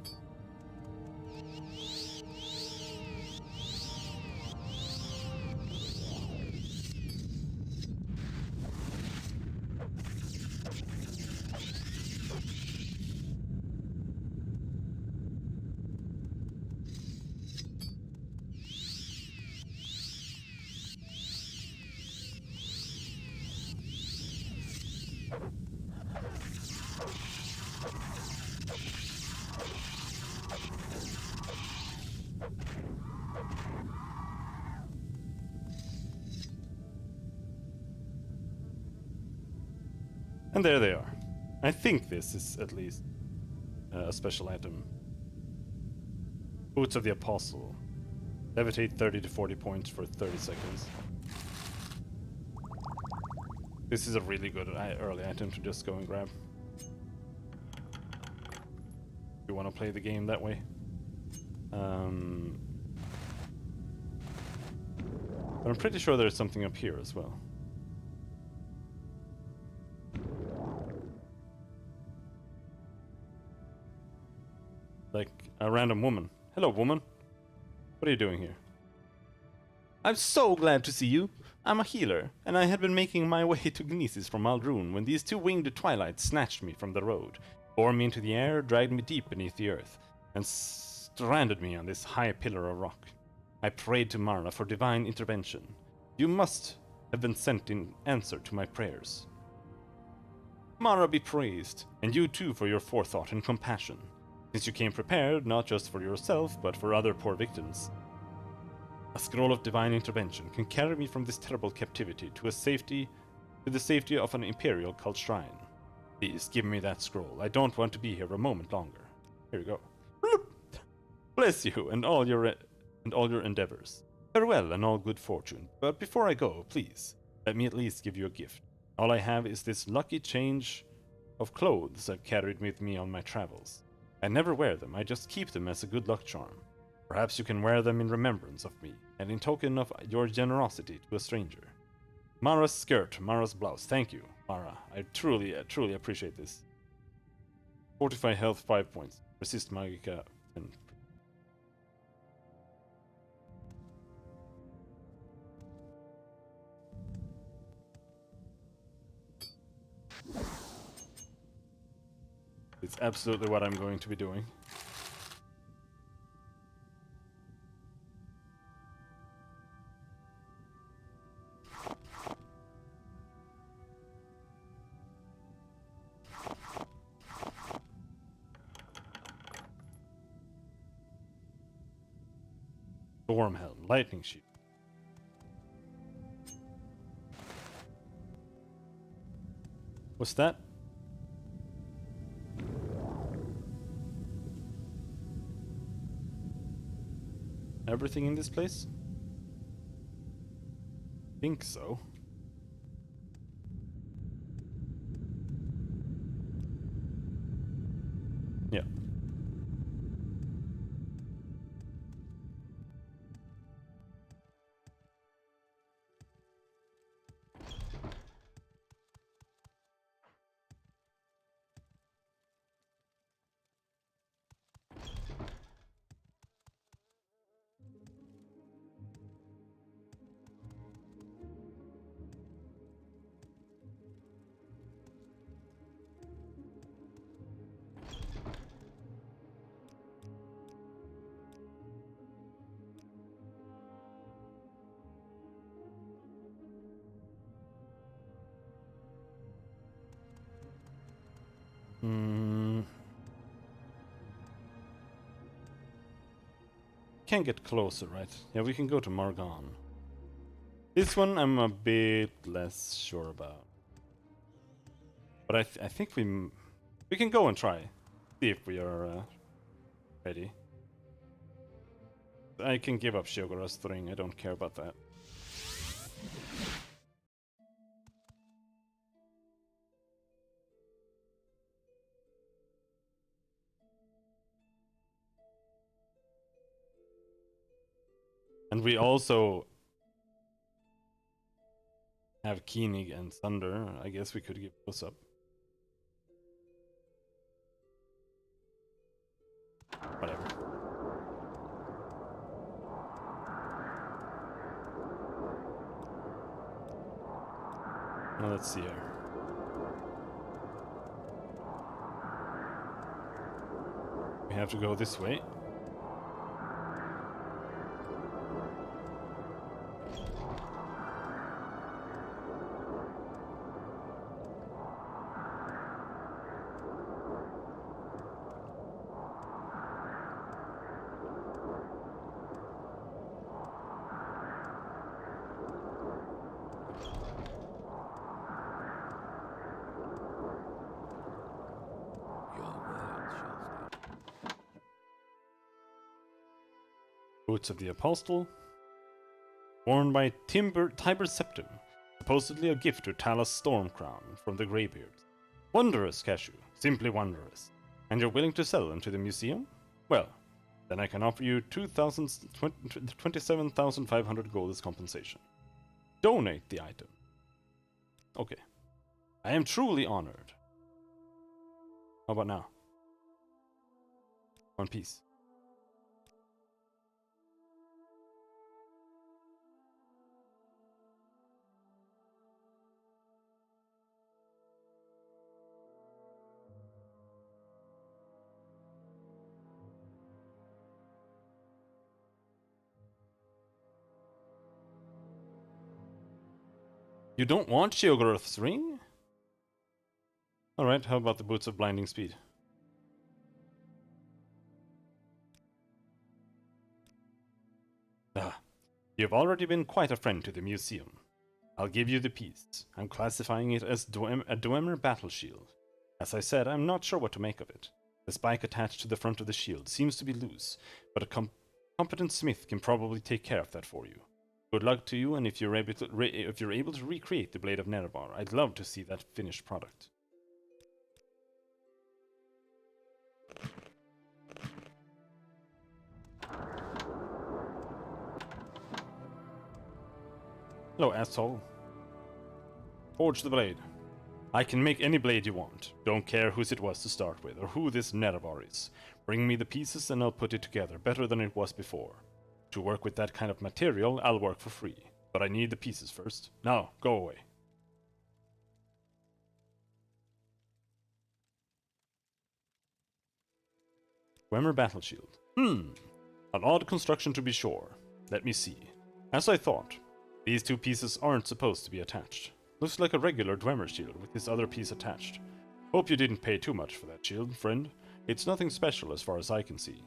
And there they are. I think this is at least a special item. Boots of the Apostle. Levitate 30 to 40 points for 30 seconds. This is a really good early item to just go and grab. If you want to play the game that way. But I'm pretty sure there's something up here as well. Like a random woman. Hello, woman. What are you doing here? I'm so glad to see you. I'm a healer, and I had been making my way to Gnesis from Aldrune when these two winged twilights snatched me from the road, bore me into the air, dragged me deep beneath the earth, and stranded me on this high pillar of rock. I prayed to Mara for divine intervention. You must have been sent in answer to my prayers. Mara be praised, and you too for your forethought and compassion, since you came prepared not just for yourself, but for other poor victims. A scroll of divine intervention can carry me from this terrible captivity to the safety of an imperial cult shrine. Please give me that scroll. I don't want to be here a moment longer. Here we go. Bless you and all your endeavors. Farewell and all good fortune. But before I go, please, let me at least give you a gift. All I have is this lucky change of clothes I've carried with me on my travels. I never wear them, I just keep them as a good luck charm. Perhaps you can wear them in remembrance of me, and in token of your generosity to a stranger. Mara's skirt, Mara's blouse. Thank you, Mara. I truly appreciate this. Fortify health 5 points. Resist Magica 10. It's absolutely what I'm going to be doing. Storm Helm, Lightning Shield. What's that? Everything in this place? Think so. Yeah. Can get closer, right? Yeah, we can go to Margon. This one I'm a bit less sure about. But I think we can go and try. See if we are ready. I can give up Shiogora's string, I don't care about that. And we also have Koenig and Thunder. I guess we could give those up. Whatever. Now let's see here. We have to go this way. Boots of the Apostle, worn by Tiber Septim, supposedly a gift to Talos Stormcrown from the Greybeards. Wondrous, Cashew, simply wondrous. And you're willing to sell them to the museum? Well, then I can offer you 27,500 gold as compensation. Donate the item. Okay. I am truly honored. How about now? 1 piece. You don't want Sheogorath's ring? Alright, how about the Boots of Blinding Speed? You've already been quite a friend to the museum. I'll give you the piece. I'm classifying it as a Dwemer battle shield. As I said, I'm not sure what to make of it. The spike attached to the front of the shield seems to be loose, but a competent smith can probably take care of that for you. Good luck to you, and if you're able to recreate the Blade of Nerevar, I'd love to see that finished product. Hello, asshole. Forge the blade. I can make any blade you want. Don't care whose it was to start with, or who this Nerevar is. Bring me the pieces and I'll put it together better than it was before. To work with that kind of material, I'll work for free. But I need the pieces first. Now, go away. Dwemer Battle Shield. An odd construction to be sure. Let me see. As I thought, these two pieces aren't supposed to be attached. Looks like a regular Dwemer shield with this other piece attached. Hope you didn't pay too much for that shield, friend. It's nothing special as far as I can see.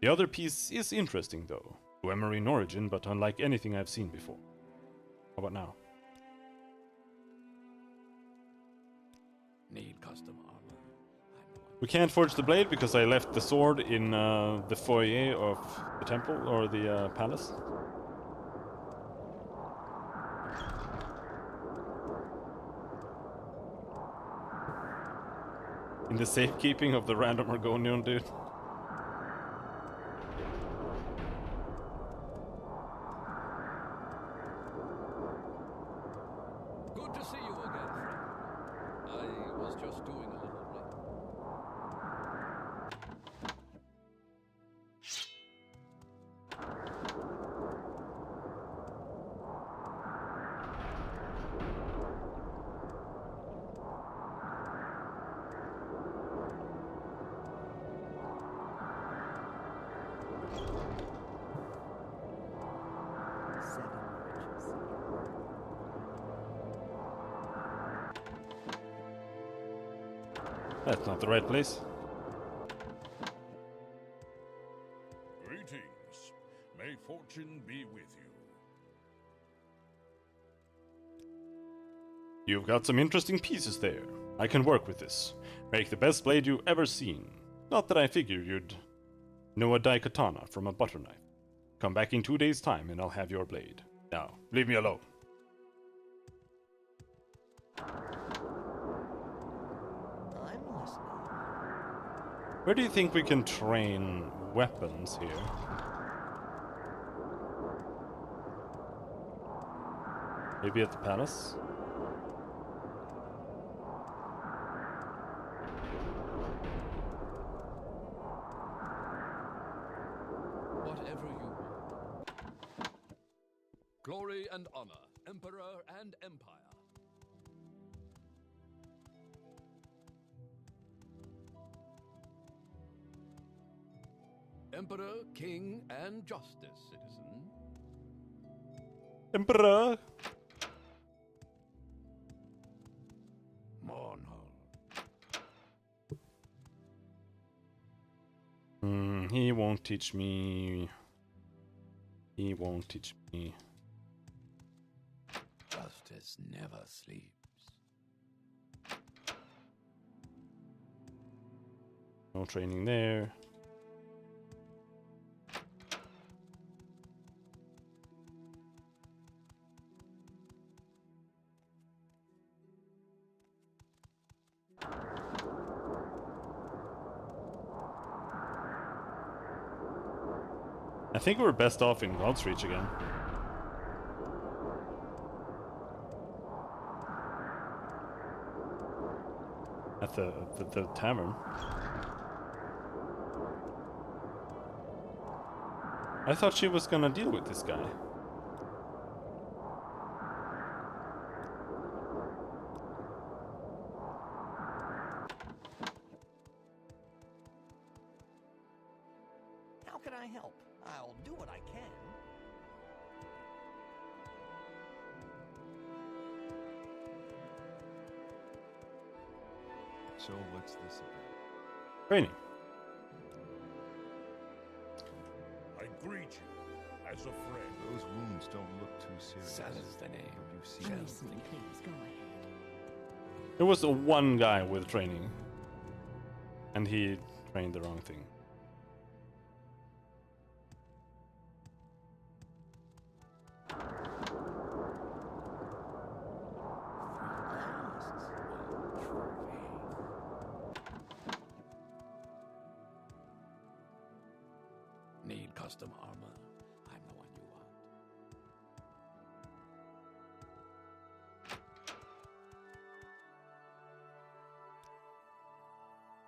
The other piece is interesting though. Dwemer in origin, but unlike anything I've seen before. How about now? Need custom armor. We can't forge the blade because I left the sword in the foyer of the temple or the palace. In the safekeeping of the random Argonian dude. Good to see you again, friend. I was just doing a little break. That's not the right place. Greetings. May fortune be with you. You've got some interesting pieces there. I can work with this. Make the best blade you've ever seen. Not that I figured you'd know a daikatana from a butter knife. Come back in 2 days' time and I'll have your blade. Now, leave me alone. I'm listening. Where do you think we can train weapons here? Maybe at the palace? Whatever you want. Glory and honor, emperor and empire. Emperor, king, and justice, citizen. Emperor! He won't teach me. He won't teach me. Justice never sleeps. No training there. I think we're best off in God's Reach again. At the tavern. I thought she was gonna deal with this guy. How can I help? I'll do what I can. So what's this about? Training. I greet you as a friend. Those wounds don't look too serious. Sal is the name. Have you seen Shall them? Listen, please, go ahead. There was one guy with training. And he trained the wrong thing. Need custom armor? I'm the one you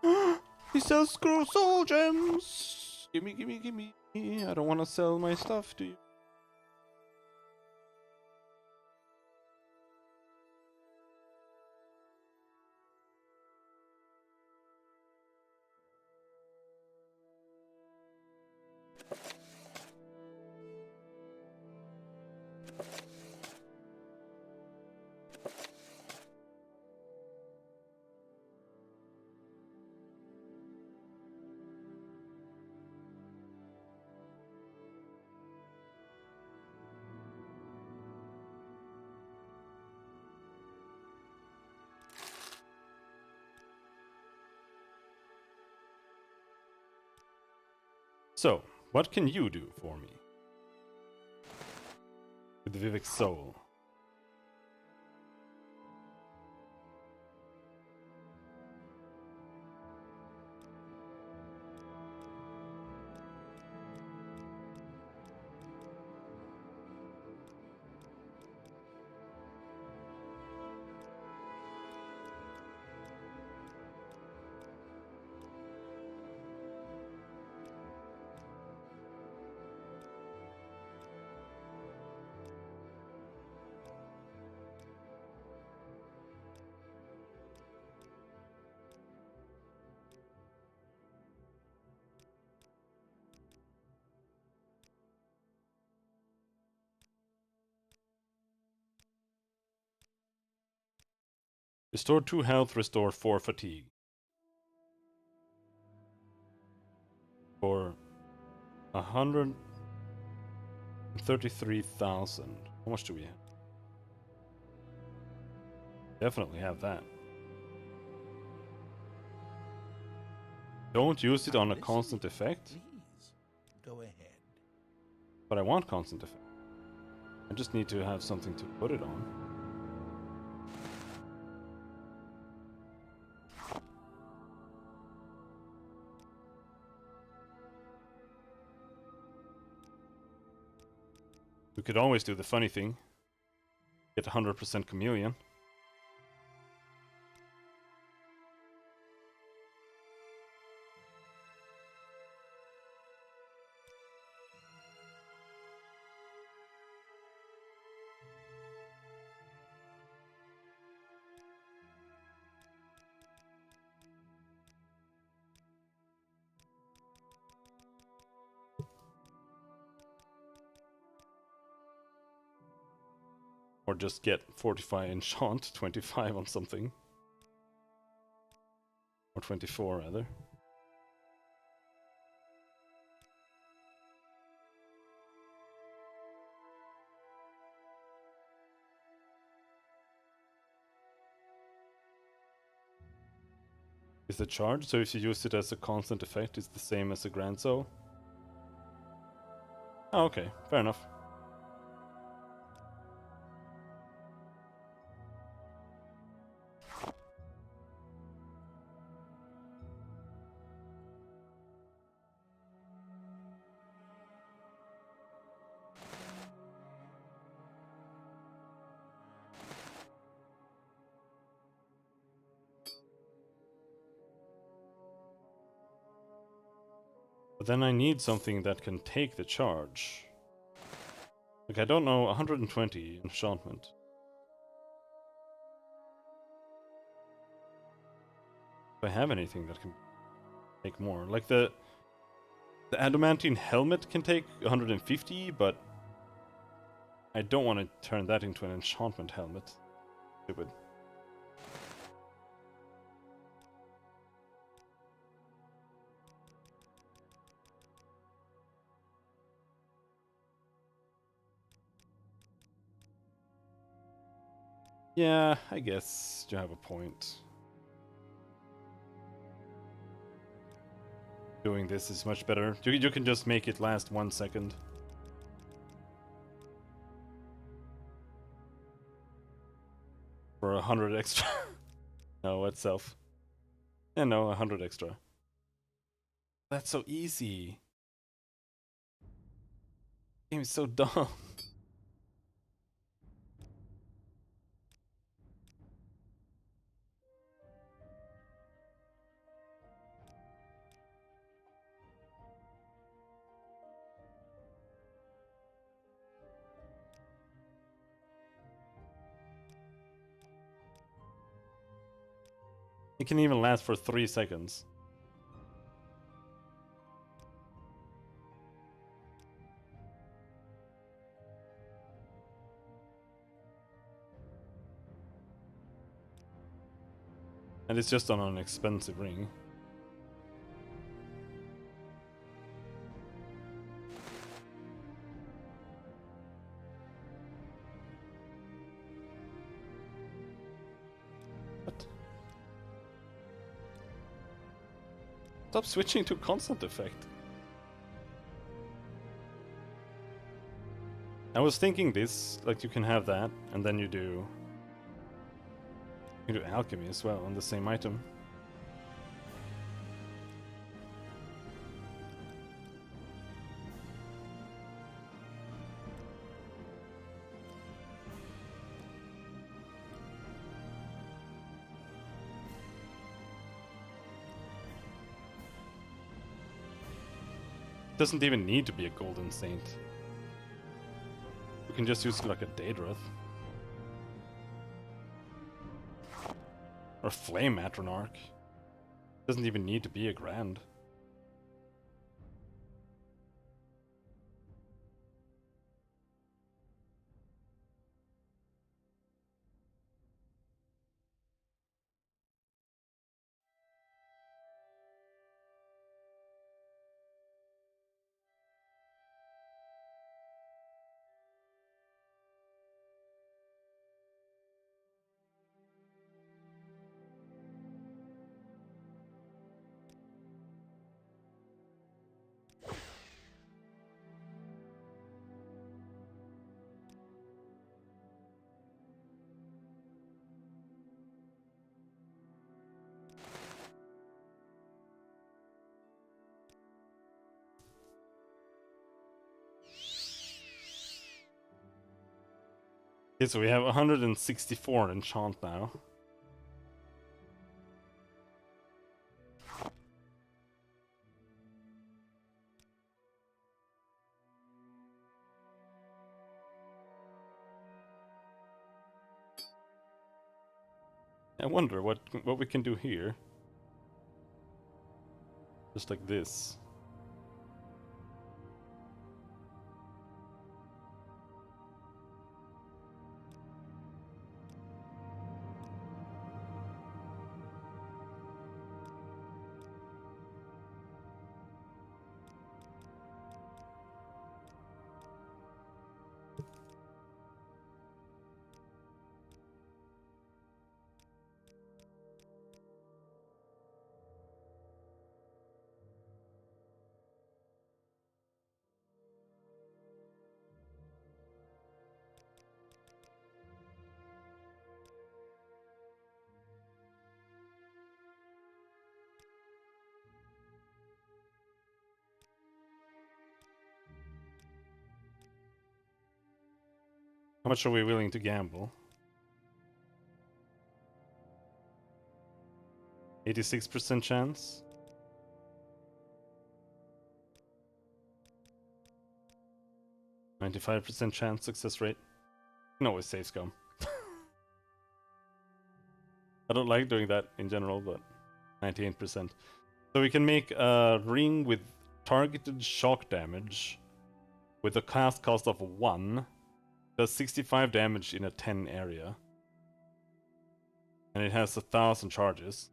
want. He sells scroll soul gems! Gimme, gimme, gimme. I don't want to sell my stuff to you. So, what can you do for me? With Vivek's soul. Restore 2 health, restore 4 fatigue. For 133,000. How much do we have? Definitely have that. Don't use it on a constant effect. Please, go ahead. But I want constant effect. I just need to have something to put it on. We could always do the funny thing. Get 100% chameleon. Or just get 45 enchant, 25 on something. Or 24 rather. Is the charge, so if you use it as a constant effect, it's the same as a Grand Soul? Oh, okay, fair enough. But then I need something that can take the charge. Like, I don't know, 120 enchantment. If I have anything that can take more. Like the adamantine helmet can take 150, but I don't want to turn that into an enchantment helmet. Stupid. Yeah, I guess you have a point. doing this is much better. You can just make it last 1 second. For 100 extra. No, it's self. Yeah, no, 100 extra. That's so easy. Game is so dumb. It can even last for 3 seconds. And it's just on an expensive ring. What? Stop switching to constant effect. I was thinking this, like you can have that, and then you do alchemy as well on the same item. Doesn't even need to be a golden saint. You can just use like a Daedroth. Or Flame Matronarch. Doesn't even need to be a grand. Okay, so we have 164 enchant now. I wonder what we can do here. Just like this. How much are we willing to gamble? 86% chance? 95% chance success rate? You can always save scum. I don't like doing that in general, but 98%. So we can make a ring with targeted shock damage with a cast cost of 1. Does 65 damage in a 10 area. And it has 1,000 charges.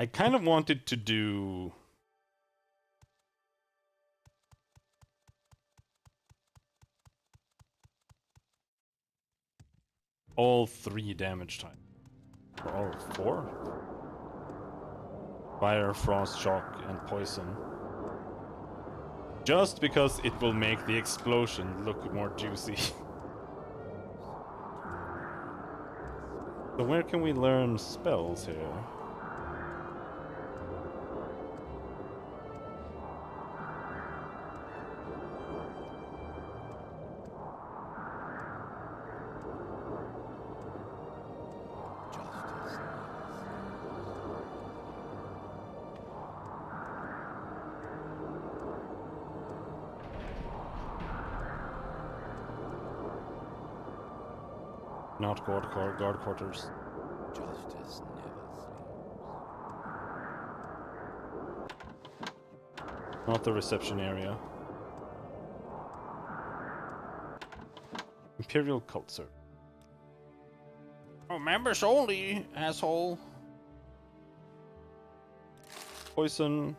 I kind of wanted to do... all 3 damage type. Or all 4? Fire, frost, shock, and poison. Just because it will make the explosion look more juicy. So where can we learn spells here? Not guard quarters. Justice never sleeps. Not the reception area. Imperial cult, sir. Oh, members only, asshole. Poison.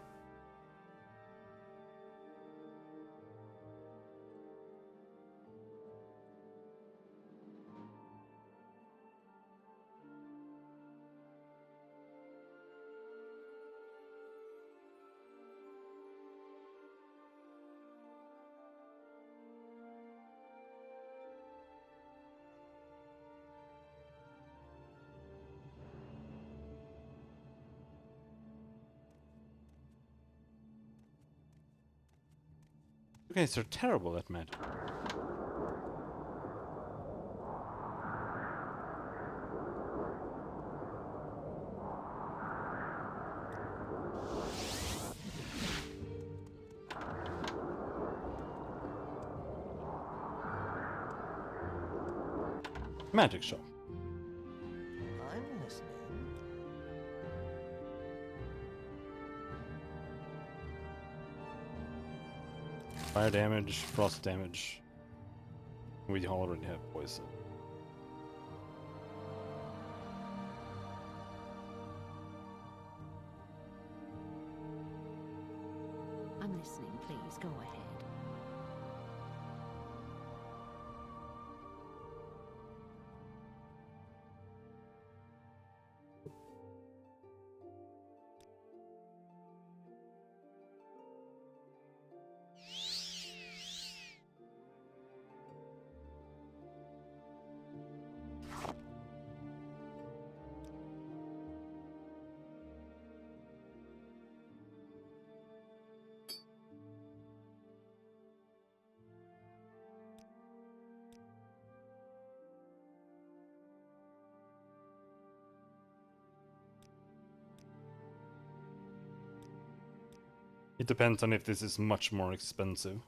You guys are terrible at magic. Magic shop. I'm listening. Fire damage, frost damage. We already have poison. I'm listening, please. Go ahead. It depends on if this is much more expensive.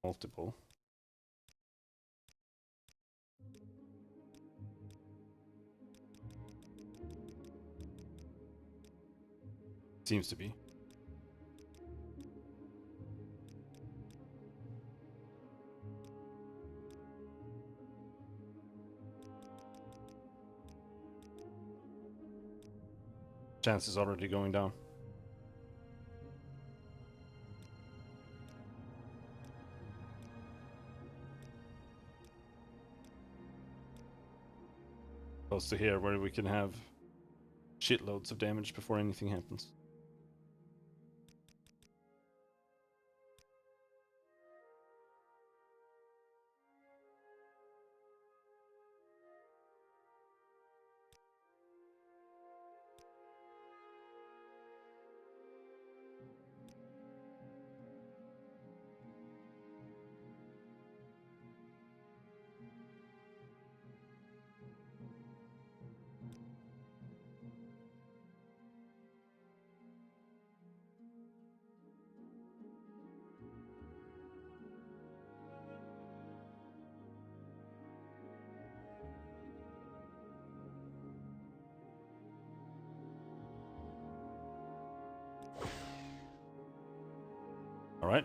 Multiple. Seems to be. Chance is already going down. Close to here where we can have shitloads of damage before anything happens. Alright.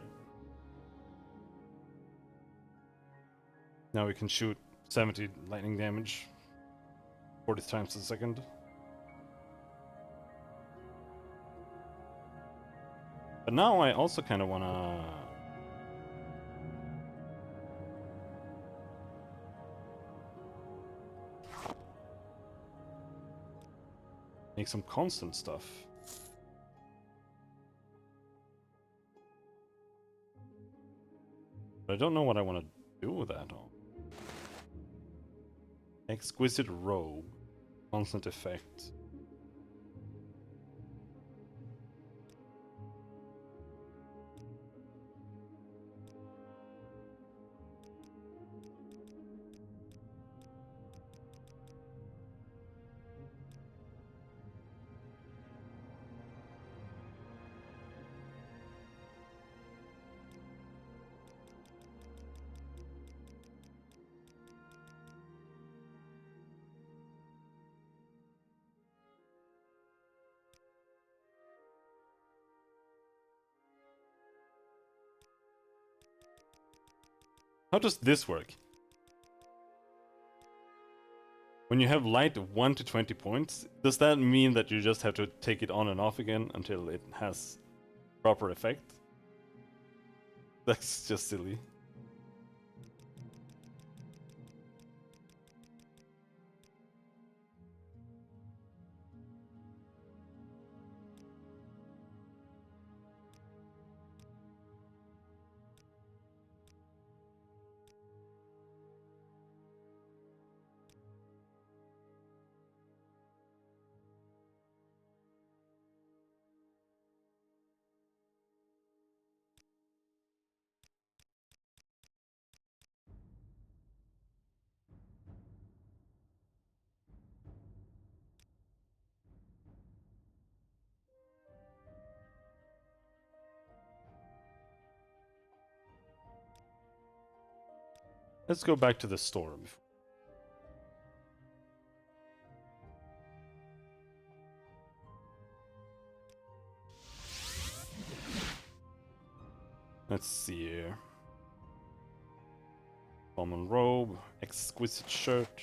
Now we can shoot 70 lightning damage 40 times a second. But now I also kind of wanna... make some constant stuff. But I don't know what I want to do with that all. Exquisite robe. Constant effect. How does this work? When you have light 1 to 20 points, does that mean that you just have to take it on and off again until it has proper effect? That's just silly. Let's go back to the store. Let's see here. Common robe, exquisite shirt.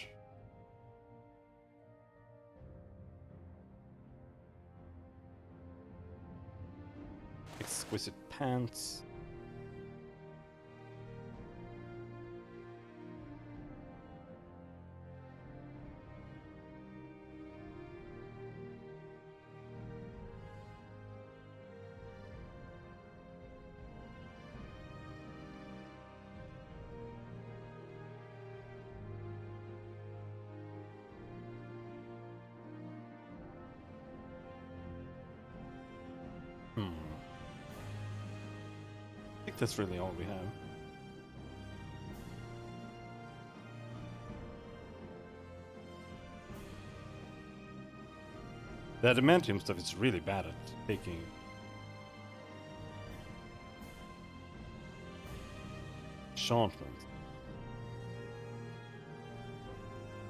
Exquisite pants. I think that's really all we have. The adamantium stuff is really bad at taking. Enchantment.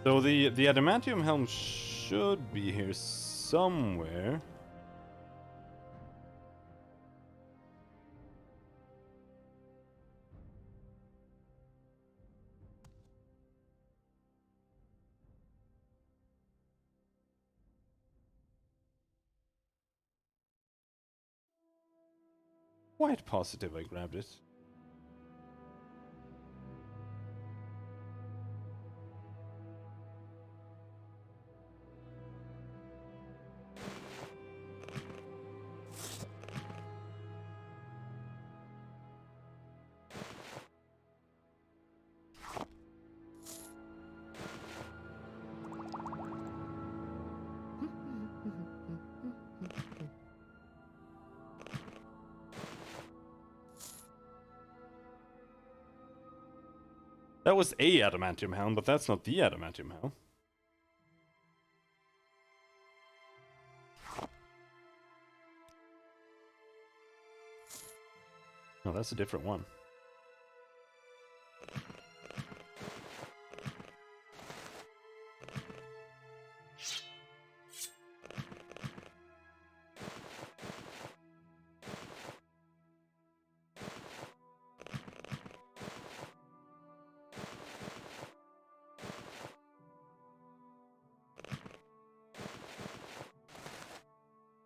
So the adamantium helm should be here somewhere. Quite positive I grabbed it. That was a adamantium helm, but that's not the adamantium helm. No, that's a different one.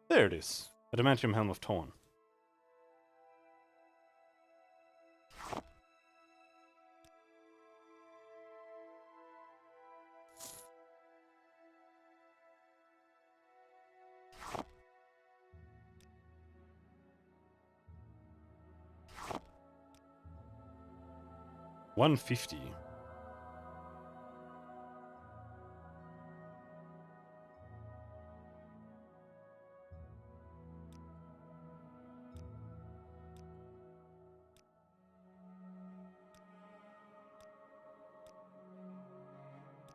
There it is. Adamantium Helm of Torn. 150.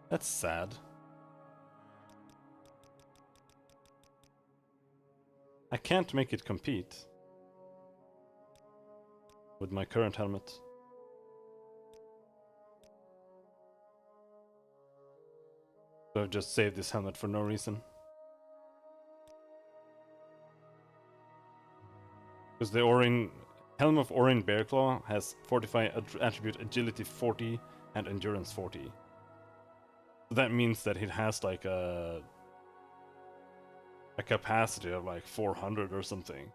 That's sad. I can't make it compete with my current helmet. So I've just saved this helmet for no reason. Because the Helm of Orin Bearclaw has Fortify attribute Agility 40 and Endurance 40. So that means that it has like a capacity of like 400 or something.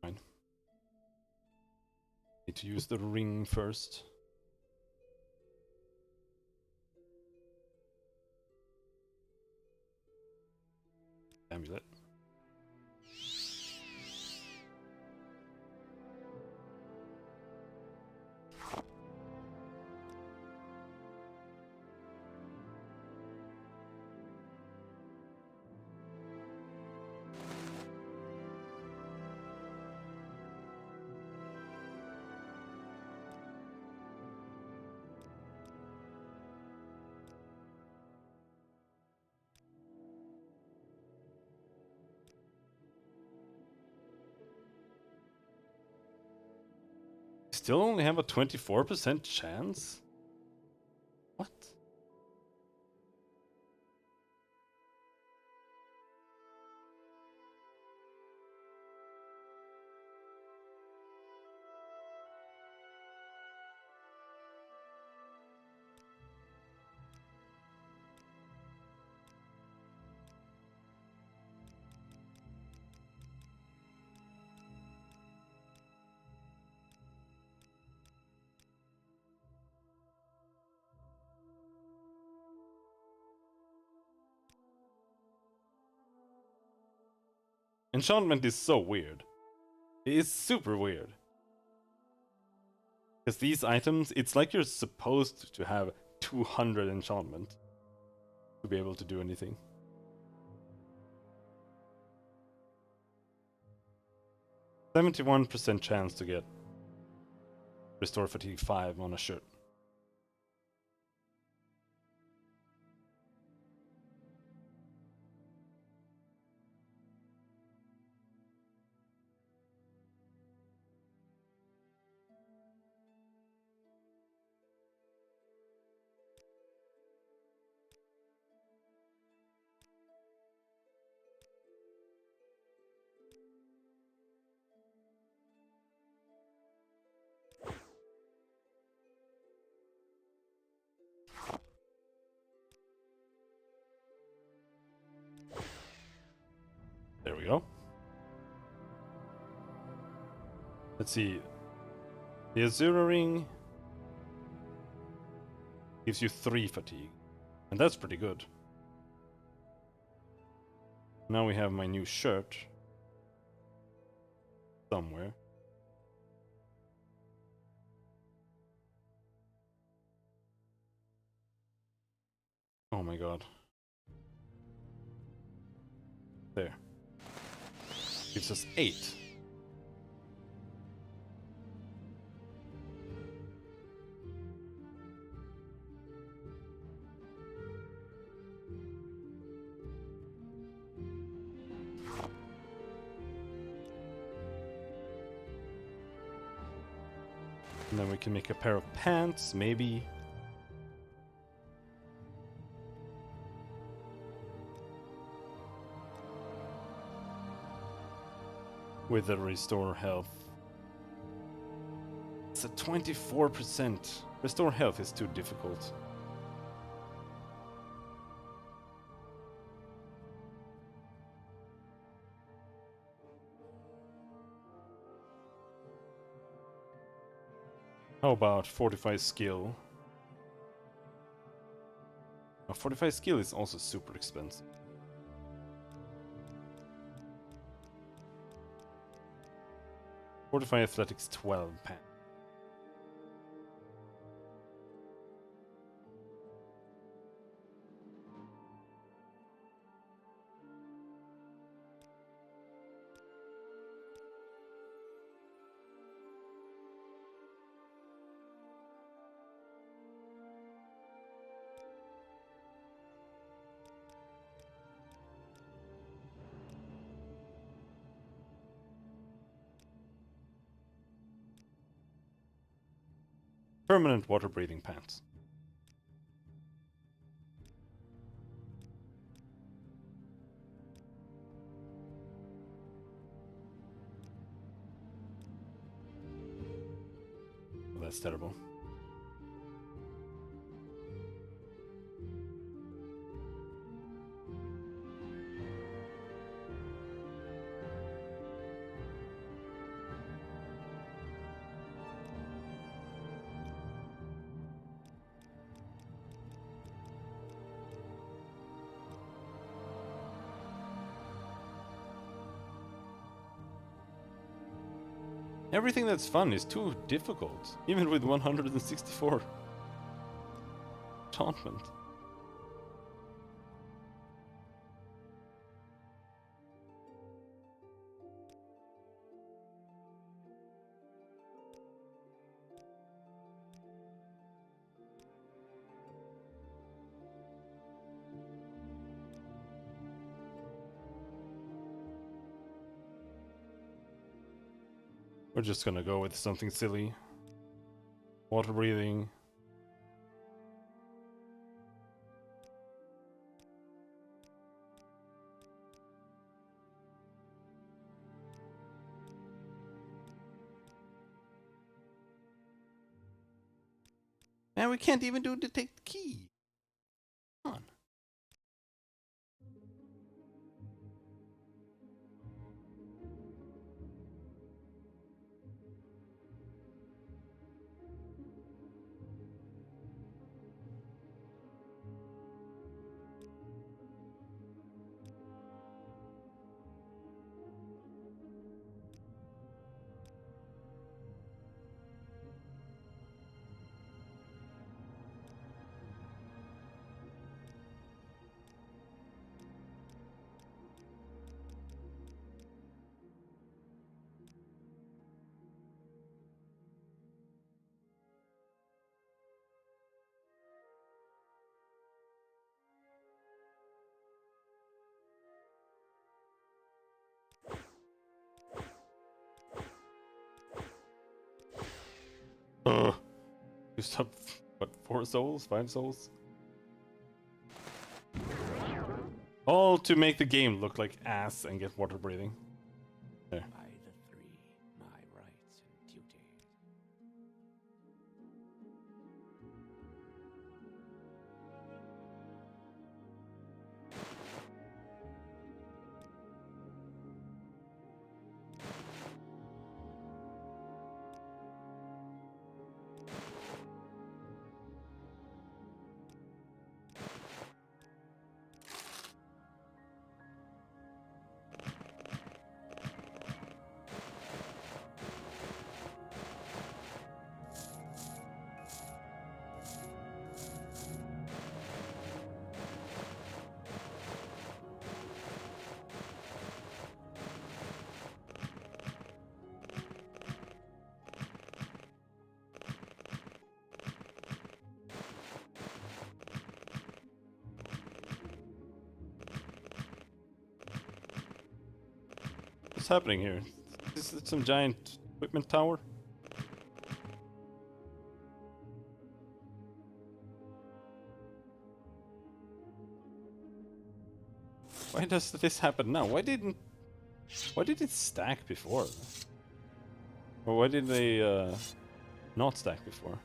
Fine. Need to use the ring first. Amulet. Still only have a 24% chance? What? Enchantment is so weird. It is super weird. Because these items, it's like you're supposed to have 200 enchantment to be able to do anything. %71% chance to get Restore Fatigue 5 on a shirt. There we go. Let's see. The Azura Ring gives you 3 fatigue. And that's pretty good. Now we have my new shirt. Somewhere. Oh my god. There. Gives us 8. And then we can make a pair of pants, maybe. With the restore health. It's a 24%. Restore health is too difficult. How about fortify skill? Fortify skill is also super expensive. Fortify athletics 12 pounds. Permanent water breathing pants. Well, that's terrible. Everything that's fun is too difficult, even with 164 enchantment. We're just gonna go with something silly. Water breathing. Man, we can't even do detect key. Come on. Used up, what, 4 souls? 5 souls? All to make the game look like ass and get water breathing. There. By the three, my rights and duties. What's happening here? Is it some giant equipment tower? Why does this happen now? Why did it stack before? Or why did they not stack before?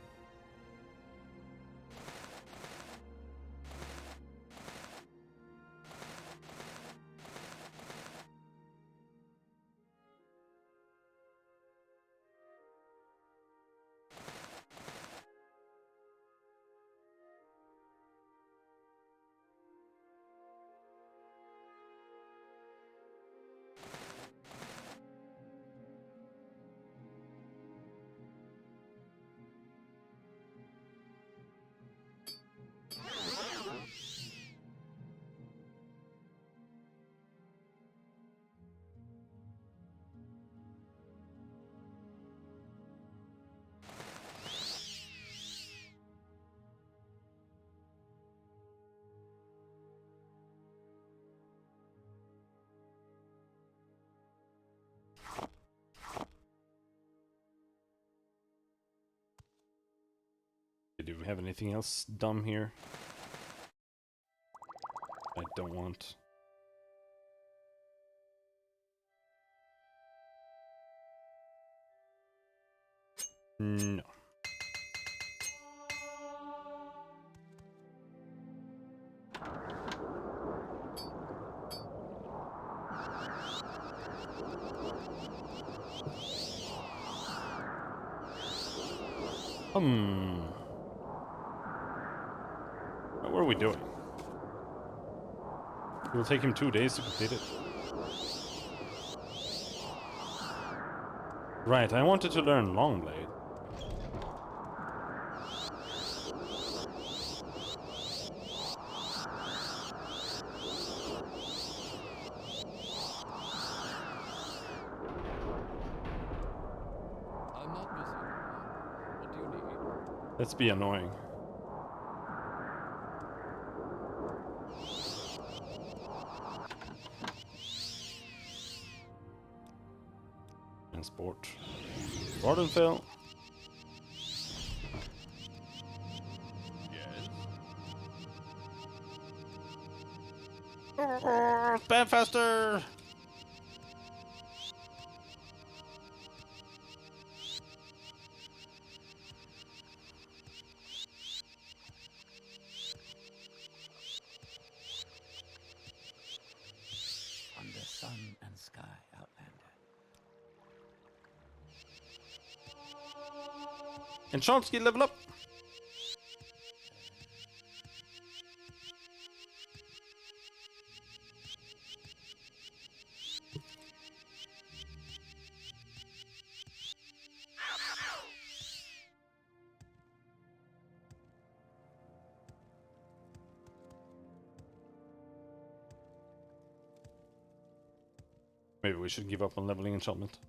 Do we have anything else dumb here? I don't want. No. What are we doing? It will take him 2 days to complete it. Right, I wanted to learn Longblade. I'm not busy. What do you need? Let's be annoying. Transport. Vardenfell. Yes. Spam faster! Under sun and sky, Outlander. Enchant skill level up! Maybe we should give up on leveling enchantment.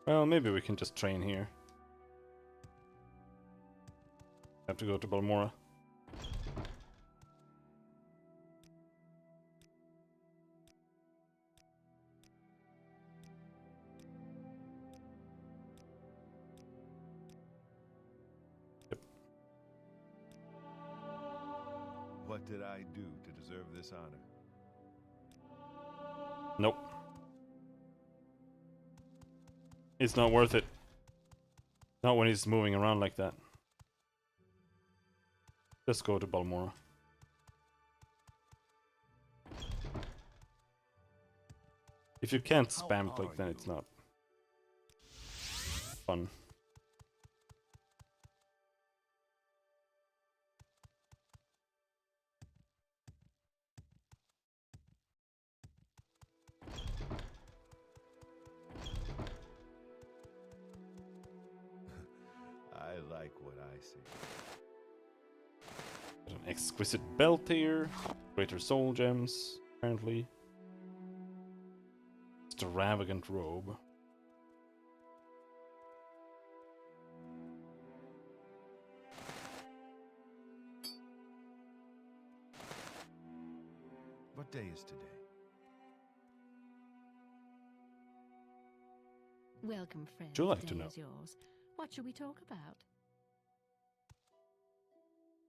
Well, maybe we can just train here. Have to go to Balmora. Yep. What did I do to deserve this honor? Nope. It's not worth it. Not when he's moving around like that. Just go to Balmora. If you can't spam click, then it's not fun. I like what I see. Got an exquisite belt here. Greater soul gems, apparently. Extravagant robe. What day is today? Welcome, friend. Would you like The to day know? is yours. What shall we talk about?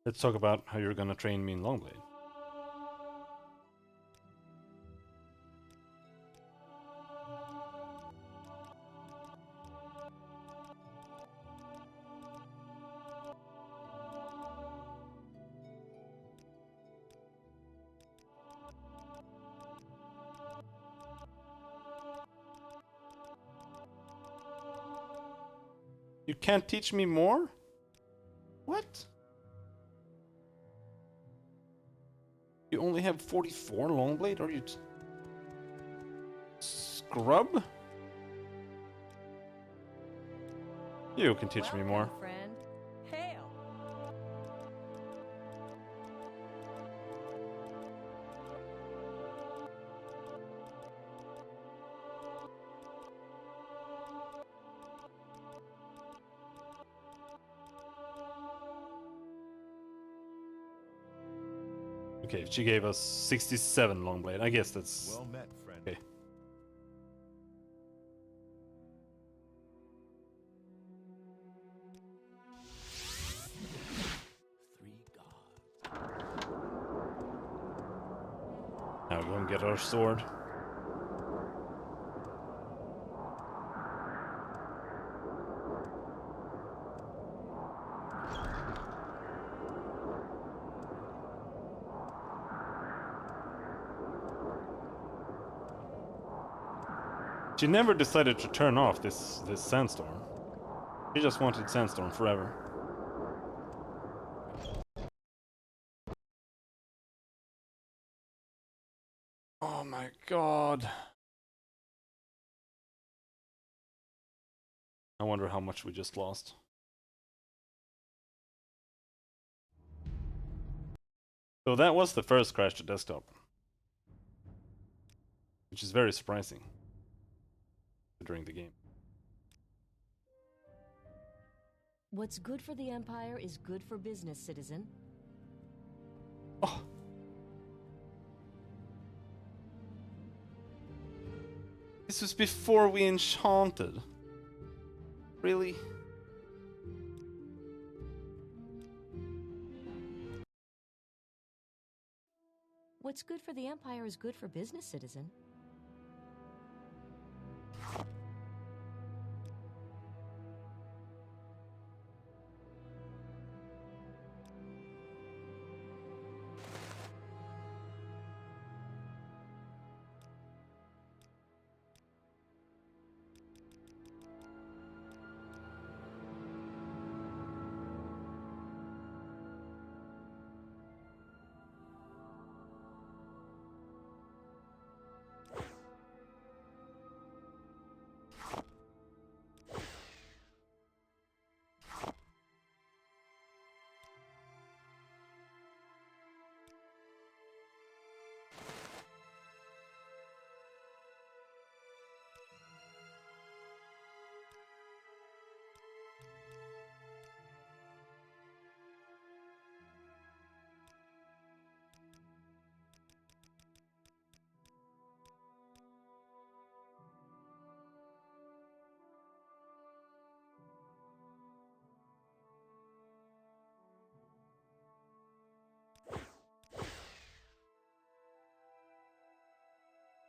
Let's talk about how you're gonna train me in Longblade. You can't teach me more? What? You only have 44 Longblade? Are you scrub? You can teach me more. Friend. Hail. Okay, she gave us 67 Longblade. I guess that's... Well met, friend. Okay. Three gods. Now go and get our sword. She never decided to turn off this sandstorm. She just wanted sandstorm forever. Oh my god. I wonder how much we just lost. So that was the first crash to desktop. Which is very surprising. During the game. What's good for the Empire is good for business, citizen. Oh. This was before we enchanted. Really? What's good for the Empire is good for business, citizen.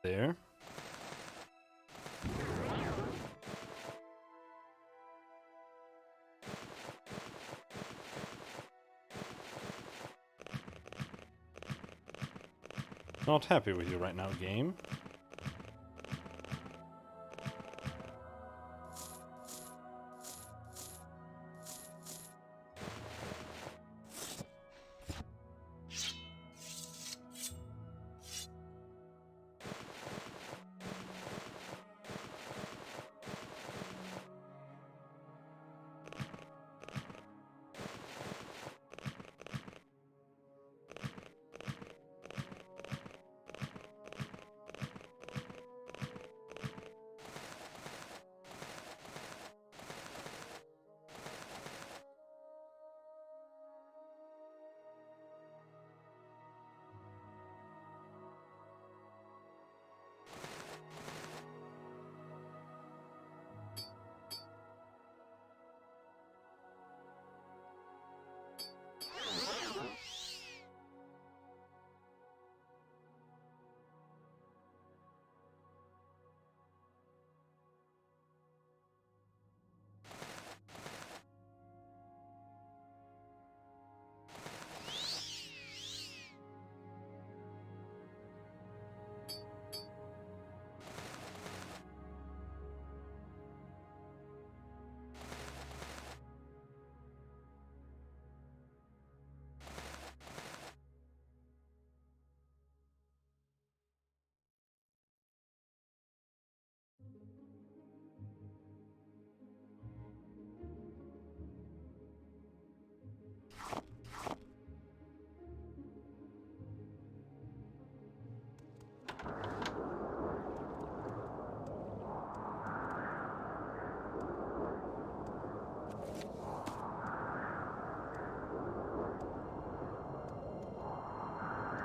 There. Not happy with you right now, game.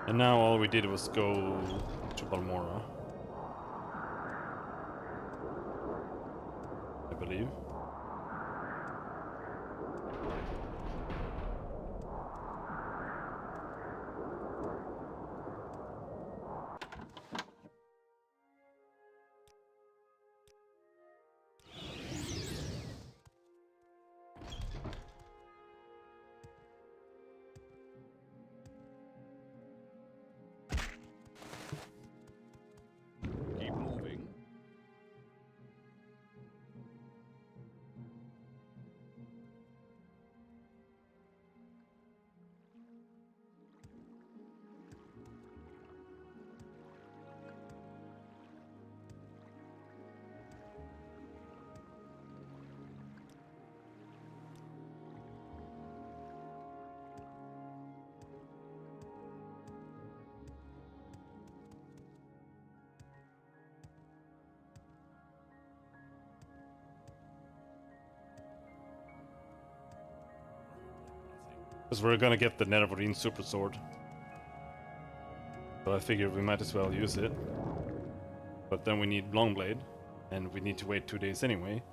And now all we did was go to Balmora, I believe. Keep moving. Because we're gonna get the Nerevorine Super Sword. So I figured we might as well use it. But then we need Longblade, and we need to wait 2 days anyway.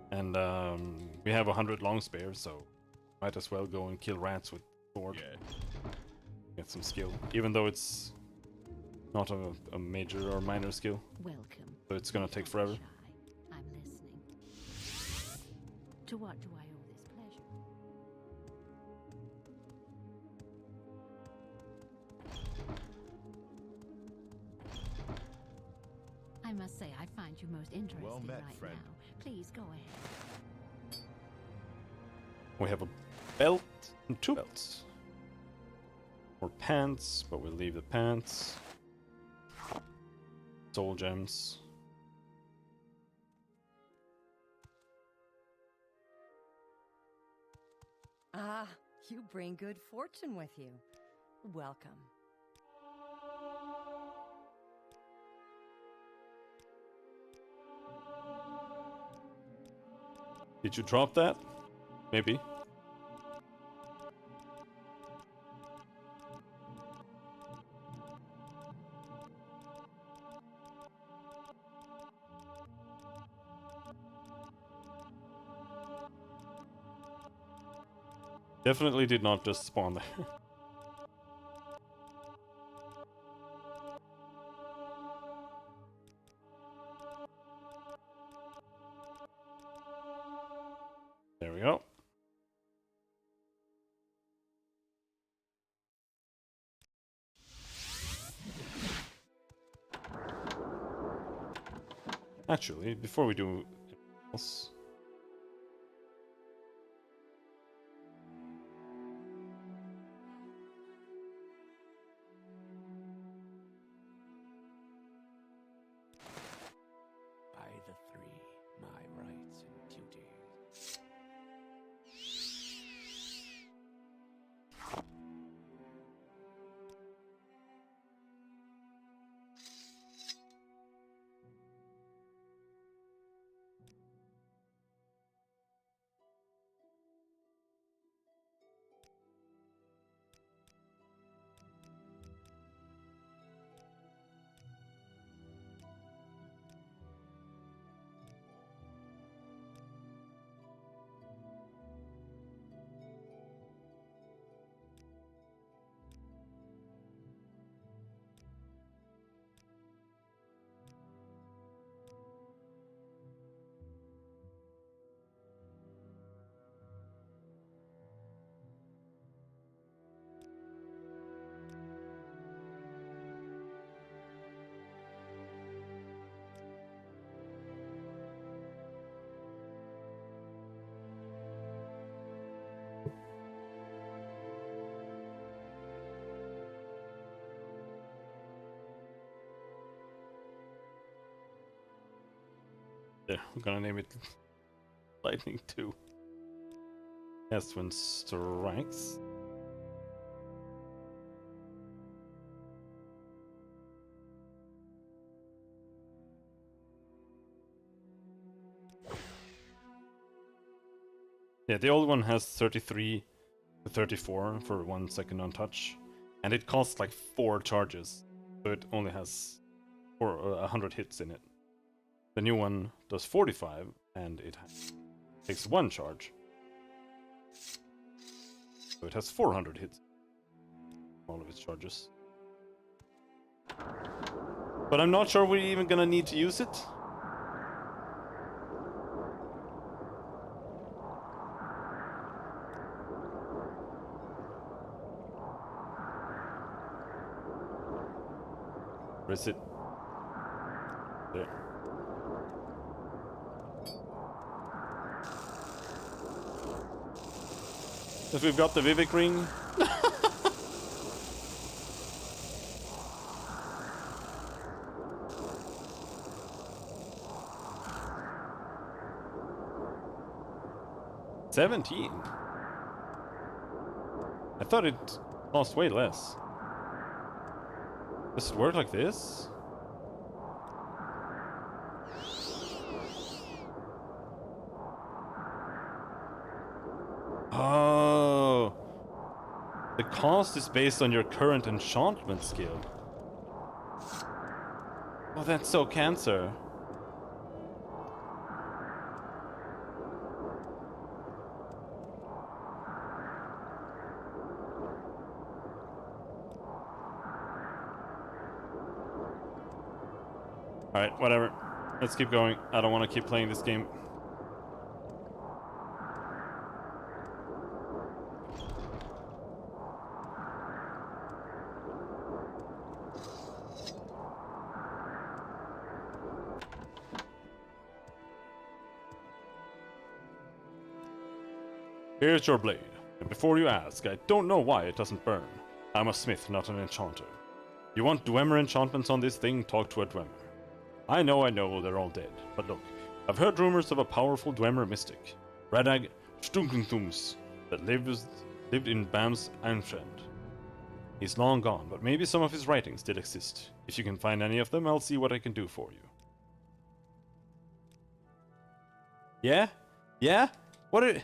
And we have 100 long spears, so might as well go and kill rats with sword. Get some skill, even though it's not a major or minor skill. Welcome. So it's gonna take forever. Shy. I'm listening. To what do I owe this pleasure? I must say, I find you most interesting Well met, right friend. now. Please go ahead. We have a belt and 2 belts. Or pants, but we'll leave the pants. Soul gems. Ah, you bring good fortune with you. Welcome. Did you drop that? Maybe. Definitely did not just spawn there. There we go. Actually, before we do anything else, By the three, my rights and duties. there, I'm gonna name it Lightning 2. Estwin strikes. Yeah, the old one has 33 34 for 1 second on touch, and it costs like 4 charges, so it only has 100 hits in it. The new one does 45, and it takes 1 charge, so it has 400 hits. All of its charges. But I'm not sure we're even gonna need to use it. Where is it? There. If we've got the Vivek ring. $17. I thought it cost way less. Does it work like this? Oh. The cost is based on your current enchantment skill. Oh, that's so Cancer. Alright, whatever. Let's keep going. I don't want to keep playing this game. Here's your blade. And before you ask, I don't know why it doesn't burn. I'm a smith, not an enchanter. You want Dwemer enchantments on this thing? Talk to a Dwemer. I know, they're all dead. But look, I've heard rumors of a powerful Dwemer mystic, Radag Stunkenthums, that lived in Bam's Anfrend. He's long gone, but maybe some of his writings still exist. If you can find any of them, I'll see what I can do for you. Yeah? Yeah? What are...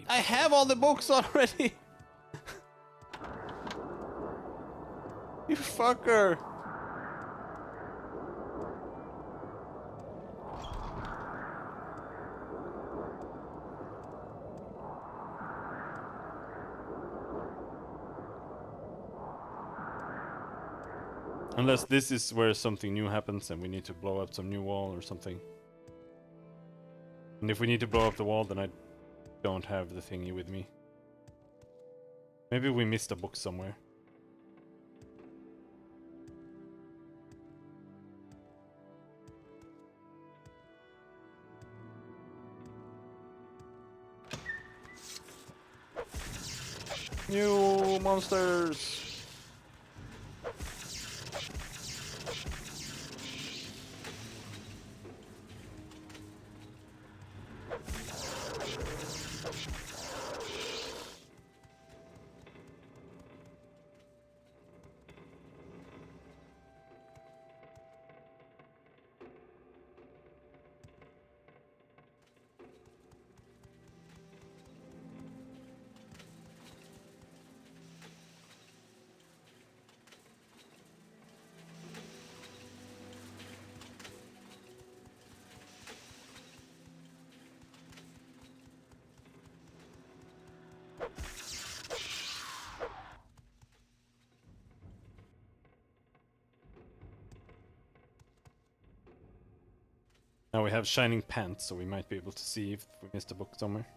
I have all the books already! You fucker! Unless this is where something new happens and we need to blow up some new wall or something. And if we need to blow up the wall, then I don't have the thingy with me. Maybe we missed a book somewhere. New monsters! Now we have shining pants, so we might be able to see if we missed a book somewhere.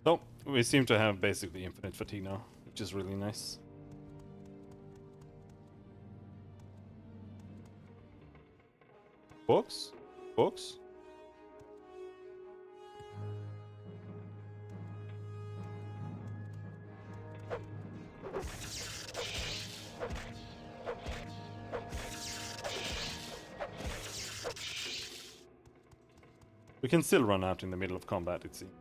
So, we seem to have basically infinite fatigue now, which is really nice. Books? Books? We can still run out in the middle of combat, it seems.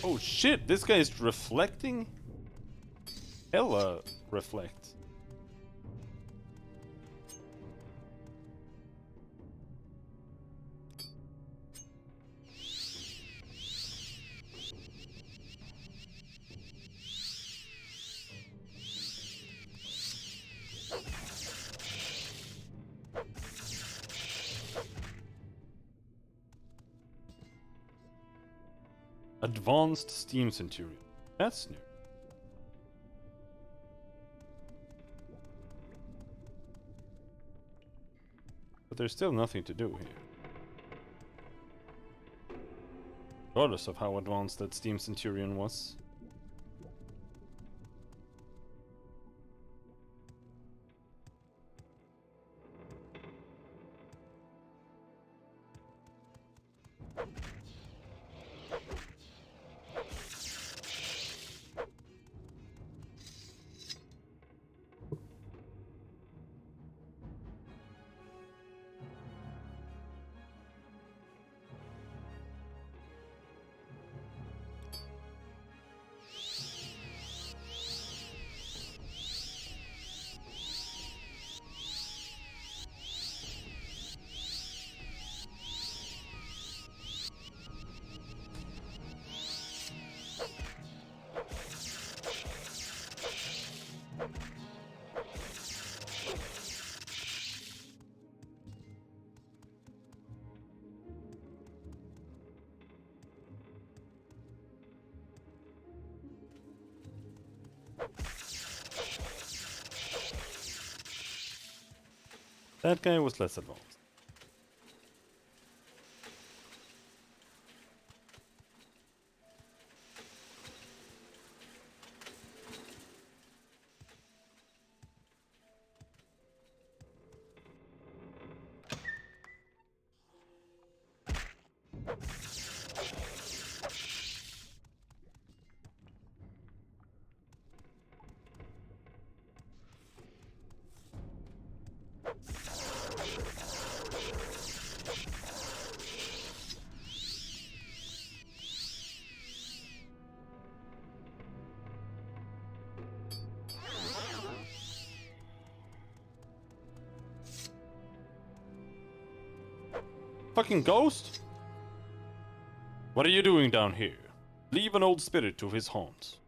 Oh shit, this guy is reflecting? Hella reflect. Advanced Steam Centurion. That's new. But there's still nothing to do here. Regardless of how advanced that Steam Centurion was. That guy was less advanced. Fucking ghost? What are you doing down here? Leave an old spirit to his haunts.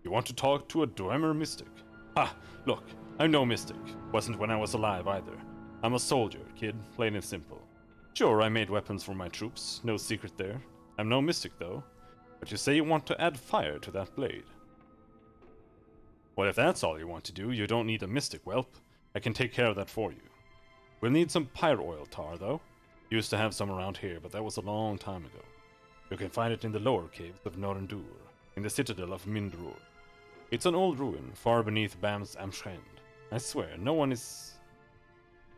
You want to talk to a Dwemer mystic? Ha! Look, I'm no mystic. Wasn't when I was alive either. I'm a soldier, kid, plain and simple. Sure, I made weapons for my troops, no secret there. I'm no mystic though. But you say you want to add fire to that blade. Well, if that's all you want to do, you don't need a mystic, whelp. I can take care of that for you. We'll need some pyre oil tar, though. Used to have some around here, but that was a long time ago. You can find it in the lower caves of Norendur, in the citadel of Mindrur. It's an old ruin, far beneath Bam's Amschend. I swear, no one is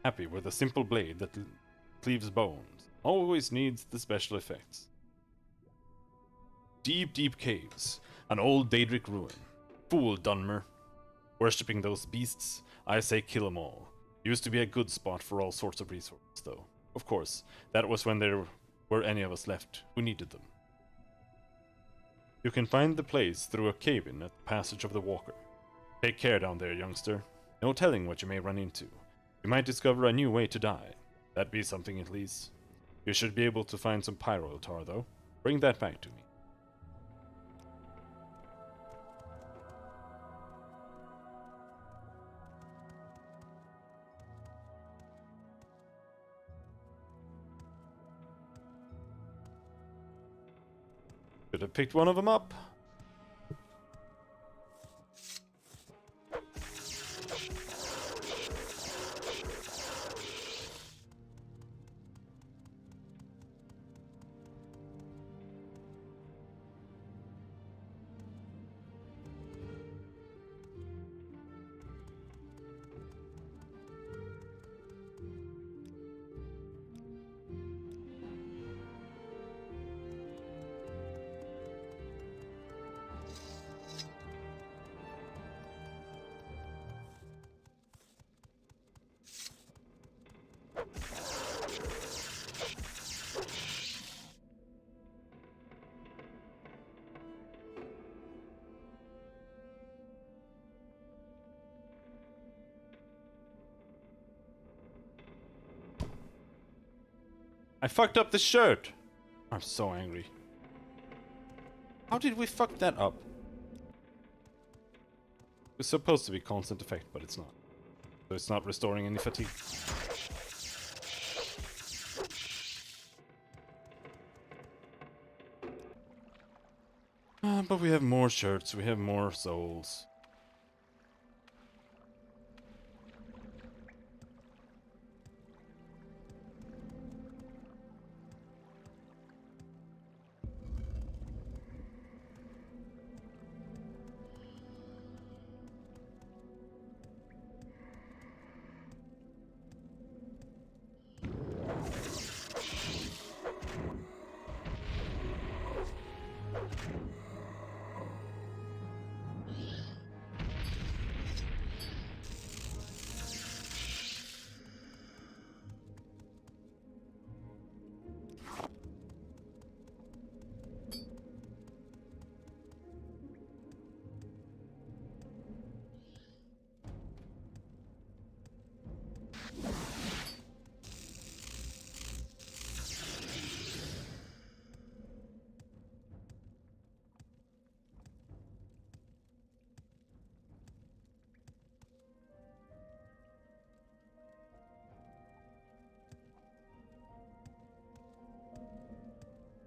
happy with a simple blade that cleaves bones. Always needs the special effects. Deep, deep caves. An old Daedric ruin. Fool Dunmer. Worshipping those beasts, I say kill 'em all. Used to be a good spot for all sorts of resources, though. Of course, that was when there were any of us left who needed them. You can find the place through a cave-in at the passage of the Walker. Take care down there, youngster. No telling what you may run into. You might discover a new way to die. That'd be something at least. You should be able to find some pyro tar, though. Bring that back to me. Should have picked one of them up. I fucked up the shirt! I'm so angry. How did we fuck that up? It's supposed to be constant effect, but it's not. So it's not restoring any fatigue. But we have more shirts, we have more souls.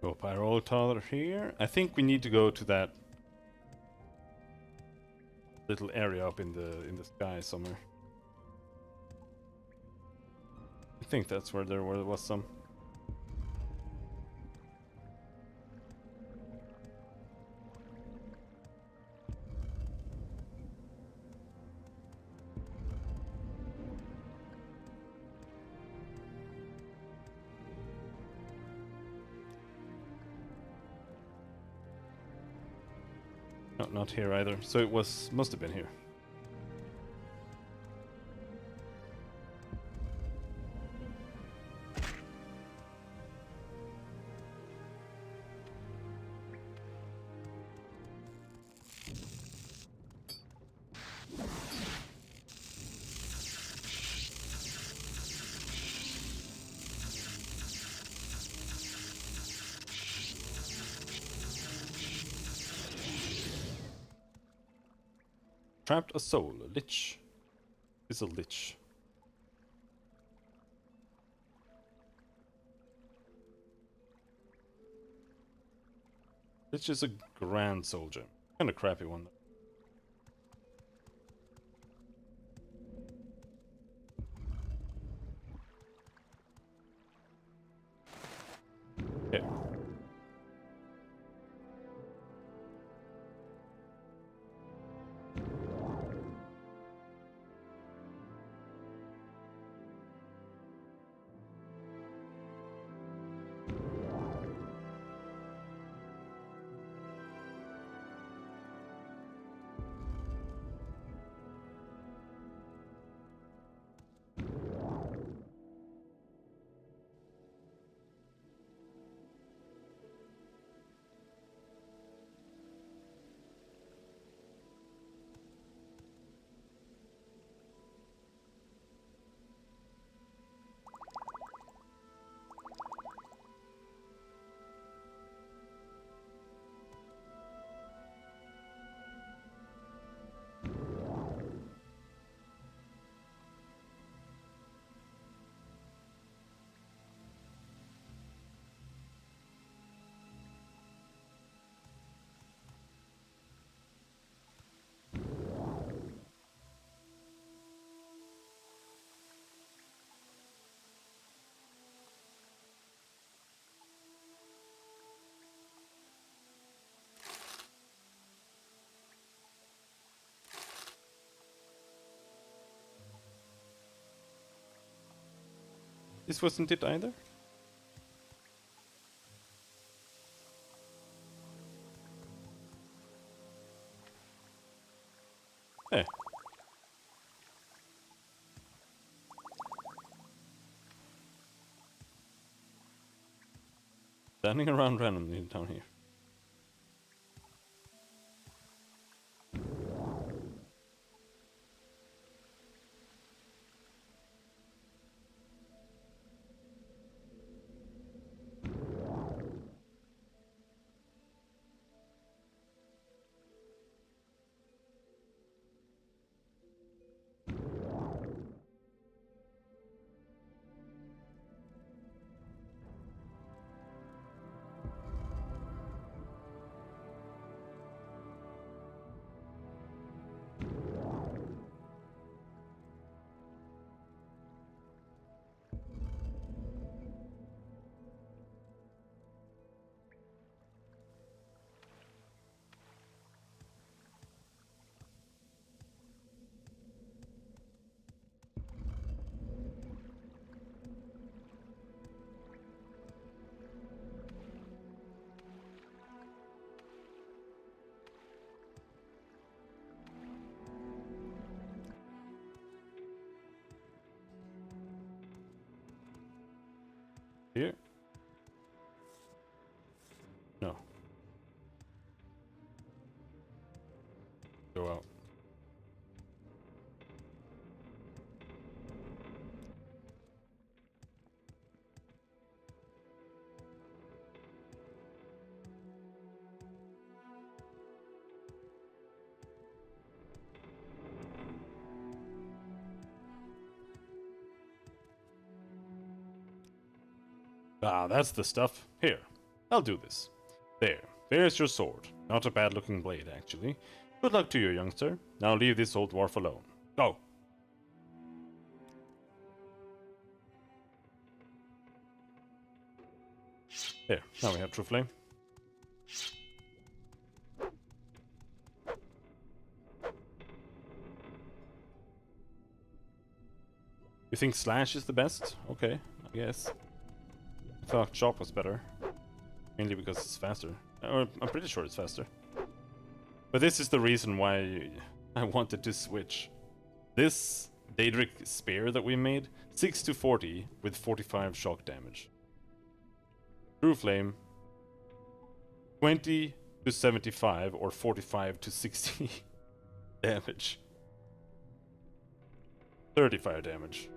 Go pyrotar here. I think we need to go to that little area up in the sky somewhere. I think that's where there was some. No, not here either. So it must have been here. Trapped a soul. A lich. Is a lich. Lich is a grand soldier. Kind of crappy one though. Okay. This wasn't it either? Hey. Standing around randomly down here. Here? No. Go out. Ah, that's the stuff. Here, I'll do this. There's your sword. Not a bad-looking blade, actually. Good luck to you, youngster. Now leave this old dwarf alone. Go! There, now we have True Flame. You think Slash is the best? Okay, I guess. I thought Chop was better. Mainly because it's faster. I'm pretty sure it's faster. But this is the reason why I wanted to switch. This Daedric Spear that we made, 6 to 40 with 45 shock damage. True Flame, 20 to 75 or 45 to 60 damage. 35 damage.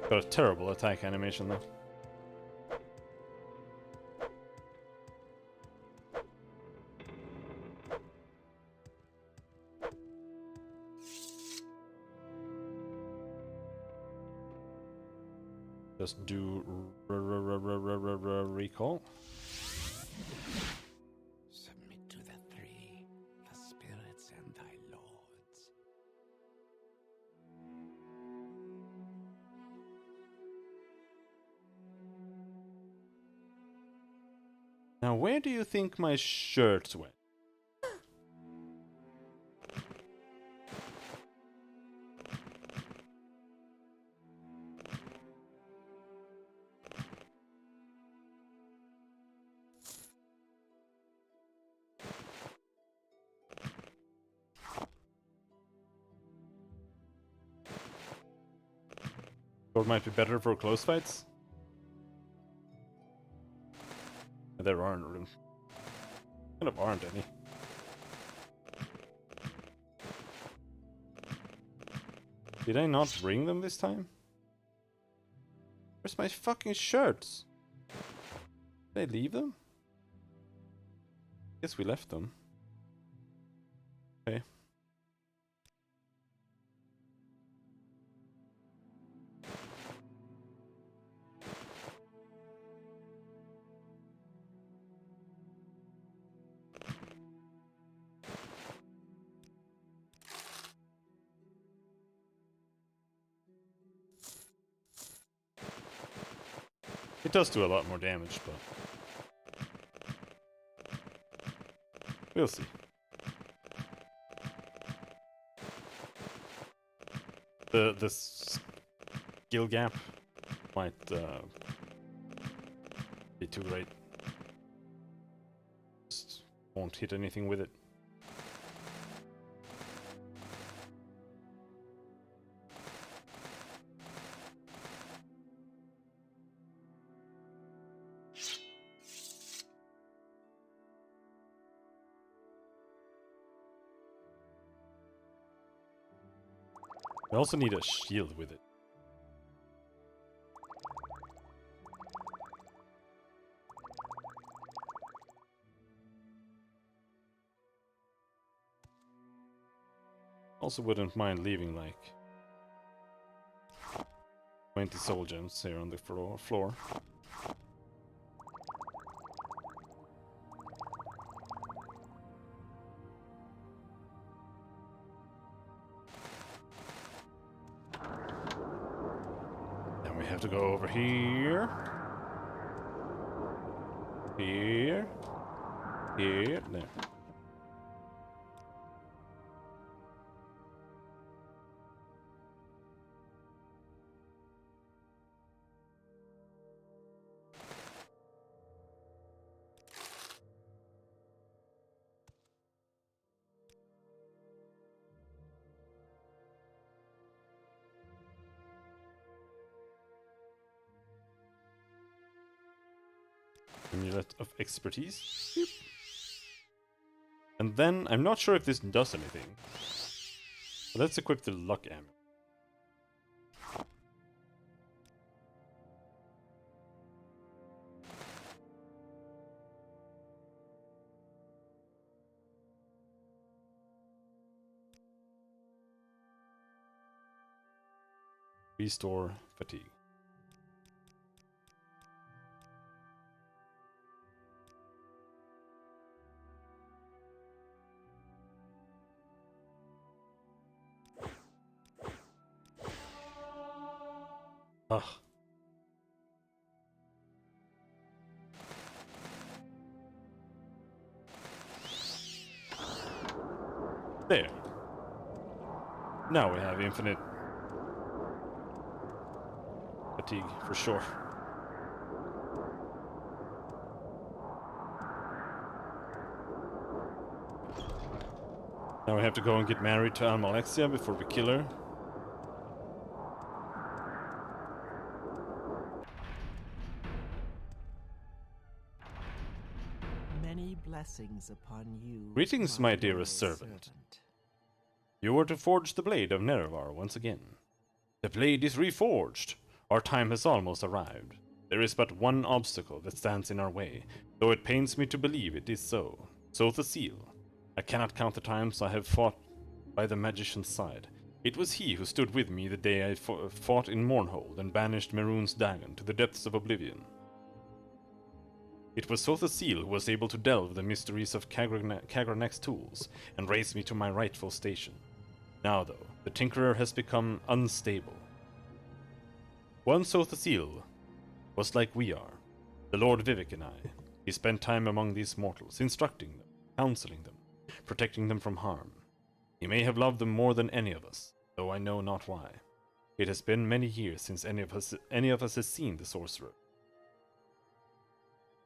Got a terrible attack animation though. Just do recall. Submit to the three, the spirits and thy lords. Now, where do you think my shirts went? Or might be better for close fights? There aren't kind of aren't any. Did I not bring them this time? Where's my fucking shirts? Did I leave them? Guess we left them. Okay. It does do a lot more damage, but we'll see. The skill gap might be too great. Just won't hit anything with it. I also need a shield with it. Also wouldn't mind leaving like 20 soul gems here on the floor. Then we have to go over here. Here. Here. There. Amulet of Expertise. Yep. And then, I'm not sure if this does anything. But let's equip the Luck Amulet. Restore Fatigue. Ugh. There. Now we have infinite fatigue for sure. Now we have to go and get married to Almalexia before we kill her. Many blessings upon you. Greetings, my dearest servant. You were to forge the blade of Nerevar once again. The blade is reforged. Our time has almost arrived. There is but one obstacle that stands in our way, though it pains me to believe it is so. So the seal. I cannot count the times I have fought by the magician's side. It was he who stood with me the day I fought in Mournhold and banished Mehrunes Dagon to the depths of oblivion. It was so the seal who was able to delve the mysteries of Kagranek's tools and raise me to my rightful station. Now, though, the Tinkerer has become unstable. One Sotha Seal was like we are, the Lord Vivek and I. He spent time among these mortals, instructing them, counseling them, protecting them from harm. He may have loved them more than any of us, though I know not why. It has been many years since any of us has seen the sorcerer.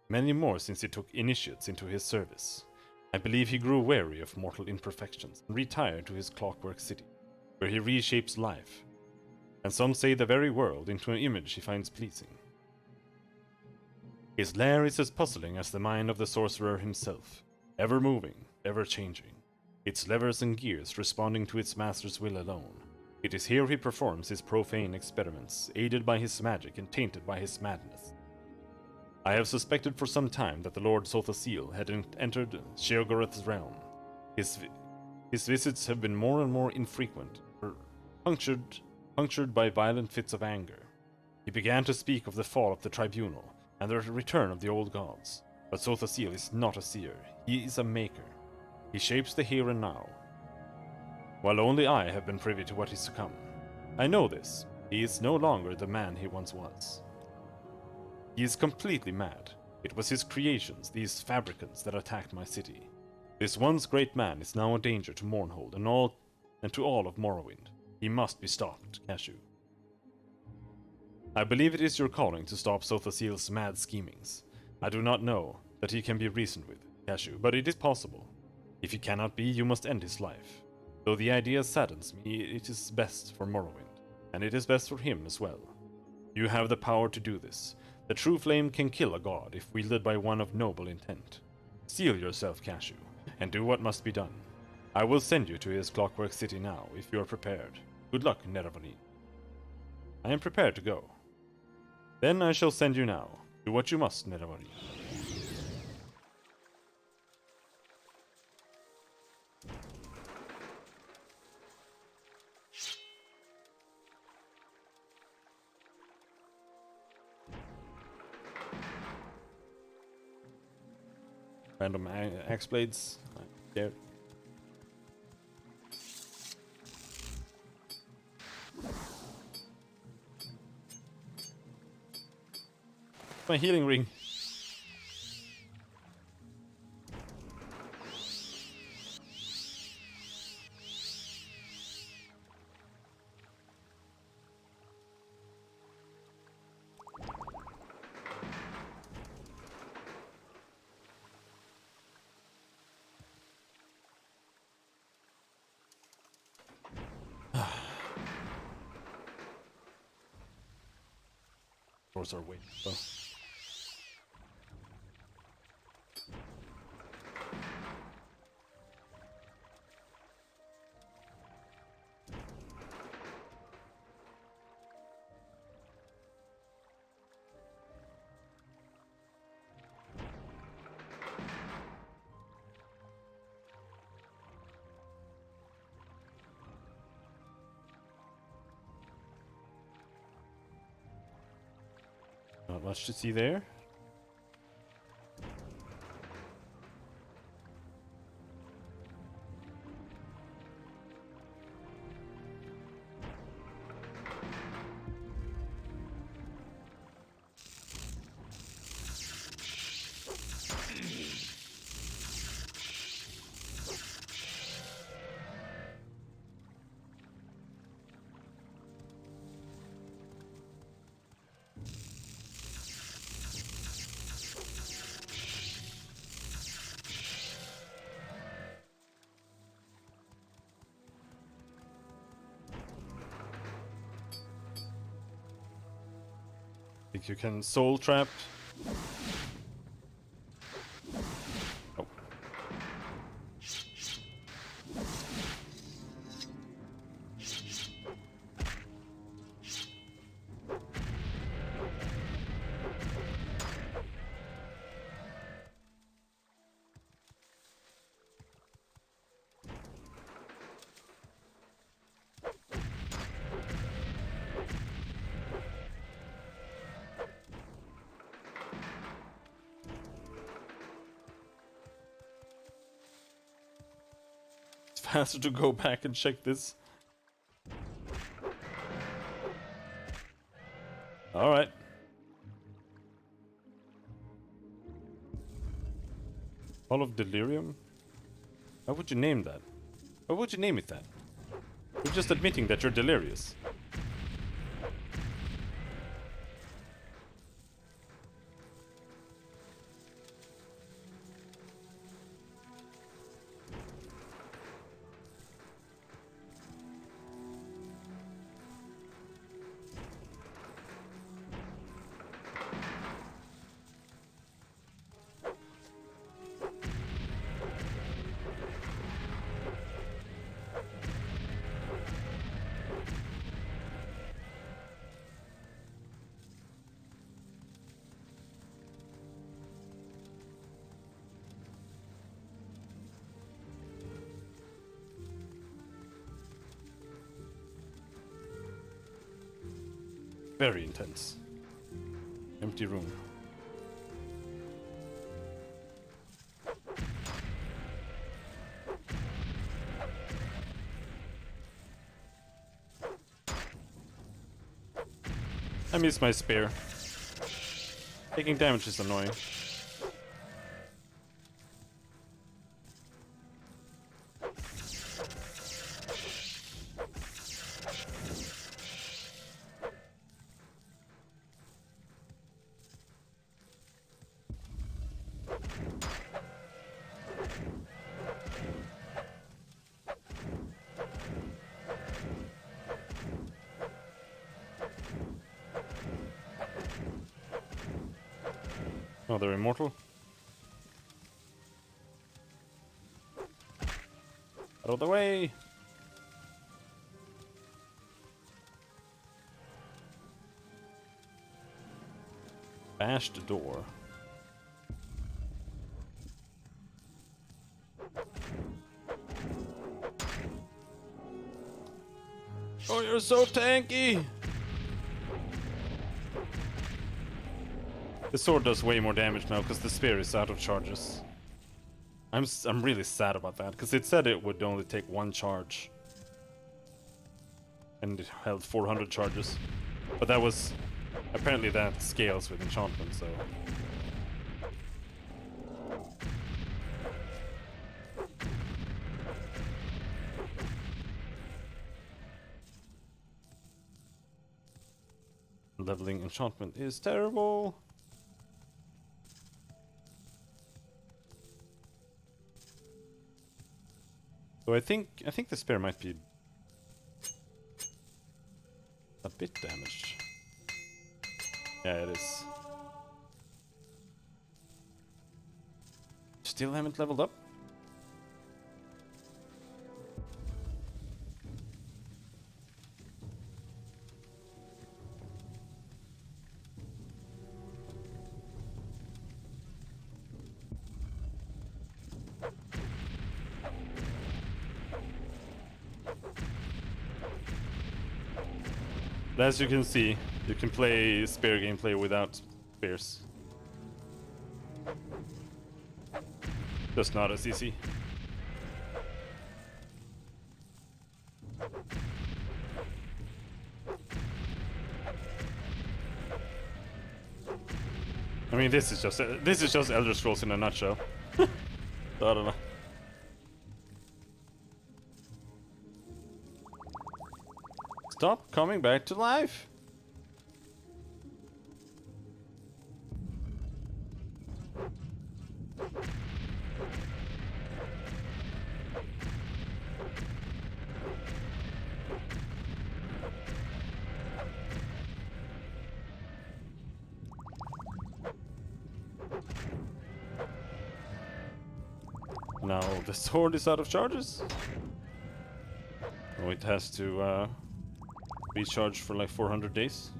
Many more since he took initiates into his service. I believe he grew weary of mortal imperfections and retired to his clockwork city, where he reshapes life, and some say the very world, into an image he finds pleasing. His lair is as puzzling as the mind of the sorcerer himself, ever moving, ever changing, its levers and gears responding to its master's will alone. It is here he performs his profane experiments, aided by his magic and tainted by his madness. I have suspected for some time that the Lord Sotha Seal had entered Sheogorath's realm. His visits have been more and more infrequent, punctured by violent fits of anger. He began to speak of the fall of the tribunal and the return of the old gods. But Sotha Seal is not a seer, he is a maker. He shapes the here and now, while only I have been privy to what is to come. I know this. He is no longer the man he once was. He is completely mad. It was his creations, these fabricants, that attacked my city. This once great man is now a danger to Mournhold and to all of Morrowind. He must be stopped, Cashew. I believe it is your calling to stop Sothasil's mad schemings. I do not know that he can be reasoned with, Cashew, but it is possible. If he cannot be, you must end his life. Though the idea saddens me, it is best for Morrowind, and it is best for him as well. You have the power to do this. The true flame can kill a god if wielded by one of noble intent. Steel yourself, Cashew, and do what must be done. I will send you to his Clockwork City now, if you are prepared. Good luck, Neravani. I am prepared to go. Then I shall send you now. Do what you must, Neravani. Random axe blades. There. My healing ring. Doors are waiting. So. Not much to see there. Think you can soul trap? Oh. Faster to go back and check this. Alright. Hall of Delirium? Why would you name that? Why would you name it that? You're just admitting that you're delirious. Very intense. Empty room. I miss my spear. Taking damage is annoying. Oh, they're immortal? Out of the way! Bash the door. Oh, you're so tanky! The sword does way more damage now because the spear is out of charges. I'm really sad about that because it said it would only take 1 charge. And it held 400 charges. But that was... apparently that scales with enchantment, so... Leveling enchantment is terrible. So I think the spear might be a bit damaged. Yeah, it is. Still haven't leveled up? As you can see, you can play spear gameplay without spears. Just not as easy. I mean, this is just Elder Scrolls in a nutshell. So I don't know. Stop coming back to life. Now the sword is out of charges. Oh, it has to recharge for like 400 days.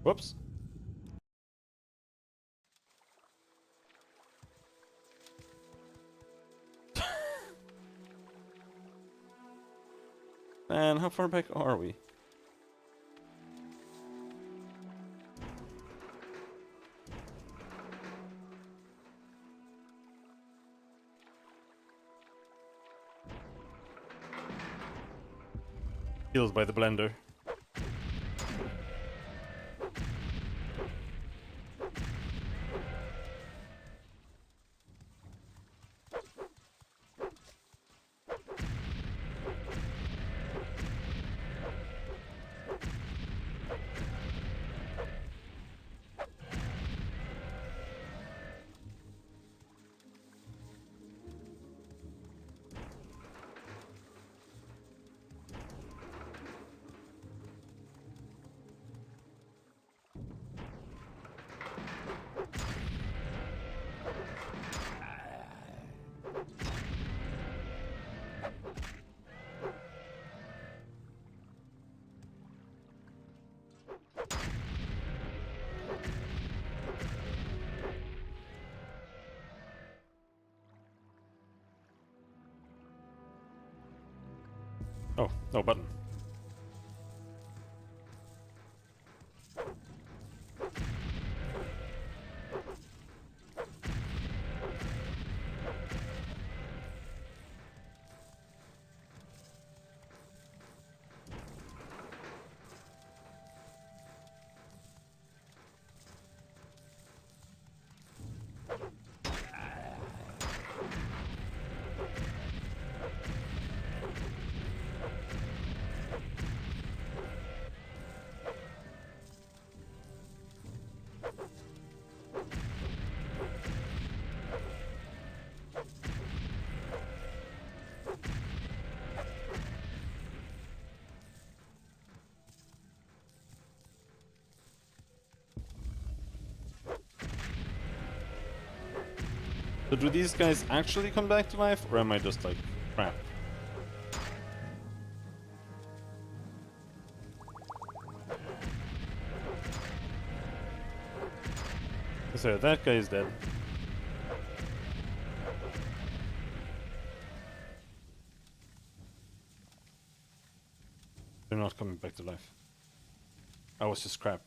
Whoops. And how far back are we? Killed by the blender. Oh, no button. So do these guys actually come back to life, or am I just like crap? So that guy is dead. They're not coming back to life. I was just crap.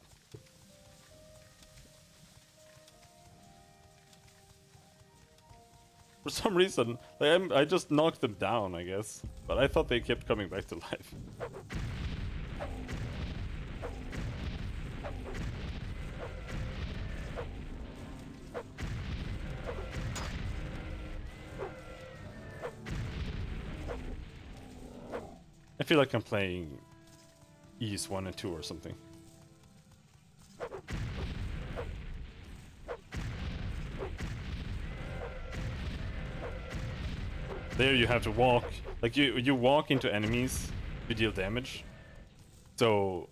For some reason, like, I just knocked them down, I guess. But I thought they kept coming back to life. I feel like I'm playing Ease 1 and 2 or something. There you have to walk, like you walk into enemies to deal damage. So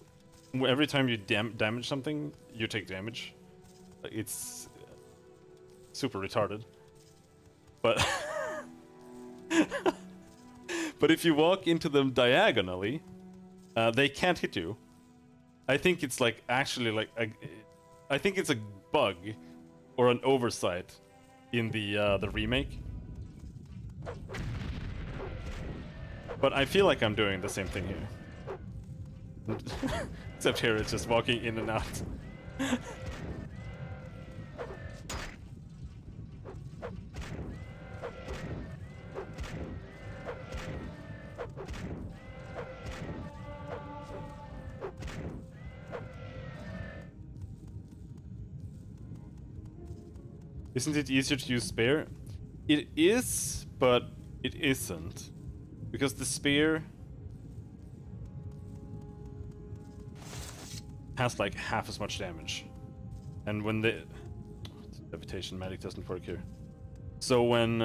every time you damage something, you take damage. It's super retarded. But but if you walk into them diagonally, they can't hit you. I think it's like actually like I think it's a bug or an oversight in the remake. But I feel like I'm doing the same thing here. Except here it's just walking in and out. Isn't it easier to use spear? It is, but it isn't. Because the spear has like half as much damage. And when the levitation magic doesn't work here. So when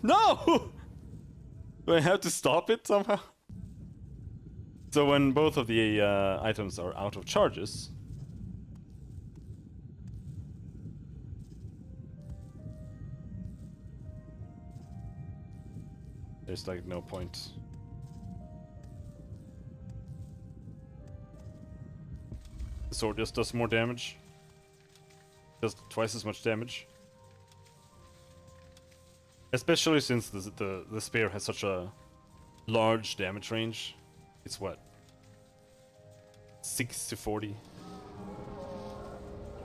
No! Do I have to stop it somehow? So when both of the items are out of charges, there's like no point. The sword just does more damage. Does twice as much damage. Especially since the spear has such a large damage range. It's what? 6 to 40.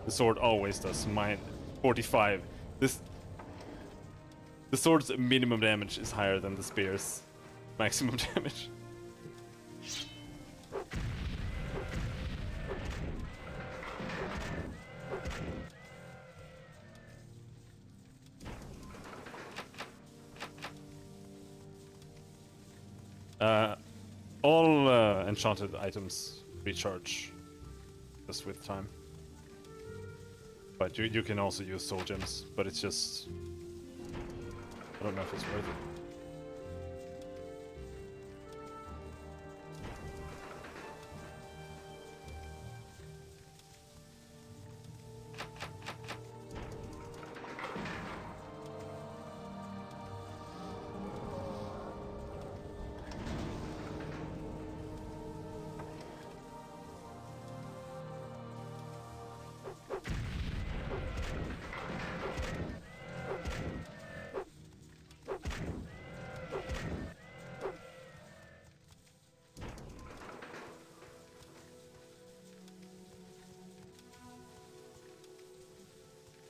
The sword always does 45. The sword's minimum damage is higher than the spear's maximum damage. All enchanted items recharge just with time. But you can also use soul gems, but it's just... I don't know if it's worth it.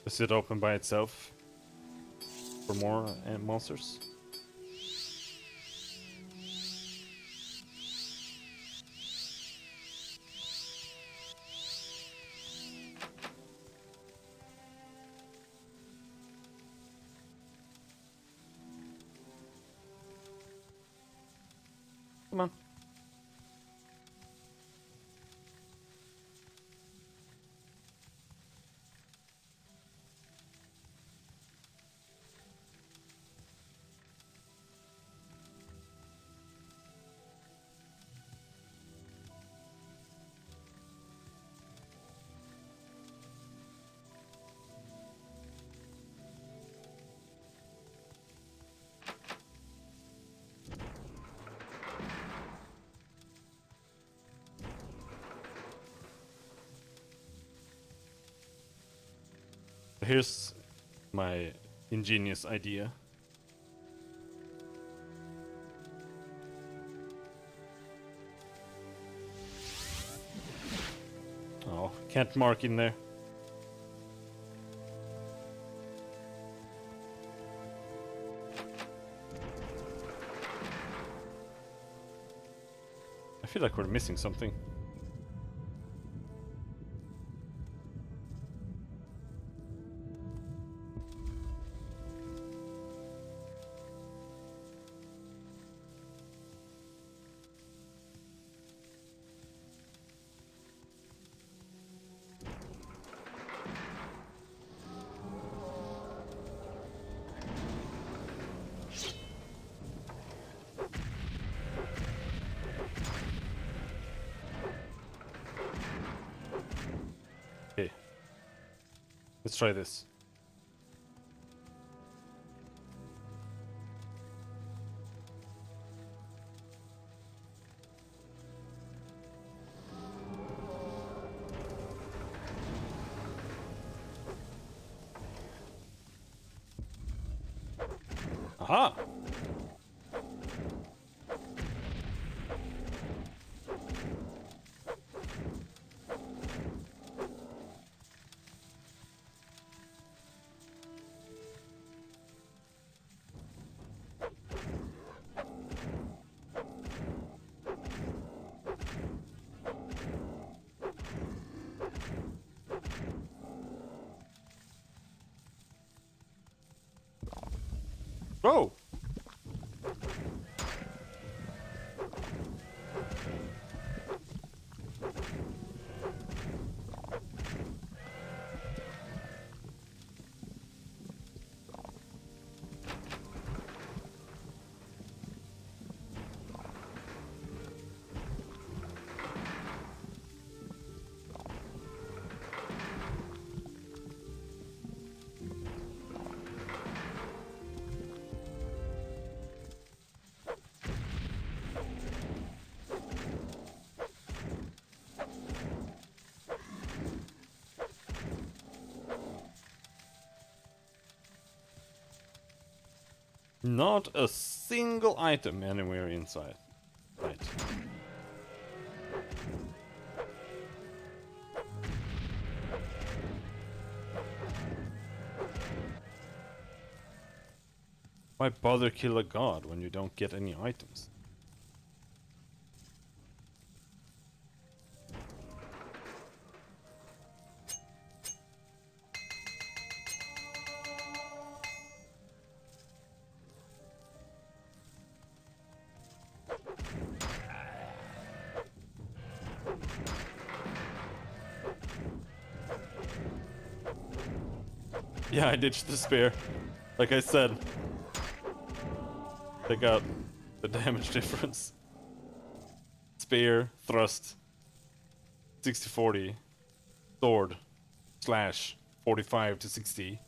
Is it open by itself for more monsters? Come on. here's my ingenious idea. Oh, can't mark in there. I feel like we're missing something. Okay. Let's try this. Aha! Whoa! Not a single item anywhere inside. Right. Why bother kill a god when you don't get any items? Yeah, I ditched the spear. Like I said. Take out the damage difference. Spear, thrust, 60-40. Sword, slash, 45 to 60.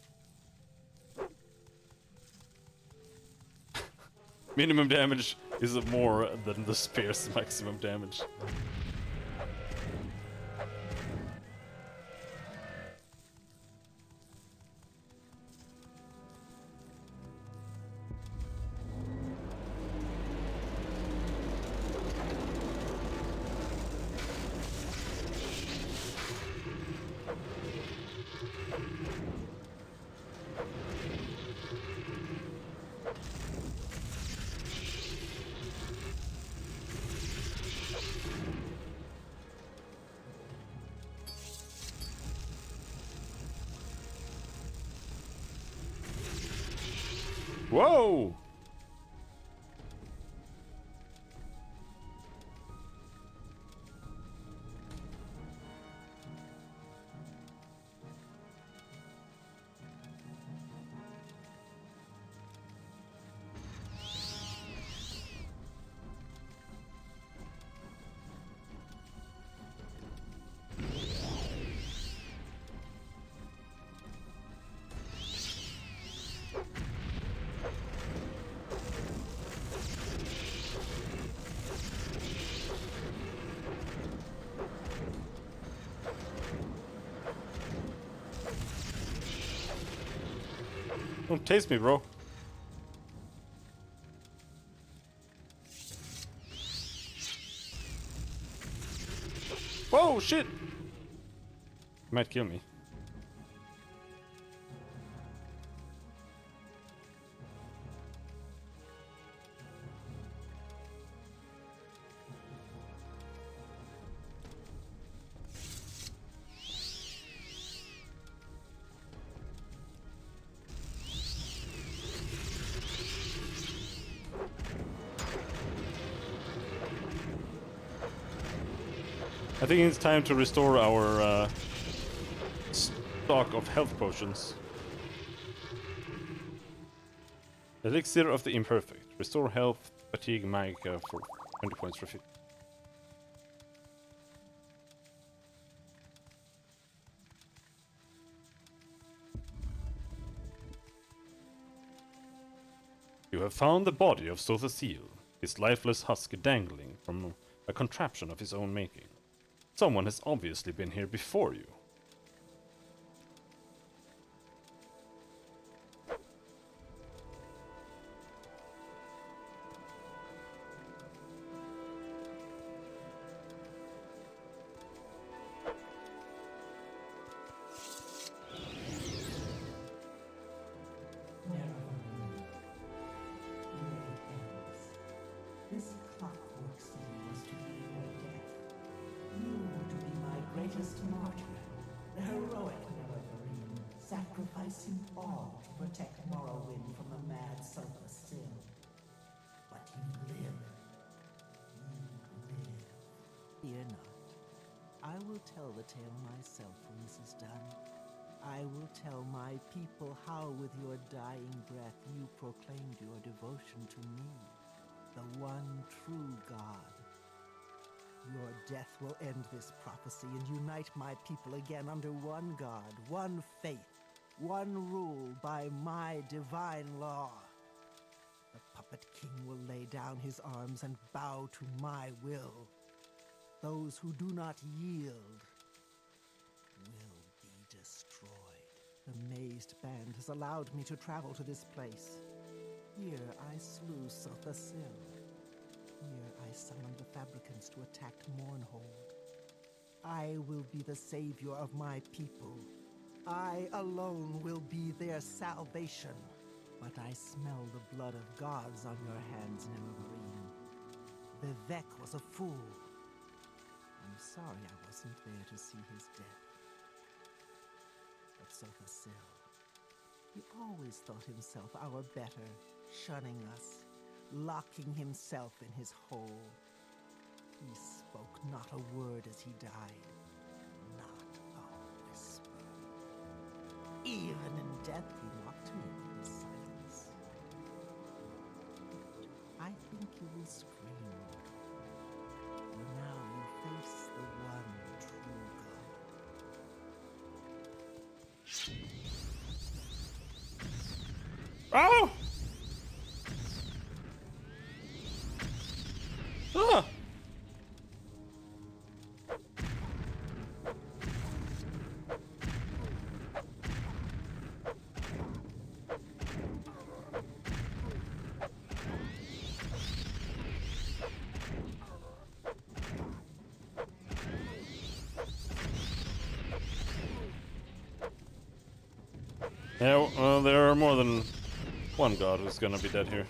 Minimum damage is more than the spear's maximum damage. Whoa! Don't taste me, bro. Whoa, shit! Might kill me. I think it's time to restore our stock of health potions. Elixir of the Imperfect. Restore health, fatigue, magicka for 20 points for 50. You have found the body of Sothasil, his lifeless husk dangling from a contraption of his own making. Someone has obviously been here before you. This clockwork scene was to be your death. You were to be my greatest martyr, the heroic Morrowind, sacrificing all to protect Morrowind from the mad Sothasil. But you live. You live. Fear not. I will tell the tale myself when this is done. I will tell my people how with your dying breath you proclaimed your devotion to me, the one true God. Your death will end this prophecy and unite my people again under one God, one faith, one rule by my divine law. The puppet king will lay down his arms and bow to my will. Those who do not yield will be destroyed. The mazed band has allowed me to travel to this place. Here I slew Sothasil. Here I summoned the Fabricants to attack Mournhold. I will be the savior of my people. I alone will be their salvation. But I smell the blood of gods on your hands, Nemomarine. Vivek was a fool. I'm sorry I wasn't there to see his death. But Sothasil, he always thought himself our better, shunning us, locking himself in his hole. He spoke not a word as he died, not a whisper. Even in death he mocked me with his silence. I think you will scream, for now you face the one true God. Oh! Ah! Yeah, well, there are more than one god who's gonna be dead here.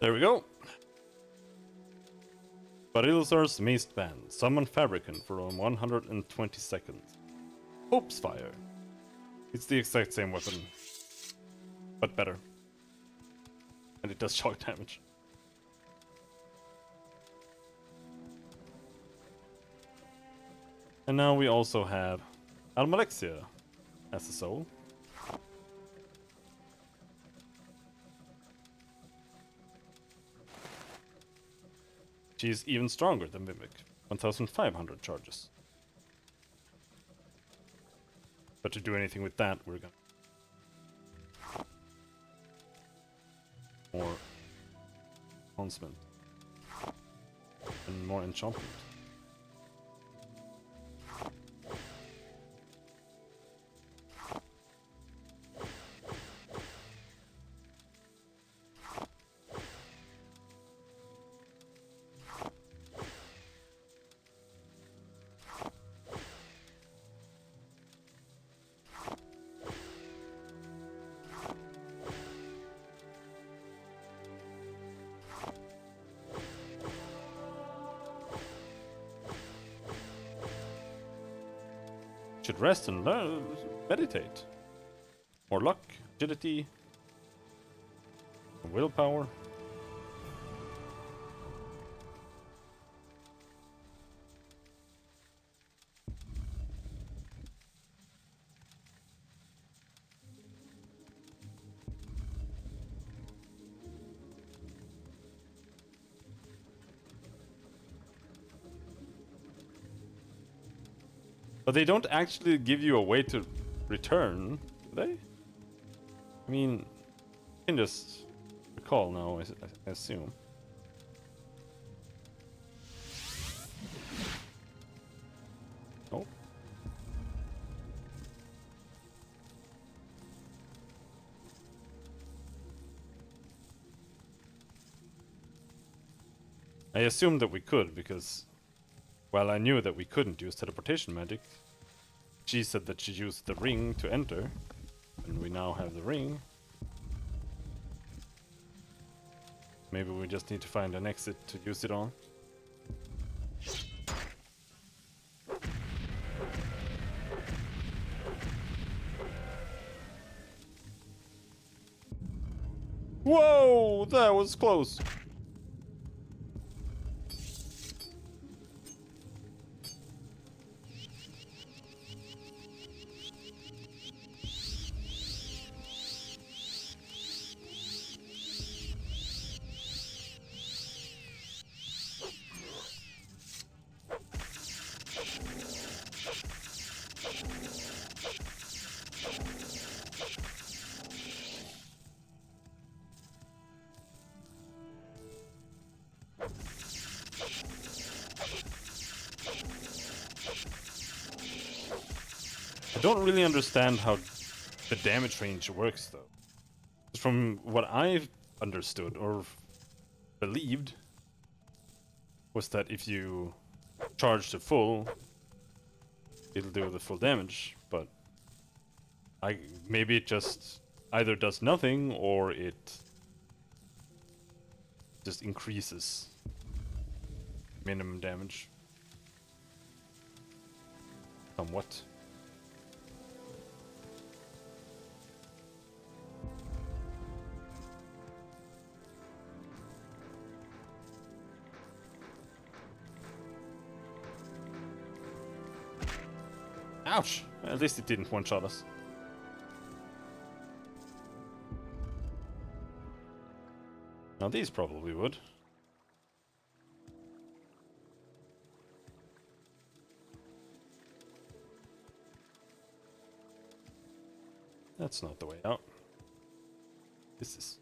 There we go. Barilzar's Maced Band. Summon Fabricant for 120 seconds. Hope's Fire. It's the exact same weapon, but better. And it does shock damage. And now we also have Almalexia as a soul. She is even stronger than Mimic, 1500 charges. But to do anything with that, we're gonna... more enhancement. And more enchantment. Should rest and learn, meditate. More luck, agility, willpower. But they don't actually give you a way to return, do they? I mean, you can just recall now, I assume. Oh. I assumed that we could, because... well, I knew that we couldn't use teleportation magic. She said that she used the ring to enter, and we now have the ring. Maybe we just need to find an exit to use it on. Whoa, that was close. I don't really understand how the damage range works, though. From what I've understood or believed, was that if you charge to full, it'll do the full damage, but maybe it just either does nothing or it just increases minimum damage somewhat. Ouch! At least it didn't one-shot us. Now these probably would. That's not the way out. This is...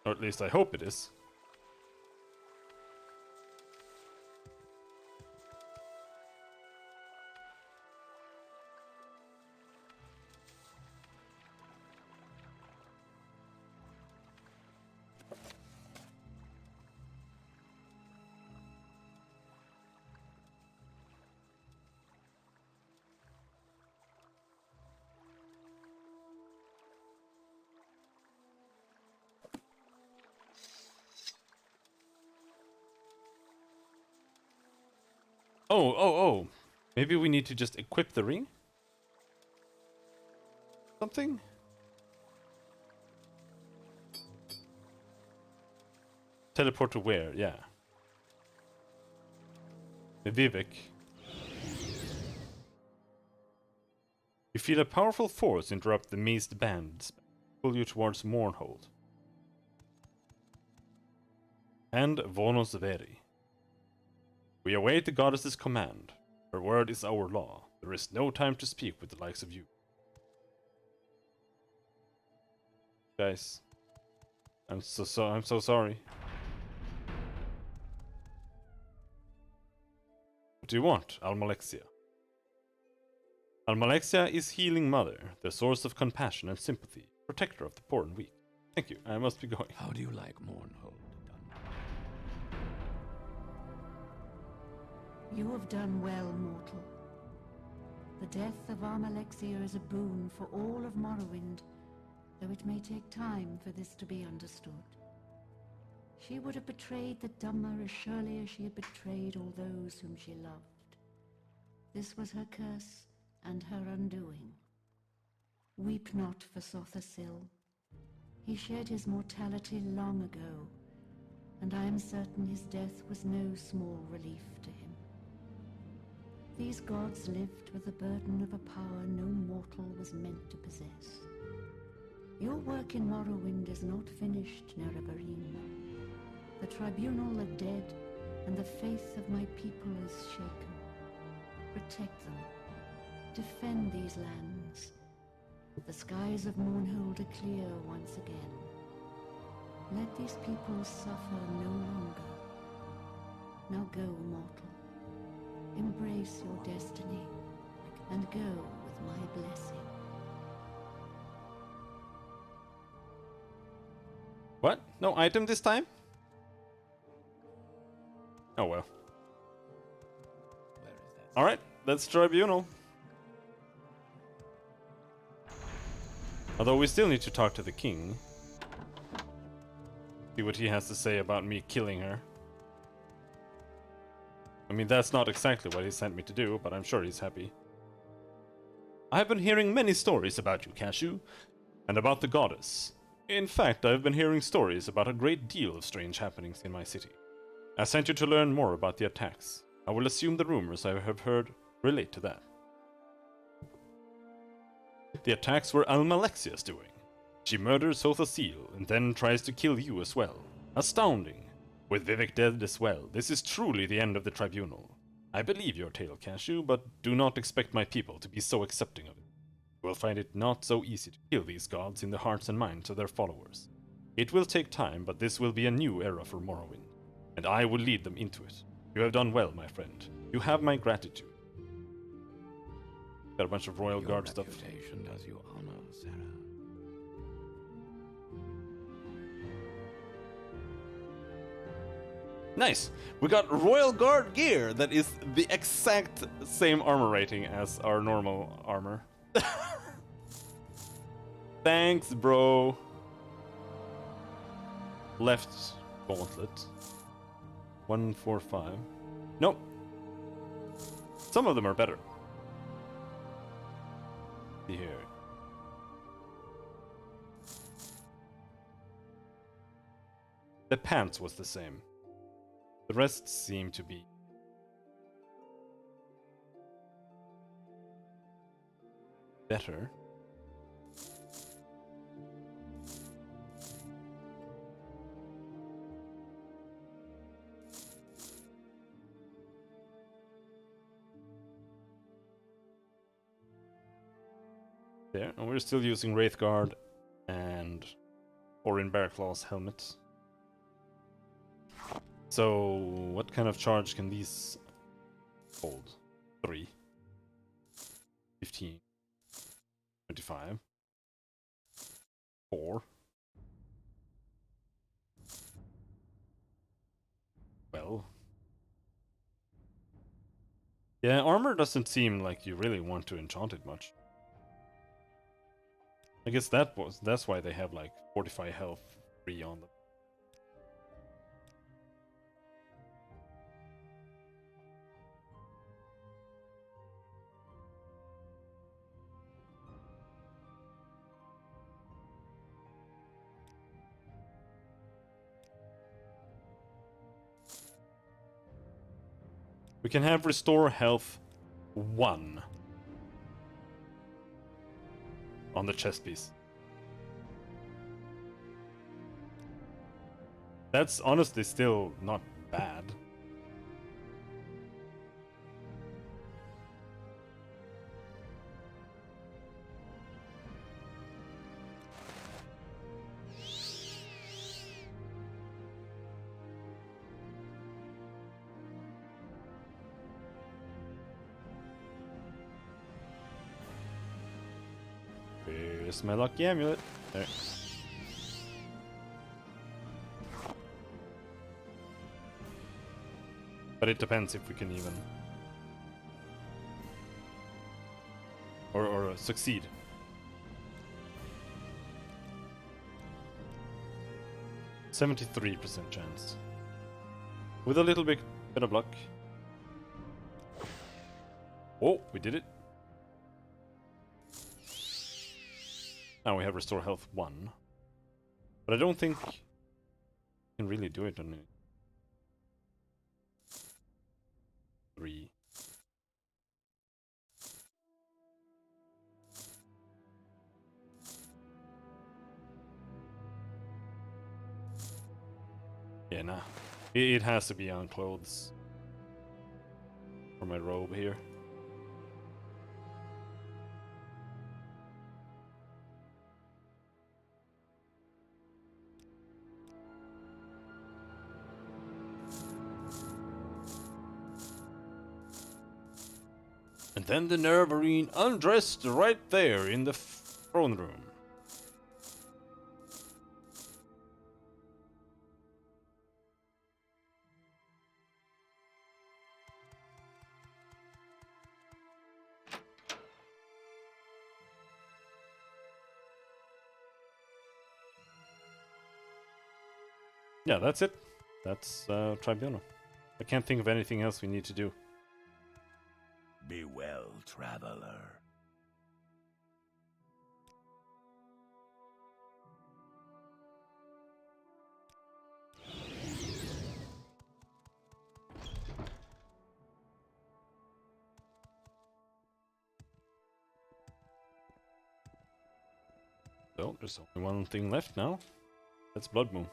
or at least I hope it is. Oh. Maybe we need to just equip the ring? Something? Teleport to where? Yeah. Vivek. You feel a powerful force interrupt the mazed band, pull you towards Mournhold. And Vonos Veri. We await the goddess's command. Her word is our law. There is no time to speak with the likes of you. Guys. I'm so sorry. What do you want, Almalexia? Almalexia is healing mother, the source of compassion and sympathy, protector of the poor and weak. Thank you, I must be going. How do you like Mournhold done? You have done well, mortal. The death of Almalexia is a boon for all of Morrowind, though it may take time for this to be understood. She would have betrayed the Dhamma as surely as she had betrayed all those whom she loved. This was her curse and her undoing. Weep not for Sothasil. He shed his mortality long ago, and I am certain his death was no small relief to him. These gods lived with the burden of a power no mortal was meant to possess. Your work in Morrowind is not finished, Nerevarine. The tribunal are dead, and the faith of my people is shaken. Protect them. Defend these lands. The skies of Mournhold are clear once again. Let these people suffer no longer. Now go, mortal. Embrace your destiny, and go with my blessing. What? No item this time? Oh well. Where is that? Alright, that's Tribunal. Although we still need to talk to the king. See what he has to say about me killing her. I mean, that's not exactly what he sent me to do, but I'm sure he's happy. I have been hearing many stories about you, Cashew, and about the goddess. In fact, I've been hearing stories about a great deal of strange happenings in my city. I sent you to learn more about the attacks. I will assume the rumors I have heard relate to that. The attacks were Almalexia's doing. She murders Sothasil and then tries to kill you as well. Astounding. With Vivek dead as well, this is truly the end of the tribunal. I believe your tale, Cashew, but do not expect my people to be so accepting of it. You will find it not so easy to kill these gods in the hearts and minds of their followers. It will take time, but this will be a new era for Morrowind, and I will lead them into it. You have done well, my friend. You have my gratitude. Got a bunch of royal guard stuff. Your reputation does you honor, Sarah. Nice! We got Royal Guard gear that is the exact same armor rating as our normal armor. Thanks, bro. Left gauntlet. 145. Nope. Some of them are better. See here. The pants was the same. The rest seem to be better. There, and we're still using Wraithguard and Orin Bearclaw's helmet. So, what kind of charge can these hold? 3, 15, 25, 4, 12. Yeah, armor doesn't seem like you really want to enchant it much. I guess that's why they have like 45 health free on them. We can have restore health 1 on the chest piece. That's honestly still not bad. Where's my lucky amulet? There. But it depends if we can even... Or succeed. %73% chance. With a little bit of luck. Oh, we did it. Now we have restore health 1. But I don't think we can really do it on it. 3. Yeah, nah. It has to be on clothes. For my robe here. And then the Nervarine undressed right there in the throne room. Yeah, that's it. That's Tribunal. I can't think of anything else we need to do. Be well, traveler. So, there's only one thing left now. That's Blood Moon.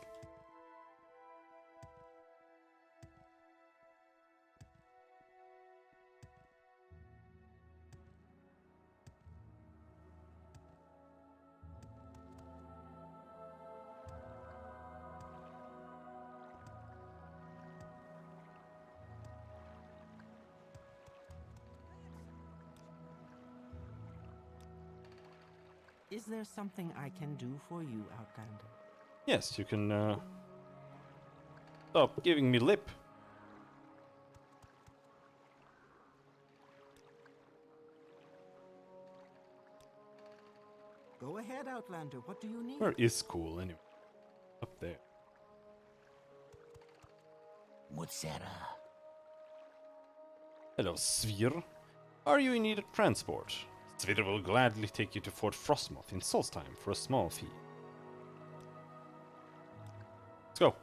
Is there something I can do for you, Outlander? Yes, you can stop giving me lip. Go ahead, Outlander. What do you need? Where is cool anyway? Up there. Mutsera. Hello, Svir. Are you in need of transport? Svir will gladly take you to Fort Frostmoth in Solstheim for a small fee. Let's go.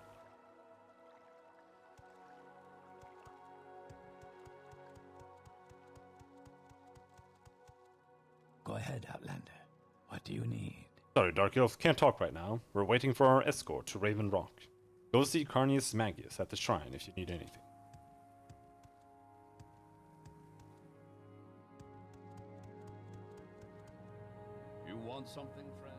Go ahead, Outlander. What do you need? Sorry, Dark Elf, can't talk right now. We're waiting for our escort to Raven Rock. Go see Carnius Magius at the shrine if you need anything. You want something, friend?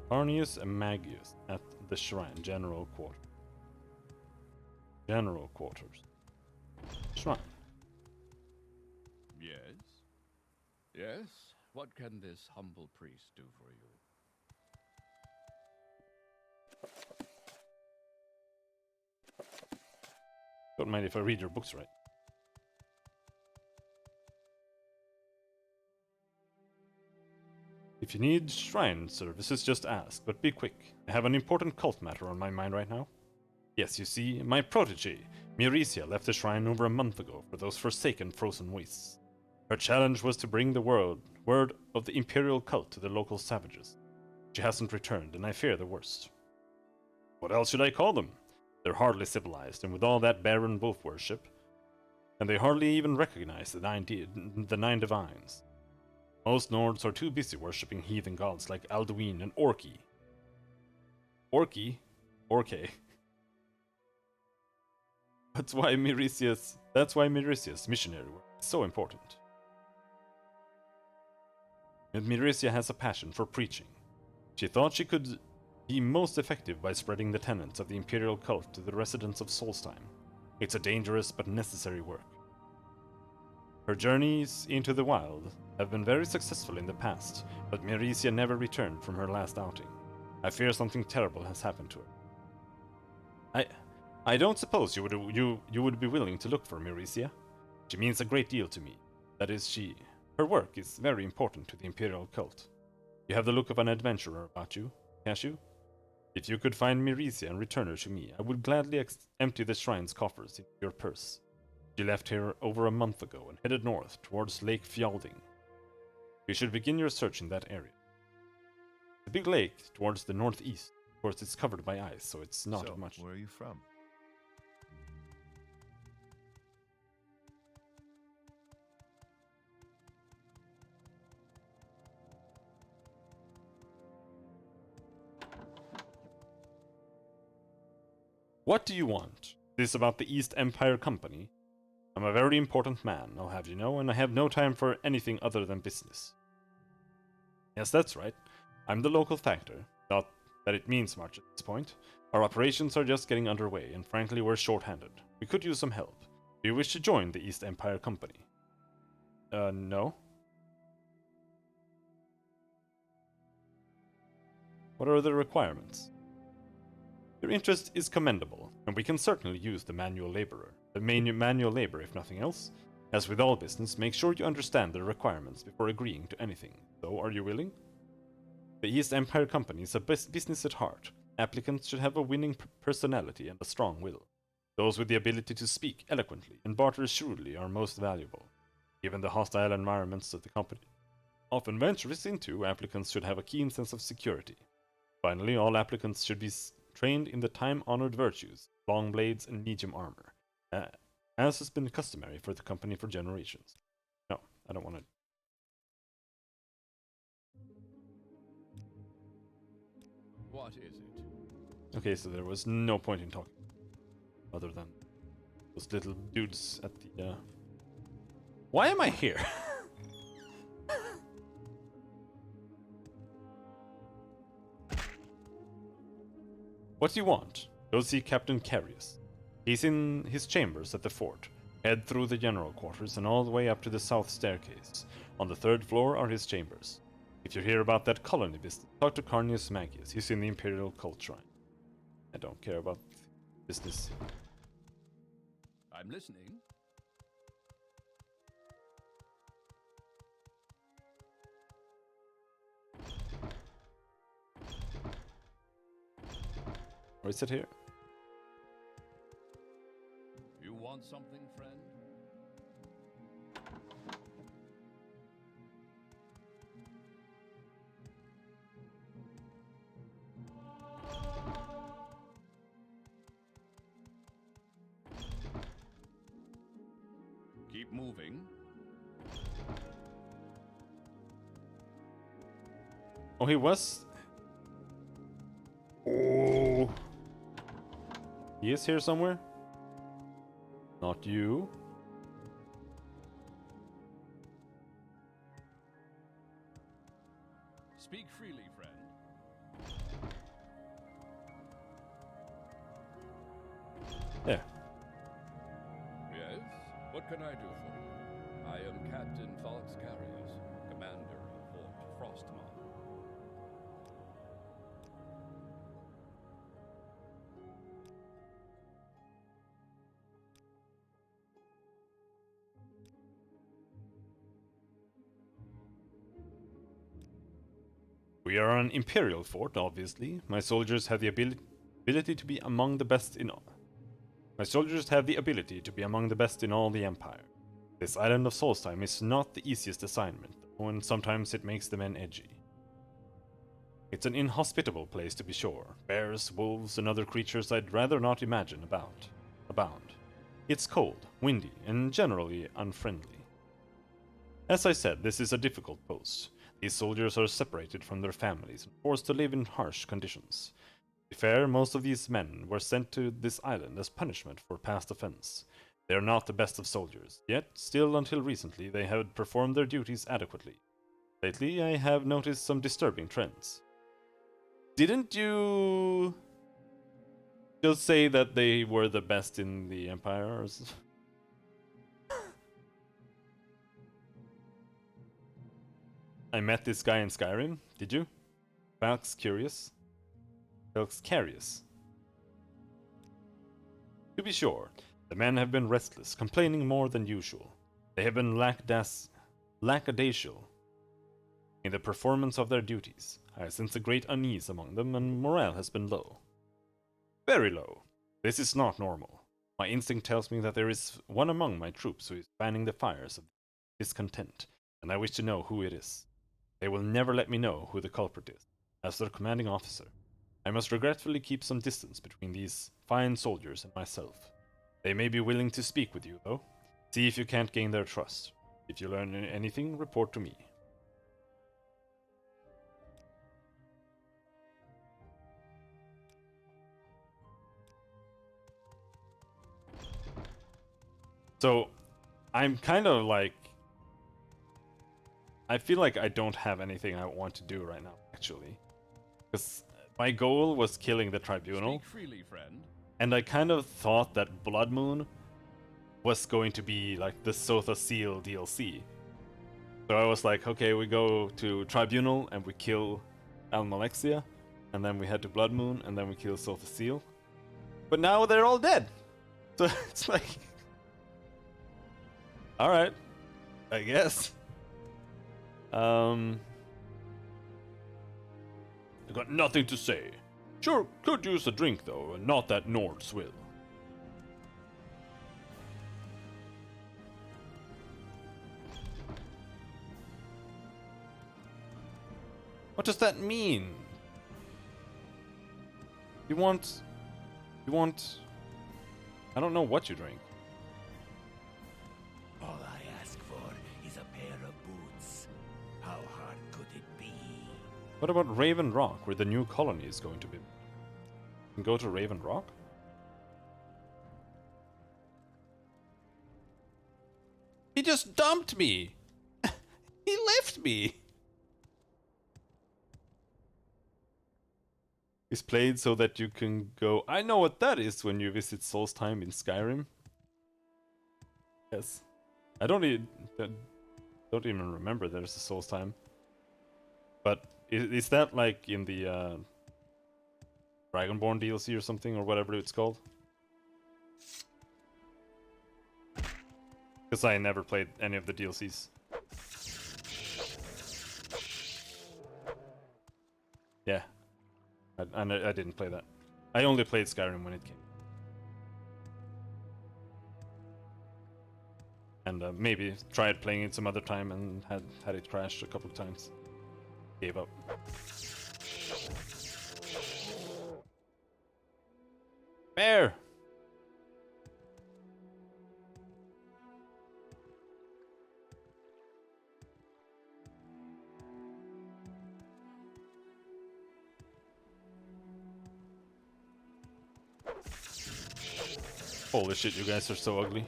Carnius Magius at the shrine, General Quarters. General Quarters. Shrine. Yes? Yes? What can this humble priest do for you? Don't mind if I read your books right. If you need shrine services, just ask, but be quick. I have an important cult matter on my mind right now. Yes, you see, my protege, Miricia, left the shrine over a month ago for those forsaken frozen wastes. Her challenge was to bring the word of the imperial cult to the local savages. She hasn't returned, and I fear the worst. What else should I call them? They're hardly civilized, and with all that barren wolf worship, and they hardly even recognize the nine divines. Most Nords are too busy worshipping heathen gods like Alduin and Orki. Orki? Orke. That's why Miricia's missionary work is so important. And Miricia has a passion for preaching. She thought she could be most effective by spreading the tenets of the imperial cult to the residents of Solstheim. It's a dangerous but necessary work. Her journeys into the wild have been very successful in the past, but Miricia never returned from her last outing. I fear something terrible has happened to her. I don't suppose you would be willing to look for Miricia. She means a great deal to me. That is, her work is very important to the imperial cult. You have the look of an adventurer about you, Cashew. If you could find Miricia and return her to me, I would gladly empty the shrine's coffers into your purse. She left here over a month ago and headed north towards Lake Fjalding. You should begin your search in that area. The big lake towards the northeast. Of course, it's covered by ice, so it's not much. Where are you from? What do you want? This about the East Empire Company? I'm a very important man, I'll have you know, and I have no time for anything other than business. Yes, that's right. I'm the local factor. Not that it means much at this point. Our operations are just getting underway, and frankly, we're short-handed. We could use some help. Do you wish to join the East Empire Company? No. What are the requirements? Your interest is commendable, and we can certainly use the manual laborer. The manual labor, if nothing else. As with all business, make sure you understand the requirements before agreeing to anything. So, are you willing? The East Empire Company is a business at heart. Applicants should have a winning personality and a strong will. Those with the ability to speak eloquently and barter shrewdly are most valuable. Given the hostile environments that the company often ventures into, applicants should have a keen sense of security. Finally, all applicants should be trained in the time-honored virtues, long blades and medium armor, as has been customary for the company for generations. No, I don't want to. What is it? Okay, so there was no point in talking, other than those little dudes at the. Why am I here? What do you want? Go see Captain Carius. He's in his chambers at the fort. Head through the general quarters and all the way up to the south staircase. On the third floor are his chambers. If you hear about that colony business, talk to Carnius Magius. He's in the Imperial Cult Shrine. I don't care about business. I'm listening. Or is it here? You want something, friend? Keep moving. Oh, he was. Oh. He is here somewhere? Not you. Speak freely, friend. There. Yes? What can I do for you? I am Captain Falx Carius, commander of Fort Frostmaw. We are an imperial fort, obviously. My soldiers have the ability to be among the best in all. My soldiers have the ability to be among the best in all the Empire. This island of Solstheim is not the easiest assignment, and sometimes it makes the men edgy. It's an inhospitable place to be sure. Bears, wolves, and other creatures I'd rather not imagine abound. It's cold, windy, and generally unfriendly. As I said, this is a difficult post. These soldiers are separated from their families and forced to live in harsh conditions. To be fair, most of these men were sent to this island as punishment for past offense. They are not the best of soldiers, yet still until recently they had performed their duties adequately. Lately, I have noticed some disturbing trends. Didn't you just say that they were the best in the Empire? I met this guy in Skyrim, did you? Falx Curious? Falx Carious. To be sure, the men have been restless, complaining more than usual. They have been lackadaisical in the performance of their duties. I sense a great unease among them, and morale has been low. Very low. This is not normal. My instinct tells me that there is one among my troops who is fanning the fires of discontent, and I wish to know who it is. They will never let me know who the culprit is. As their commanding officer, I must regretfully keep some distance between these fine soldiers and myself. They may be willing to speak with you, though. See if you can't gain their trust. If you learn anything, report to me. So, I'm kind of like... I feel like I don't have anything I want to do right now, actually. Because my goal was killing the tribunal. Speak freely, friend. And I kind of thought that Blood Moon was going to be like the Sotha Seal DLC. So I was like, okay, we go to Tribunal and we kill Almalexia. And then we head to Blood Moon and then we kill Sotha Seal. But now they're all dead. So it's like... Alright. I guess. I got nothing to say. Sure, could use a drink though, and not that Nord's will. What does that mean? You want... I don't know what you drink. All I ask for is a pair of boots. How hard could it be? What about Raven Rock, where the new colony is going to be? You can go to Raven Rock? He just dumped me! He left me! Is played so that you can go... I know what that is when you visit Solstheim in Skyrim. Yes. I don't even remember there's a Solstheim. But is that like in the Dragonborn DLC or something, or whatever it's called? Because I never played any of the DLCs. Yeah. I didn't play that. I only played Skyrim when it came. And maybe tried playing it some other time and had it crash a couple of times. Gave up. Bear! Holy shit, you guys are so ugly.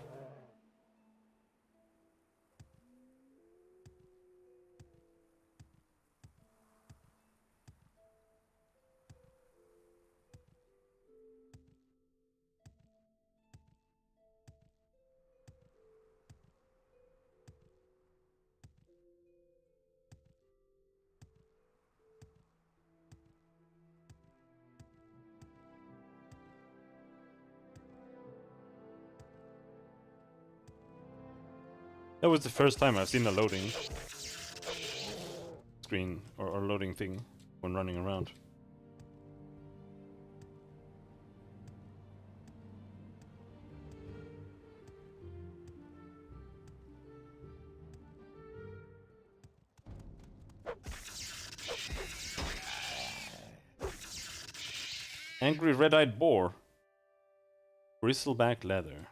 That was the first time I've seen a loading screen or loading thing when running around. Angry red-eyed boar. Bristleback leather.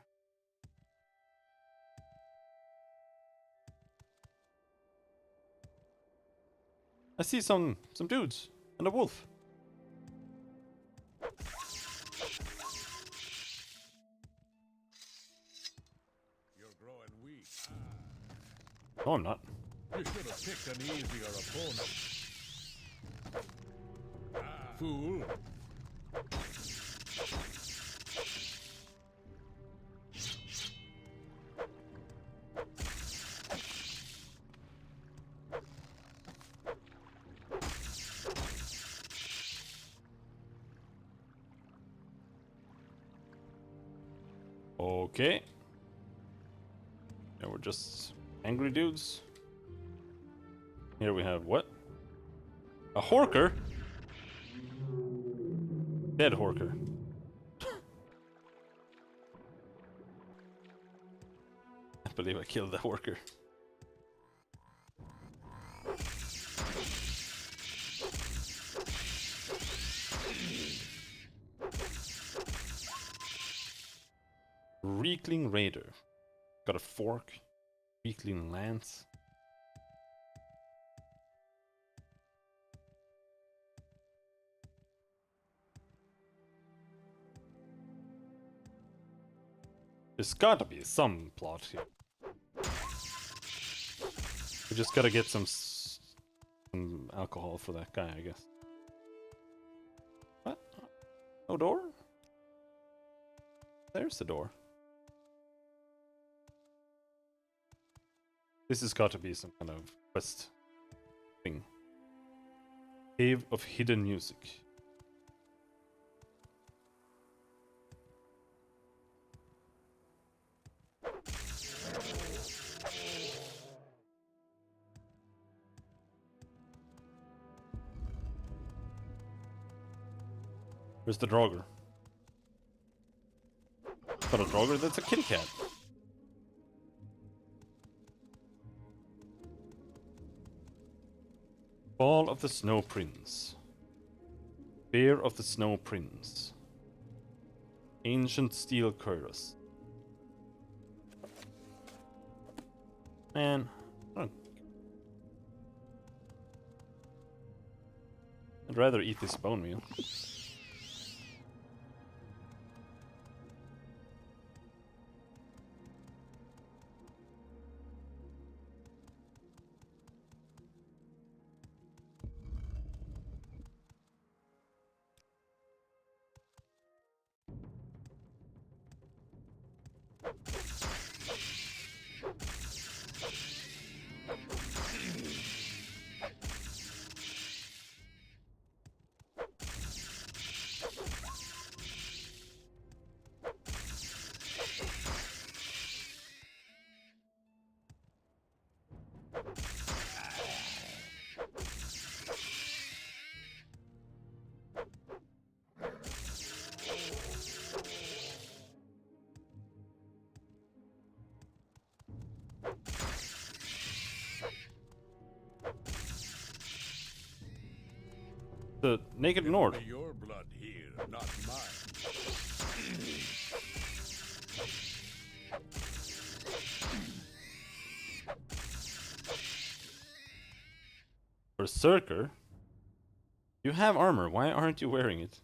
I see some dudes and a wolf. You're growing weak. No, I'm not. You should have picked an easier opponent. Fool. Okay. Yeah, we're just angry dudes. Here we have what? A horker? Dead horker. I believe I killed the horker. Reekling Raider. Got a fork. Reekling Lance. There's gotta be some plot here. We just gotta get some alcohol for that guy, I guess. What? No door? There's the door. This has got to be some kind of quest thing. Cave of Hidden Music. Where's the Draugr? Not a Draugr, that's a kitty cat. Fall of the Snow Prince. Bear of the Snow Prince. Ancient Steel Cuirass. Man, I'd rather eat this bone meal. The Naked Nord. Your blood here, not mine. Berserker? You have armor, why aren't you wearing it?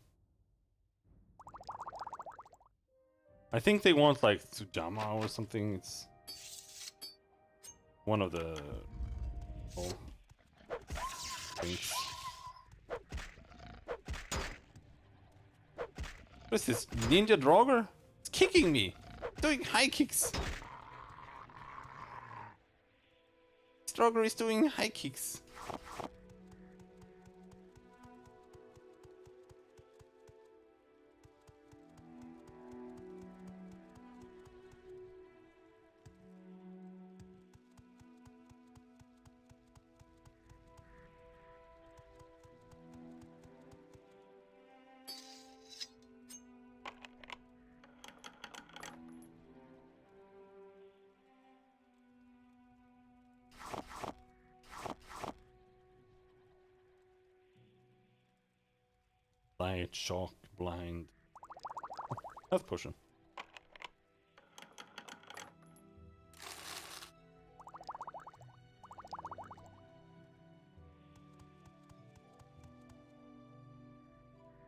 I think they want like Tsujama or something. It's one of the things. What is this? Ninja Draugr? It's kicking me! Doing high kicks! This Draugr is doing high kicks. Light, shock, blind. Health potion.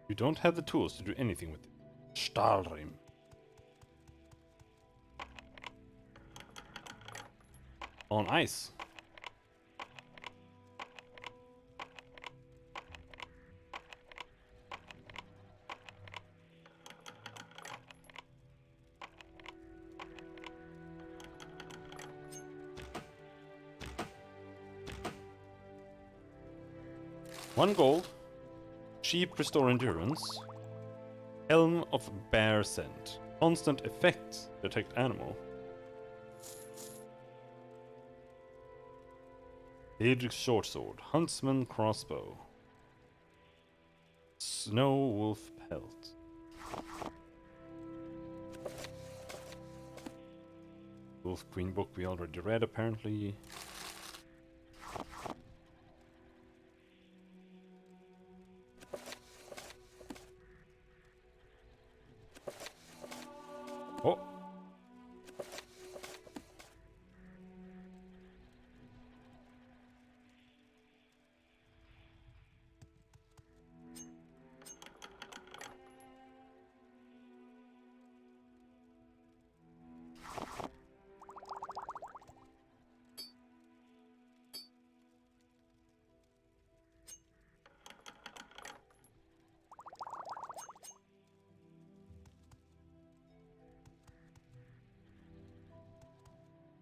You don't have the tools to do anything with it. Stahlrim. On ice. One gold. Sheep restore endurance. Helm of bear scent. Constant effect. Detect animal. Daedric short sword. Huntsman crossbow. Snow wolf pelt. Wolf Queen book we already read apparently. Oh.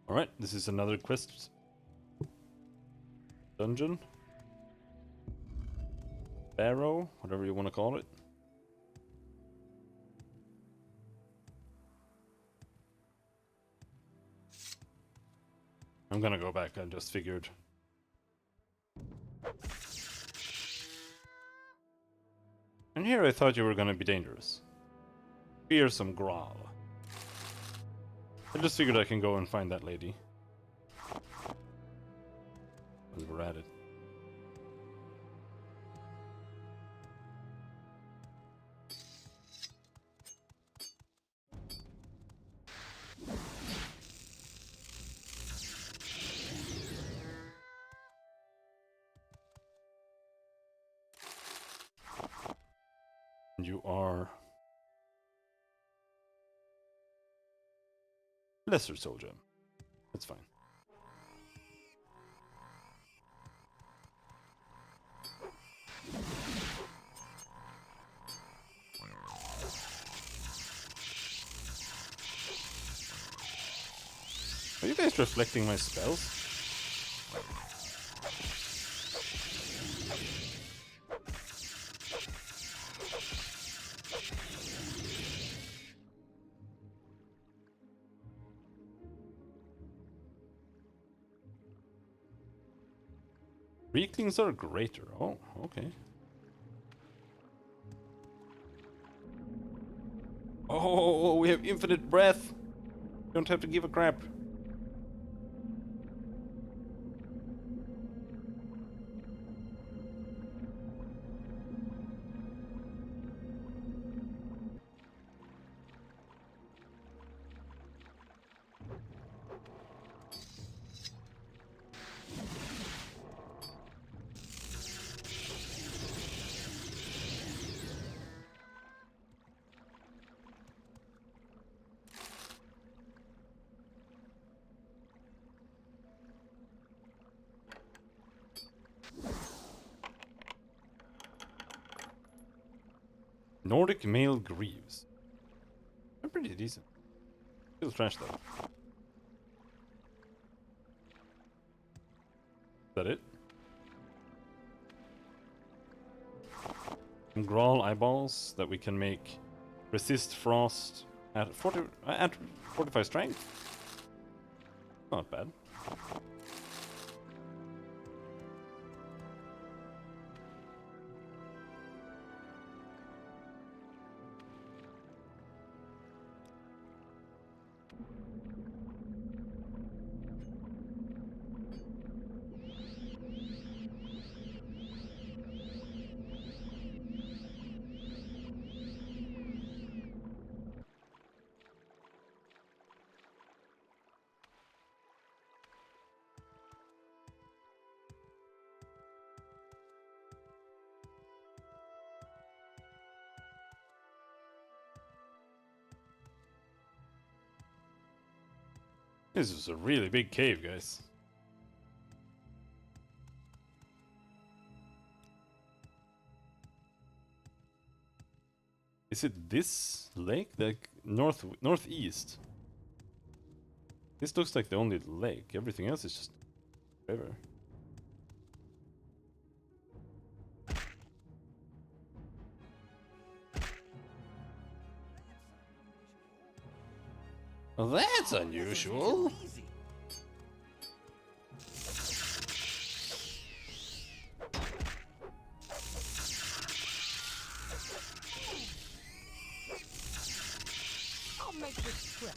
Alright, this is another quest dungeon. Barrow, whatever you want to call it. I'm gonna go back, I just figured. And here I thought you were gonna be dangerous. Fearsome growl. I just figured I can go and find that lady. While we're at it. And you are lesser soldier. That's fine. Are you guys reflecting my spells? Weaklings are greater. Oh, okay. Oh, we have infinite breath. Don't have to give a crap. Nordic male greaves. They're pretty decent. Feels trash though. Is that it? Some Grawl eyeballs that we can make resist frost at 45 strength. Not bad. This is a really big cave, guys. Is it this lake? Like northeast? This looks like the only lake. Everything else is just river. Well, that's unusual. I'll make this quick.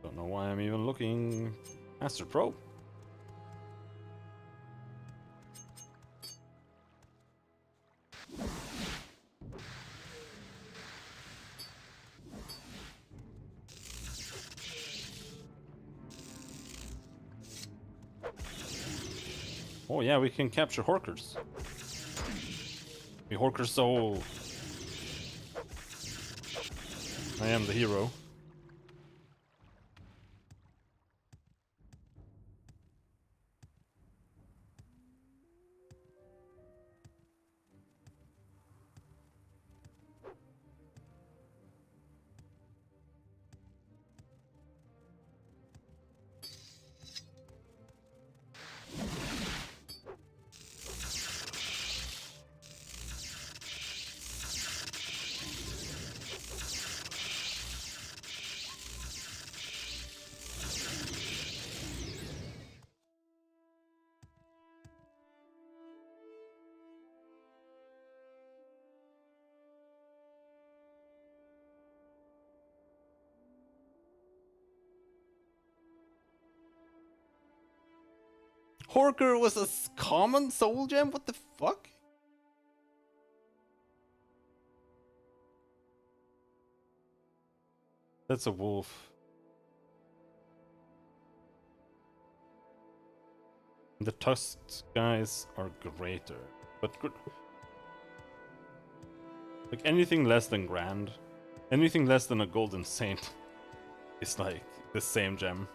Don't know why I'm even looking. Master Pro. Oh yeah, we can capture Horkers. The Horker soul. I am the hero. Horker was a common soul gem? What the fuck? That's a wolf. The tusked guys are greater, but good. Like anything less than grand, anything less than a golden saint is like the same gem.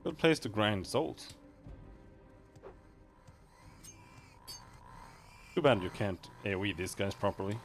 Good place to grind souls. Too bad you can't AoE these guys properly.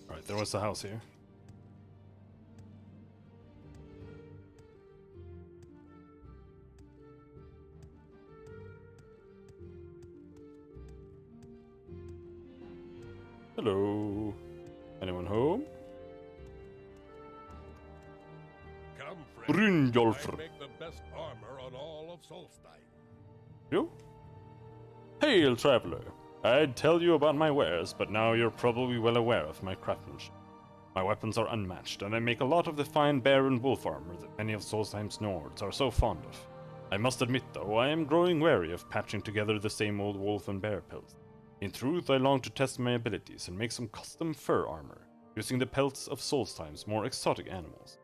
Alright, there was a house here. Hello. Anyone home? Come, friend. Brynjolfr. I make the best armor on all of Solstein. You? Hail, traveler. I'd tell you about my wares, but now you're probably well aware of my craftsmanship. My weapons are unmatched, and I make a lot of the fine bear and wolf armor that many of Solstheim's Nords are so fond of. I must admit, though, I am growing wary of patching together the same old wolf and bear pelts. In truth, I long to test my abilities and make some custom fur armor, using the pelts of Solstheim's more exotic animals.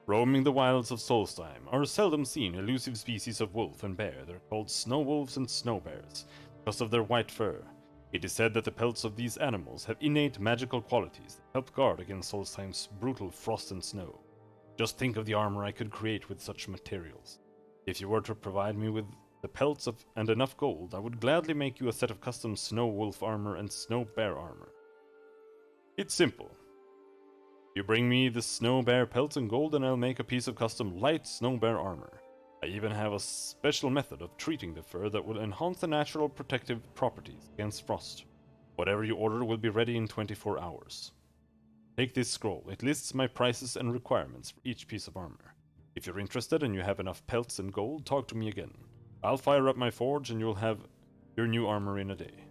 Roaming the wilds of Solstheim are seldom seen elusive species of wolf and bear that are called snow wolves and snow bears, because of their white fur. It is said that the pelts of these animals have innate magical qualities that help guard against Solstheim's brutal frost and snow. Just think of the armor I could create with such materials. If you were to provide me with the pelts and enough gold, I would gladly make you a set of custom snow wolf armor and snow bear armor. It's simple. You bring me the snow bear pelts and gold, and I'll make a piece of custom light snow bear armor. I even have a special method of treating the fur that will enhance the natural protective properties against frost. Whatever you order will be ready in 24 hours. Take this scroll. It lists my prices and requirements for each piece of armor. If you're interested and you have enough pelts and gold, talk to me again. I'll fire up my forge and you'll have your new armor in a day.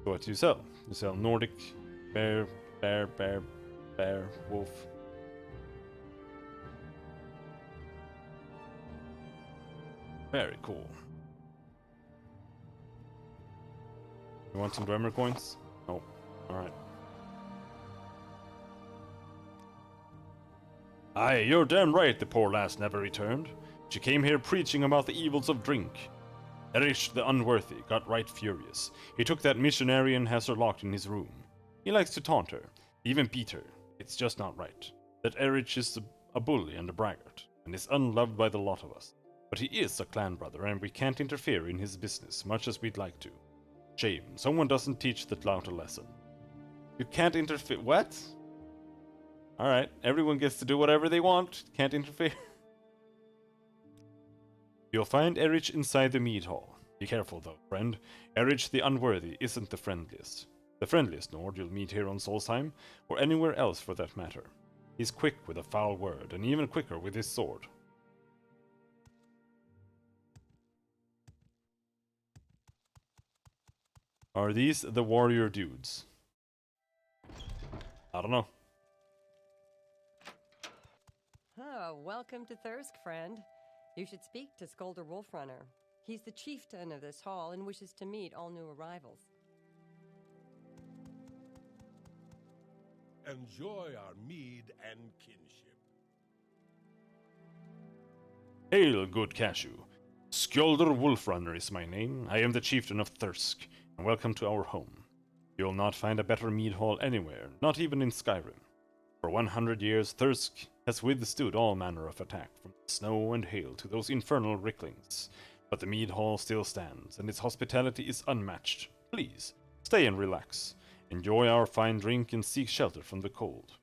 So what do you sell? You sell Nordic, bear, wolf. Very cool. You want some Dwemer coins? Oh, alright. Aye, you're damn right the poor lass never returned. She came here preaching about the evils of drink. Erich the Unworthy got right furious. He took that missionary and has her locked in his room. He likes to taunt her, even beat her. It's just not right. That Erich is a bully and a braggart, and is unloved by the lot of us. But he is a clan brother, and we can't interfere in his business, much as we'd like to. Shame, someone doesn't teach the lout a lesson. You can't interfere— what? Alright, everyone gets to do whatever they want, can't interfere. You'll find Erich inside the mead hall. Be careful though, friend. Erich the Unworthy isn't the friendliest. The friendliest Nord you'll meet here on Solstheim, or anywhere else for that matter. He's quick with a foul word, and even quicker with his sword. Are these the warrior dudes? I don't know. Oh, welcome to Thirsk, friend. You should speak to Skolder Wolfrunner. He's the chieftain of this hall and wishes to meet all new arrivals. Enjoy our mead and kinship. Hail, good Cashew. Skjoldr Wolfrunner is my name. I am the chieftain of Thirsk, and welcome to our home. You'll not find a better mead hall anywhere, not even in Skyrim. For 100 years, Thirsk has withstood all manner of attack, from snow and hail to those infernal ricklings. But the mead hall still stands, and its hospitality is unmatched. Please, stay and relax. Enjoy our fine drink and seek shelter from the cold.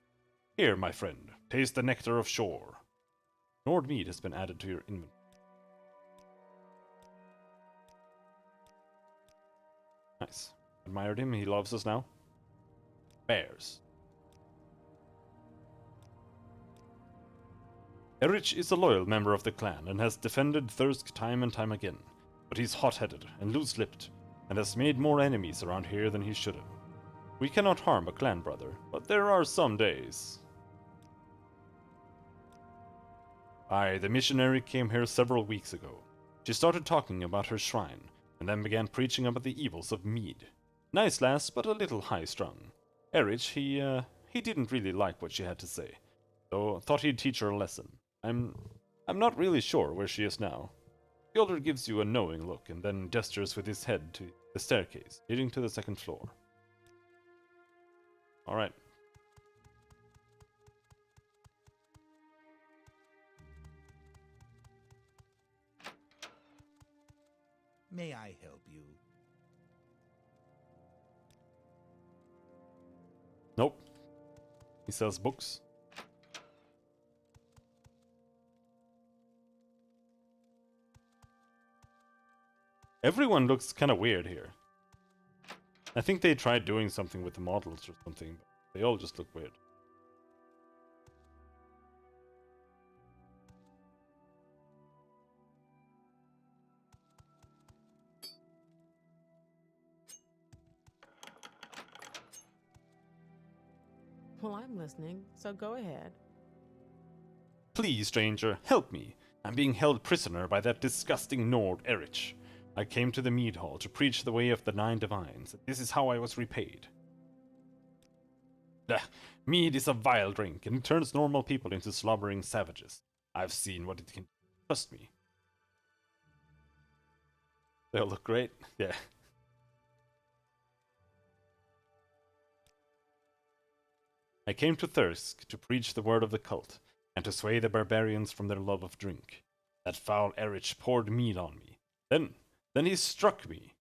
Here, my friend, taste the nectar of shore. Nord mead has been added to your inventory. Nice. Admired him, he loves us now. Bears. Erich is a loyal member of the clan and has defended Thirsk time and time again, but he's hot-headed and loose-lipped, and has made more enemies around here than he should have. We cannot harm a clan brother, but there are some days. Aye, the missionary came here several weeks ago. She started talking about her shrine, and then began preaching about the evils of mead. Nice lass, but a little high-strung. Erich, he didn't really like what she had to say, so thought he'd teach her a lesson. I'm not really sure where she is now. Skjoldr gives you a knowing look and then gestures with his head to the staircase leading to the second floor. Alright. May I help you? Nope. He sells books. Everyone looks kind of weird here. I think they tried doing something with the models or something, but they all just look weird. Well, I'm listening, so go ahead. Please, stranger, help me. I'm being held prisoner by that disgusting Nord Erich. I came to the mead hall to preach the way of the 9 divines. This is how I was repaid. Mead is a vile drink, and it turns normal people into slobbering savages. I've seen what it can do. Trust me. They all look great. Yeah. I came to Thirsk to preach the word of the cult, and to sway the barbarians from their love of drink. That foul Erich poured mead on me. Then he struck me.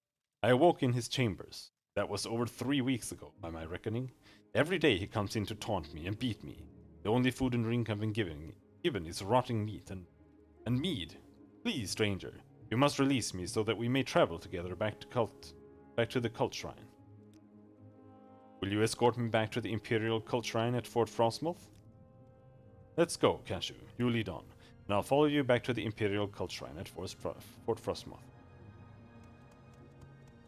I awoke in his chambers. That was over 3 weeks ago, by my reckoning. Every day he comes in to taunt me and beat me. The only food and drink I've been given is rotting meat and mead. Please, stranger, you must release me so that we may travel together back to the cult shrine. Will you escort me back to the Imperial cult shrine at Fort Frostmoth? Let's go, Cashew. You lead on, and I'll follow you back to the Imperial cult shrine at Fort Frostmoth.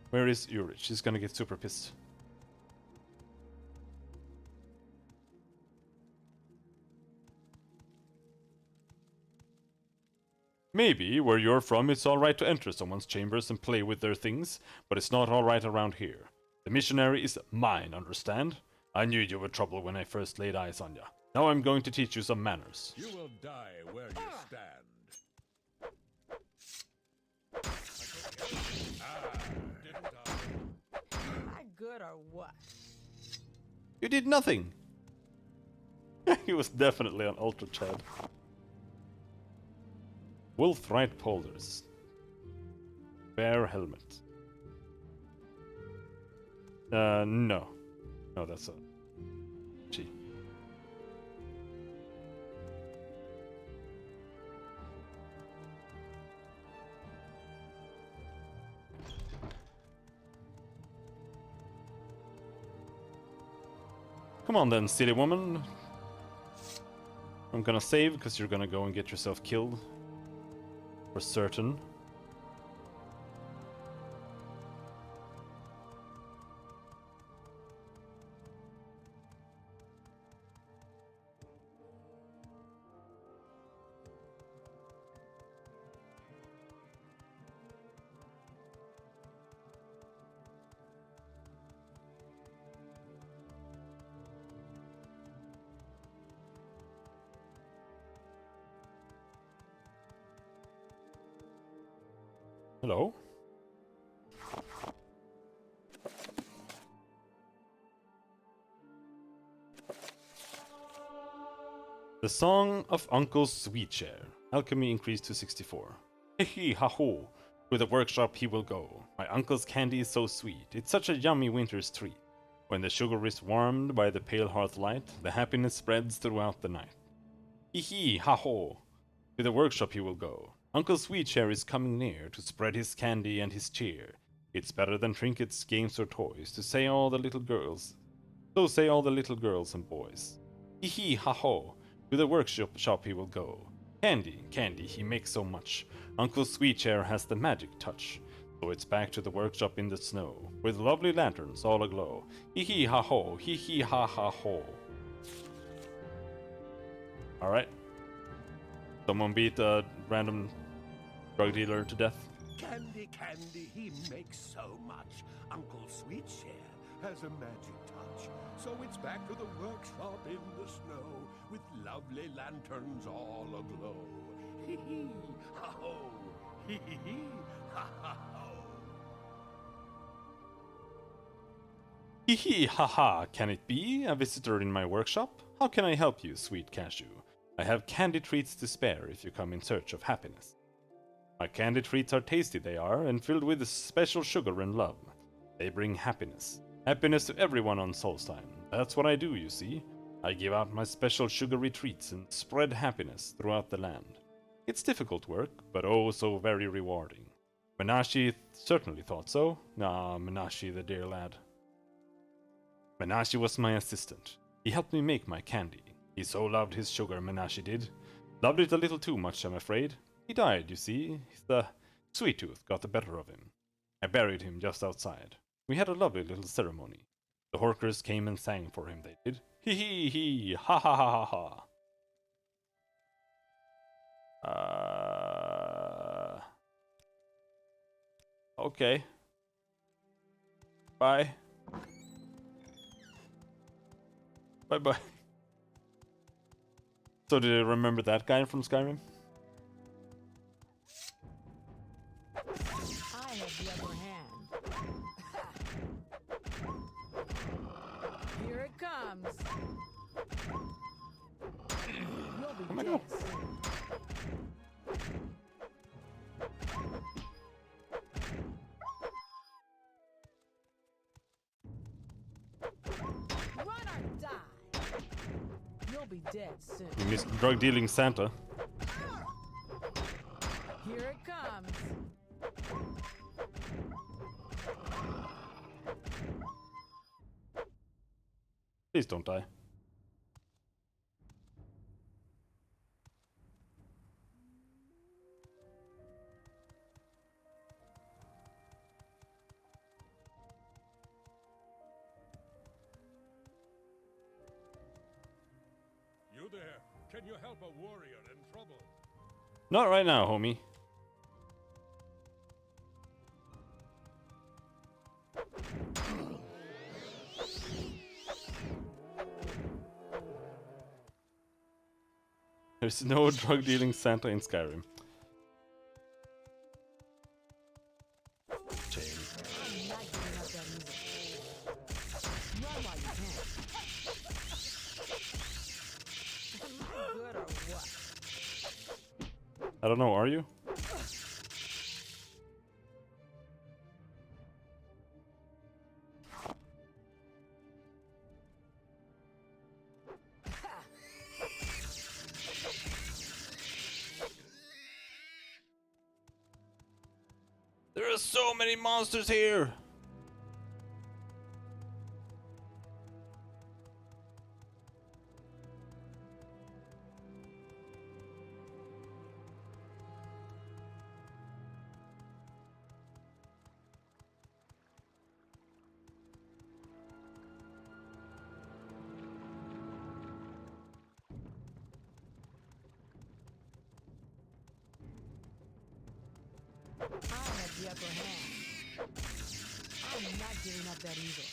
Where is Urich? He's gonna get super pissed. Maybe where you're from it's alright to enter someone's chambers and play with their things, but it's not alright around here. The missionary is mine, understand? I knew you were trouble when I first laid eyes on ya. Now I'm going to teach you some manners. You will die where you stand. Didn't I? Am I good or what? You did nothing! He was definitely on Ultra Chad. Wolf-right polders. Bear helmet. No. No, that's a... G. Come on then, silly woman. I'm gonna save, because you're gonna go and get yourself killed. For certain. Hello? The Song of Uncle Sweetshare. Alchemy increased to 64. Hee ha ho. To the workshop he will go. My uncle's candy is so sweet. It's such a yummy winter's treat. When the sugar is warmed by the pale hearth light, the happiness spreads throughout the night. Hee ha ho. To the workshop he will go. Uncle Sweetshare is coming near to spread his candy and his cheer. It's better than trinkets, games, or toys, so say all the little girls and boys. Hee hee ha ho, to the workshop he will go. Candy, candy, he makes so much. Uncle Sweetshare has the magic touch. So it's back to the workshop in the snow, with lovely lanterns all aglow. Hee hee ha ho, hee hee ha ha ho. Alright. Someone beat a random drug dealer to death. Candy, candy, he makes so much. Uncle Sweetshare has a magic touch. So it's back to the workshop in the snow, with lovely lanterns all aglow. Hee hee, ha ho, hee hee hee, ha ha ho. Hee hee ha ha, can it be? A visitor in my workshop? How can I help you, sweet Cashew? I have candy treats to spare if you come in search of happiness. My candy treats are tasty, they are, and filled with special sugar and love. They bring happiness. Happiness to everyone on Solstheim. That's what I do, you see. I give out my special sugary treats and spread happiness throughout the land. It's difficult work, but oh so very rewarding. Menashi certainly thought so. Ah, Menashi, the dear lad. Menashi was my assistant. He helped me make my candy. He so loved his sugar, Menashi did. Loved it a little too much, I'm afraid. He died, you see. The sweet tooth got the better of him. I buried him just outside. We had a lovely little ceremony. The Horkers came and sang for him, they did. Hee hee hee, ha ha ha ha ha. Okay. Bye. Bye bye. So did you remember that guy from Skyrim? I have the upper hand. Here it comes. You'll be dead soon. Run or die. You'll be dead soon. You missed drug dealing Santa. Here it comes. Please don't die. You there? Can you help a warrior in trouble? Not right now, homie. There's no drug dealing Santa in Skyrim. Shame. I'm not giving up that easy. Run while you can. Am I good or what? I don't know, are you? There are so many monsters here! I have the upper hand. I'm not giving up that either.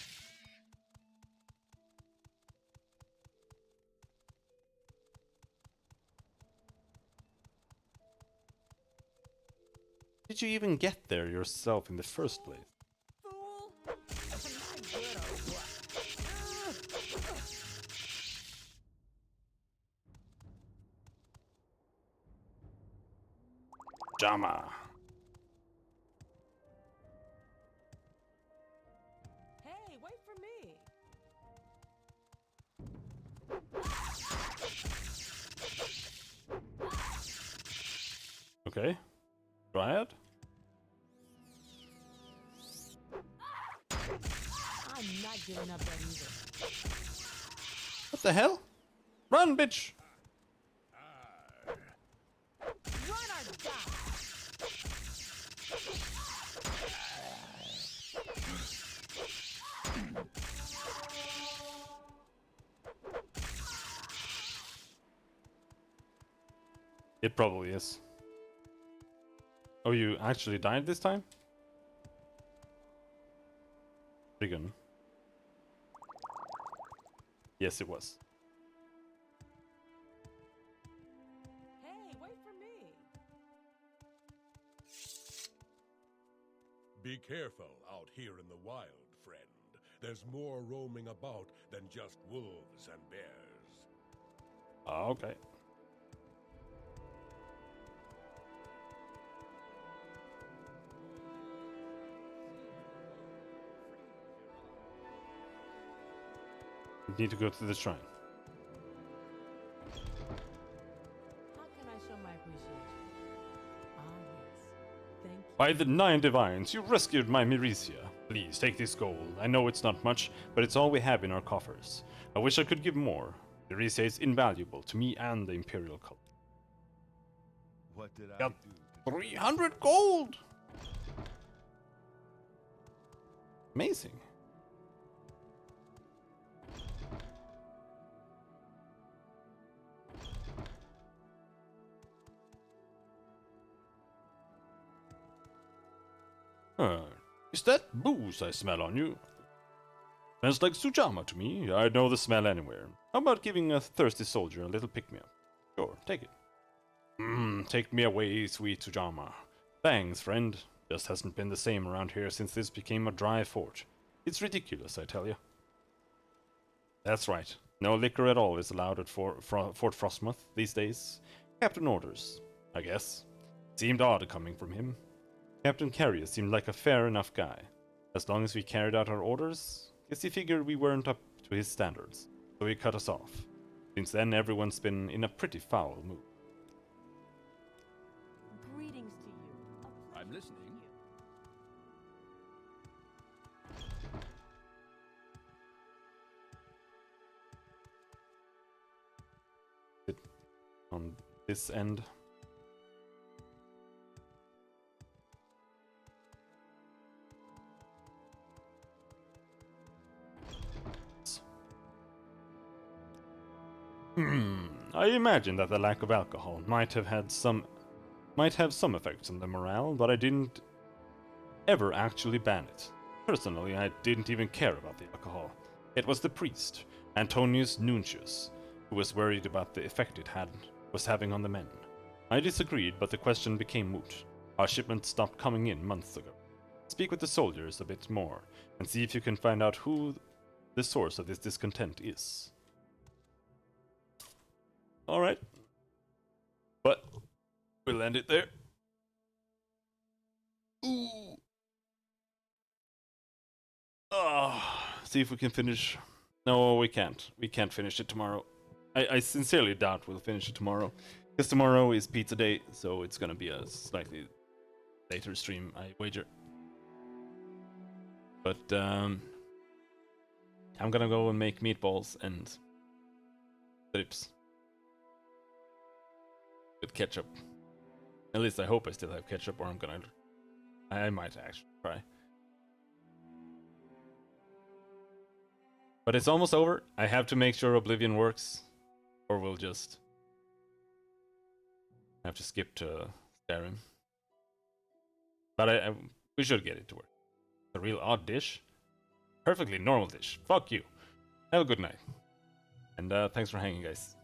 Did you even get there yourself in the first place? Fool! Am I good or what? Jama. Hey, wait for me. Okay. Dryad? I'm not giving up that either. What the hell? Run, bitch! Run or die. It probably is. Oh, you actually died this time? Friggin'. Yes, it was. Hey, wait for me. Be careful out here in the wild, friend. There's more roaming about than just wolves and bears. Okay. Need to go to the shrine. How can I show my appreciation? Ah, yes. Thank you. By the 9 divines, you rescued my Miricia. Please, take this gold. I know it's not much, but it's all we have in our coffers. I wish I could give more. Miricia is invaluable to me and the Imperial cult. What did I Got do? 300 gold! Amazing. Is that booze I smell on you? Smells like Sujama to me. I know the smell anywhere. How about giving a thirsty soldier a little pick-me-up? Sure, take it. Take me away, sweet Sujama. Thanks, friend. Just hasn't been the same around here since this became a dry fort. It's ridiculous, I tell you. That's right. No liquor at all is allowed at Fort Frostmoth these days. Captain orders, I guess. Seemed odd coming from him. Captain Carrier seemed like a fair enough guy. As long as we carried out our orders, guess he figured we weren't up to his standards, so he cut us off. Since then, everyone's been in a pretty foul mood. Greetings to you. I'm listening. On this end. I imagine that the lack of alcohol might have some effects on the morale, but I didn't ever actually ban it. Personally, I didn't even care about the alcohol. It was the priest, Antonius Nuncius, who was worried about the effect it was having on the men. I disagreed, but the question became moot. Our shipment stopped coming in months ago. Speak with the soldiers a bit more, and see if you can find out who the source of this discontent is. Alright. But we'll end it there. Ooh. See if we can finish. No, we can't. We can't finish it tomorrow. I sincerely doubt we'll finish it tomorrow. Because tomorrow is pizza day, so it's gonna be a slightly later stream, I wager. But I'm gonna go and make meatballs and strips. With ketchup. At least I hope I still have ketchup, or I might actually try. But it's almost over. I have to make sure Oblivion works, or we'll just have to skip to Skyrim. But we should get it to work. A real odd dish? Perfectly normal dish. Fuck you. Have a good night. And thanks for hanging, guys.